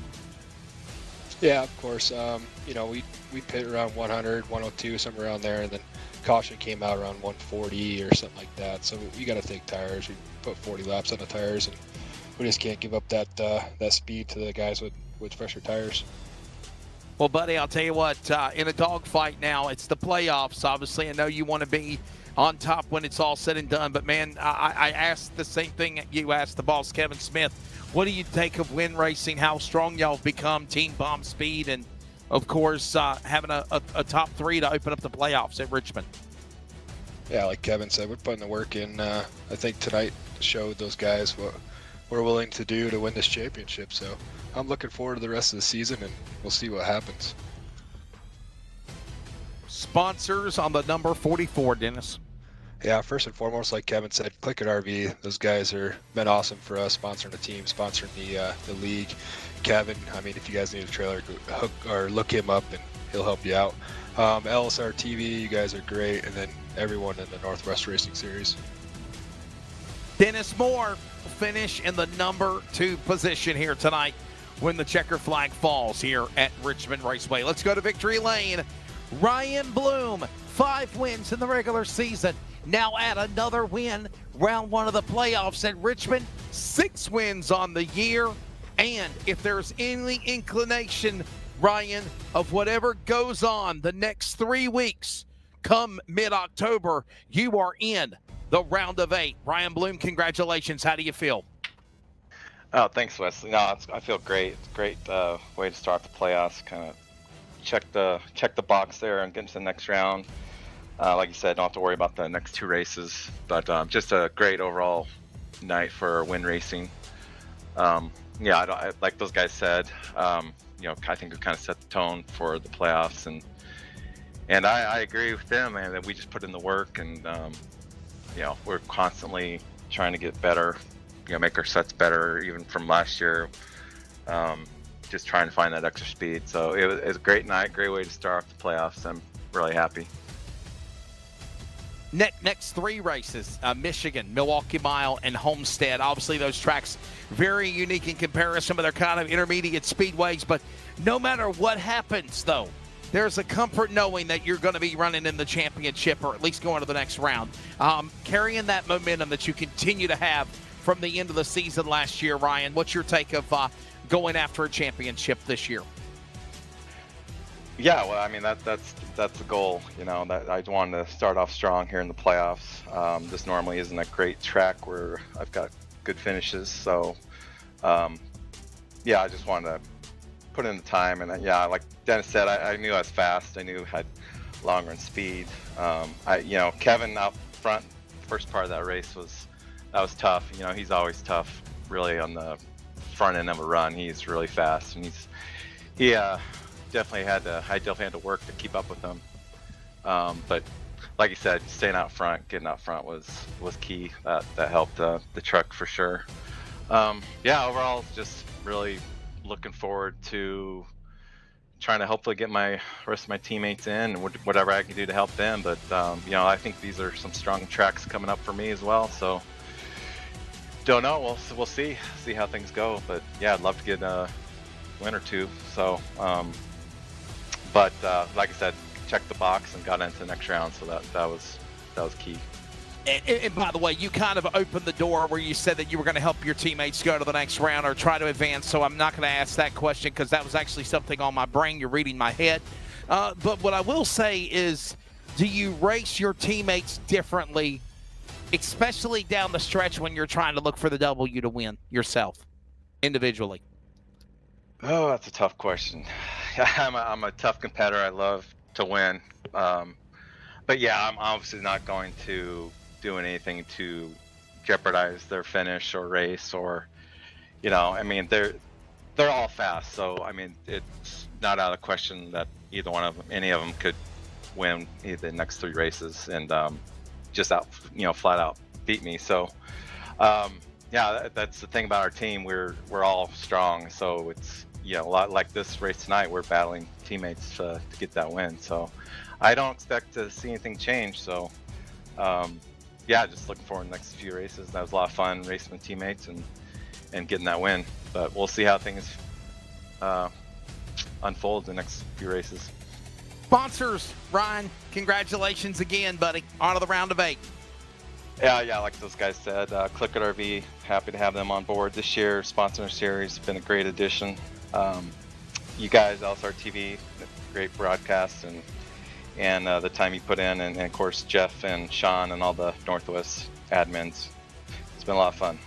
Yeah, of course. We pit around 100, 102, somewhere around there, and then caution came out around 140 or something like that. So we got to take tires. We put 40 laps on the tires, and we just can't give up that speed to the guys with fresher tires. Well, buddy, I'll tell you what, in a dogfight now, it's the playoffs. Obviously, I know you want to be on top when it's all said and done. But, man, I asked the same thing you asked the boss, Kevin Smith. What do you take of Win Racing, how strong y'all have become, team bomb speed, and, of course, having a top 3 to open up the playoffs at Richmond? Yeah, like Kevin said, we're putting the work in. I think tonight showed those guys what we're willing to do to win this championship. So I'm looking forward to the rest of the season, and we'll see what happens. Sponsors on the number 44, Dennis. Yeah, first and foremost, like Kevin said, CLICKIT RV. Those guys are been awesome for us, sponsoring the team, sponsoring the league. Kevin, I mean, if you guys need a trailer, hook or look him up, and he'll help you out. LSRTV, you guys are great, and then everyone in the Northwest Racing Series. Dennis Moore will finish in the number 2 position here tonight when the checker flag falls here at Richmond Raceway. Let's go to victory lane. Ryan Bloom, 5 wins in the regular season. Now add another win, round 1 of the playoffs at Richmond. 6 wins on the year. And if there's any inclination, Ryan, of whatever goes on the next 3 weeks, come mid-October, you are in the round of 8. Ryan Bloom, congratulations. How do you feel? Oh, thanks, Wesley. No, I feel great. It's a great way to start the playoffs. Kind of check the box there and get into the next round. Like you said, don't have to worry about the next 2 races. But just a great overall night for Win Racing. Yeah, like those guys said, you know, I think we kind of set the tone for the playoffs, and I agree with them, man, that we just put in the work, and you know, we're constantly trying to get better, you know, make our sets better, even from last year. Just trying to find that extra speed. So it was a great night, great way to start off the playoffs. I'm really happy. Next 3 races, Michigan, Milwaukee Mile, and Homestead. Obviously, those tracks very unique in comparison, but they're kind of intermediate speedways. But no matter what happens, though, there's a comfort knowing that you're going to be running in the championship, or at least going to the next round. Carrying that momentum that you continue to have from the end of the season last year, Ryan, what's your take of going after a championship this year? Yeah, well, I mean, that's the goal, you know, that I wanted to start off strong here in the playoffs. This normally isn't a great track where I've got good finishes, so yeah, I just wanted to put in the time, and yeah, like Dennis said, I knew I was fast, I knew I had long run speed. You know, Kevin out front, first part of that race was tough. You know, he's always tough, really, on the front end of a run. He's really fast, and he definitely had to work to keep up with them. But like you said, staying out front, getting out front was key. That helped the truck for sure. Yeah, overall, just really looking forward to trying to hopefully get my rest of my teammates in, and whatever I can do to help them. But you know, I think these are some strong tracks coming up for me as well. So don't know. We'll see how things go. But yeah, I'd love to get a win or 2. So. But like I said, checked the box and got into the next round, so that was key. And by the way, you kind of opened the door where you said that you were going to help your teammates go to the next round or try to advance, so I'm not going to ask that question because that was actually something on my brain. You're reading my head. But what I will say is, do you race your teammates differently, especially down the stretch when you're trying to look for the W to win yourself, individually? Oh, that's a tough question. I'm a tough competitor. I love to win. But yeah, I'm obviously not going to do anything to jeopardize their finish or race, or, you know, I mean, they're all fast. So, I mean, it's not out of the question that any of them could win either the next 3 races and just flat out beat me. So, yeah, that's the thing about our team. We're all strong. So it's, you know, a lot like this race tonight, we're battling teammates to get that win. So I don't expect to see anything change. So yeah, just looking forward to the next few races. That was a lot of fun racing with teammates and getting that win. But we'll see how things unfold the next few races. Sponsors, Ryan, congratulations again, buddy. On to the round of 8. Yeah, like those guys said, CLICKIT RV, happy to have them on board this year. Sponsoring series, been a great addition. You guys, LSRTV, great broadcast, and the time you put in, and of course Jeff and Sean and all the Northwest admins. It's been a lot of fun.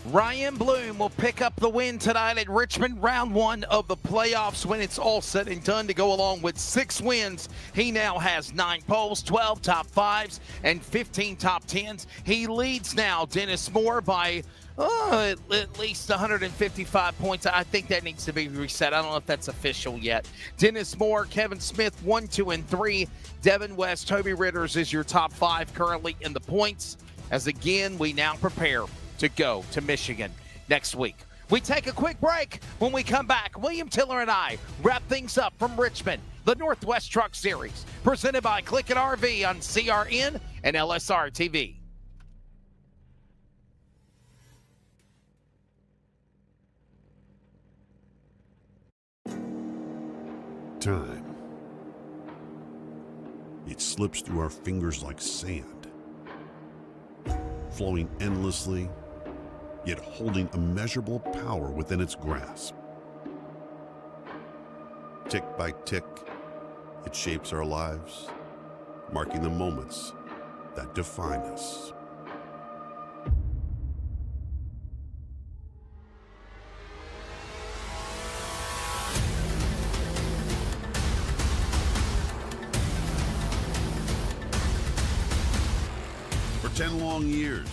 Ryan Bloom will pick up the win tonight at Richmond, round 1 of the playoffs when it's all said and done, to go along with 6 wins. He now has 9 poles, 12 top 5s, and 15 top 10s. He leads now Dennis Moore by at least 155 points. I think that needs to be reset. I don't know if that's official yet. Dennis Moore, Kevin Smith, 1, 2, and 3. Devin West, Toby Ritters is your top 5 currently in the points. As again, we now prepare to go to Michigan next week. We take a quick break. When we come back, William Tiller and I wrap things up from Richmond, the Northwest Truck Series, presented by CLICKIT RV on CRN and LSRTV. Time. It slips through our fingers like sand, flowing endlessly, yet holding immeasurable power within its grasp. Tick by tick, it shapes our lives, marking the moments that define us. For 10 long years,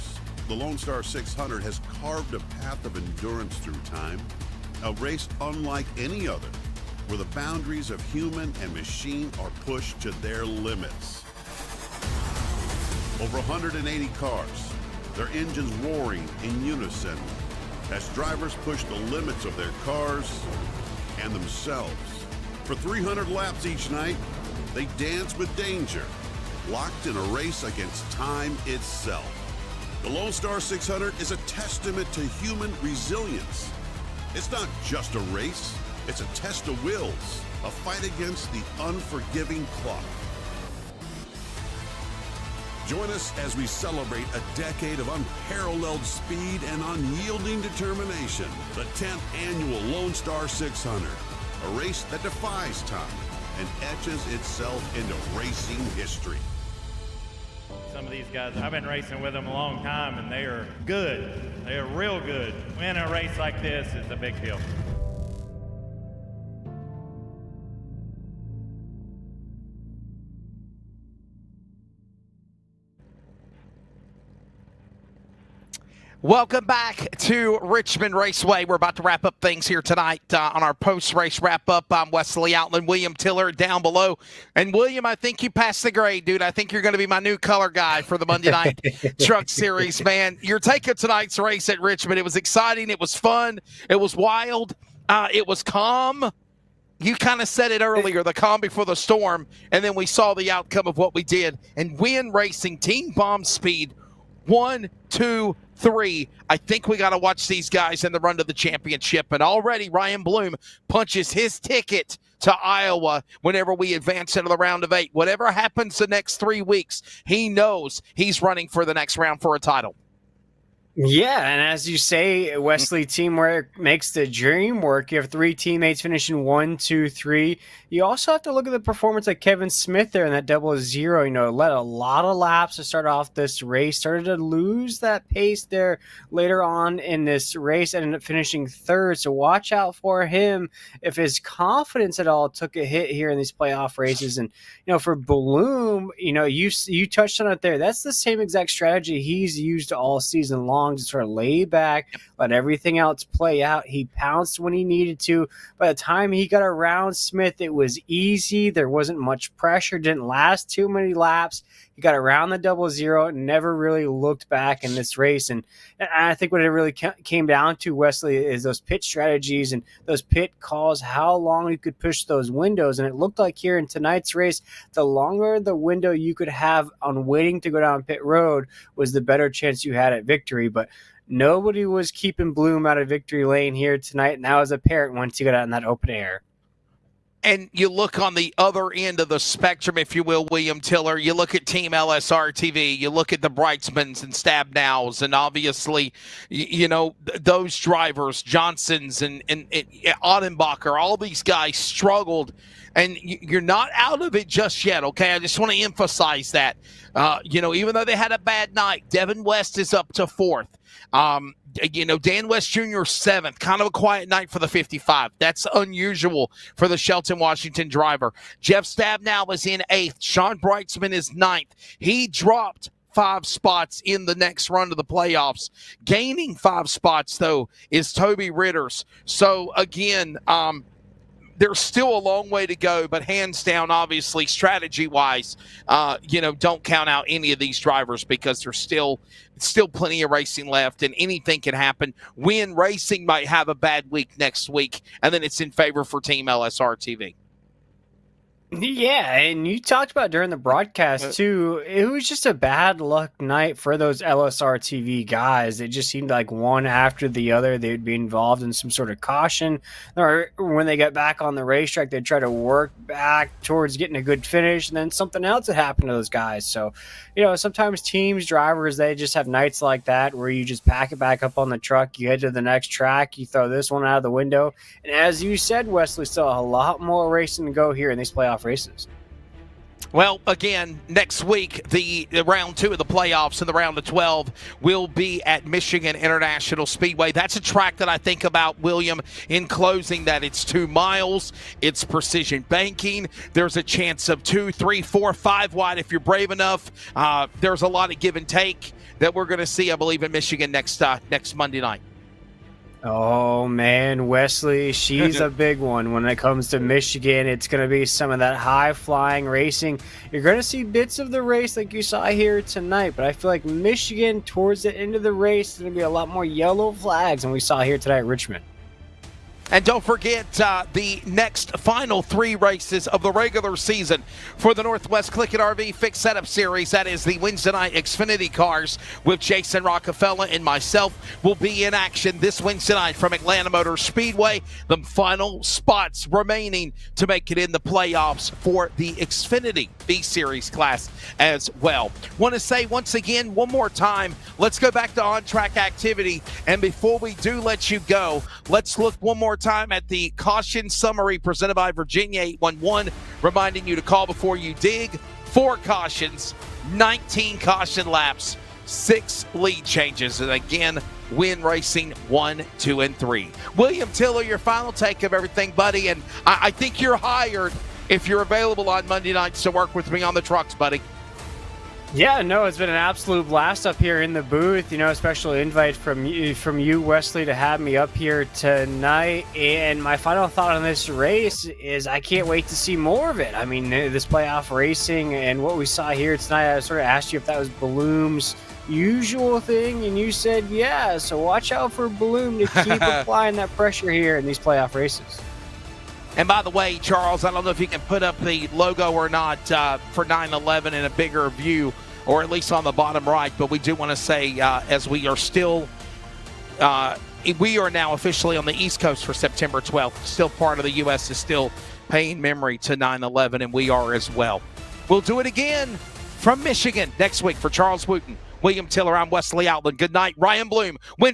the Lone Star 600 has carved a path of endurance through time, a race unlike any other, where the boundaries of human and machine are pushed to their limits. Over 180 cars, their engines roaring in unison as drivers push the limits of their cars and themselves. For 300 laps each night, they dance with danger, locked in a race against time itself. The Lone Star 600 is a testament to human resilience. It's not just a race, it's a test of wills, a fight against the unforgiving clock. Join us as we celebrate a decade of unparalleled speed and unyielding determination. The 10th annual Lone Star 600, a race that defies time and etches itself into racing history. Some of these guys, I've been racing with them a long time, and they are good. They are real good. Winning a race like this is a big deal. Welcome back to Richmond Raceway. We're about to wrap up things here tonight on our post-race wrap-up. I'm Wesley Outland, William Tiller down below. And William, I think you passed the grade, dude. I think you're going to be my new color guy for the Monday Night Truck Series, man. Your take of tonight's race at Richmond, it was exciting. It was fun. It was wild. It was calm. You kind of said it earlier, the calm before the storm, and then we saw the outcome of what we did. And Win Racing, Team Bomb Speed, 1, 2, 3. I think we got to watch these guys in the run to the championship. And already Ryan Bloom punches his ticket to Iowa whenever we advance into the round of 8. Whatever happens the next 3 weeks, he knows he's running for the next round for a title. Yeah, and as you say, Wesley, teamwork makes the dream work. You have 3 teammates finishing 1, 2, 3. You also have to look at the performance of Kevin Smith there in that 00. You know, led a lot of laps to start off this race. Started to lose that pace there later on in this race. Ended up finishing 3rd. So watch out for him if his confidence at all took a hit here in these playoff races. And you know, for Bloom, you know, you touched on it there. That's the same exact strategy he's used all season long. To sort of lay back, let everything else play out. He pounced when he needed to. By the time he got around Smith, it was easy. There wasn't much pressure. Didn't last too many laps. He got around the 00 and never really looked back in this race. And I think what it really came down to, Wesley, is those pit strategies and those pit calls, how long you could push those windows. And it looked like here in tonight's race, the longer the window you could have on waiting to go down pit road was the better chance you had at victory. But nobody was keeping Bloom out of victory lane here tonight, and that was apparent once he got out in that open air. And you look on the other end of the spectrum, if you will, William Tiller, you look at Team LSRTV, you look at the Brightsmans and Stabnows, and obviously, those drivers, Johnsons and Ottenbacher, all these guys struggled, and you're not out of it just yet, okay? I just want to emphasize that. Even though they had a bad night, Devin West is up to 4th. Dan West Jr. 7th, kind of a quiet night for the 55. That's unusual for the Shelton, Washington driver. Jeff Stabnow is in 8th. Sean Brightsman is 9th. He dropped 5 spots in the next run of the playoffs. Gaining 5 spots, though, is Toby Ritters. So, again, there's still a long way to go, but hands down, obviously, strategy-wise, don't count out any of these drivers because there's still plenty of racing left, and anything can happen. Win Racing might have a bad week next week, and then it's in favor for Team LSRTV. Yeah, and you talked about during the broadcast, too, it was just a bad luck night for those LSRTV guys. It just seemed like one after the other, they'd be involved in some sort of caution. Or when they got back on the racetrack, they'd try to work back towards getting a good finish, and then something else had happened to those guys. So, sometimes teams, drivers, they just have nights like that where you just pack it back up on the truck, you head to the next track, you throw this one out of the window. And as you said, Wesley, still a lot more racing to go here in these playoff races. Well, again, next week, the round 2 of the playoffs in the round of 12 will be at Michigan International Speedway. That's a track that I think about, William, in closing, that it's 2 miles, it's precision banking, there's a chance of 2, 3, 4, 5 wide if you're brave enough. There's a lot of give and take that we're going to see, I believe, in Michigan next Monday night. Oh, man, Wesley, she's a big one. When it comes to Michigan, it's going to be some of that high-flying racing. You're going to see bits of the race like you saw here tonight, but I feel like Michigan, towards the end of the race, is going to be a lot more yellow flags than we saw here today at Richmond. And don't forget the next final 3 races of the regular season for the Northwest CLICKIT RV Fixed Setup Series. That is the Wednesday night Xfinity cars with Jason Rockefeller and myself will be in action this Wednesday night from Atlanta Motor Speedway. The final spots remaining to make it in the playoffs for the Xfinity B-Series class as well. Want to say once again, one more time, let's go back to on-track activity. And before we do let you go, let's look one more time at the caution summary presented by Virginia 811, reminding you to call before you dig. 4 cautions, 19 caution laps, 6 lead changes, and again, Win Racing 1, 2, and 3. William Tiller, your final take of everything, buddy, and I think you're hired if you're available on Monday nights to work with me on the trucks, buddy. Yeah, no, it's been an absolute blast up here in the booth. A special invite from you, Wesley, to have me up here tonight. And my final thought on this race is I can't wait to see more of it. I mean, this playoff racing and what we saw here tonight, I sort of asked you if that was Bloom's usual thing, and you said yeah. So watch out for Bloom to keep applying that pressure here in these playoff races. And by the way, Charles, I don't know if you can put up the logo or not for 9/11 in a bigger view, or at least on the bottom right, but we do want to say as we are still, we are now officially on the East Coast for September 12th. Still part of the U.S. is still paying memory to 9/11, and we are as well. We'll do it again from Michigan next week. For Charles Wooten, William Tiller, I'm Wesley Outland. Good night. Ryan Bloom.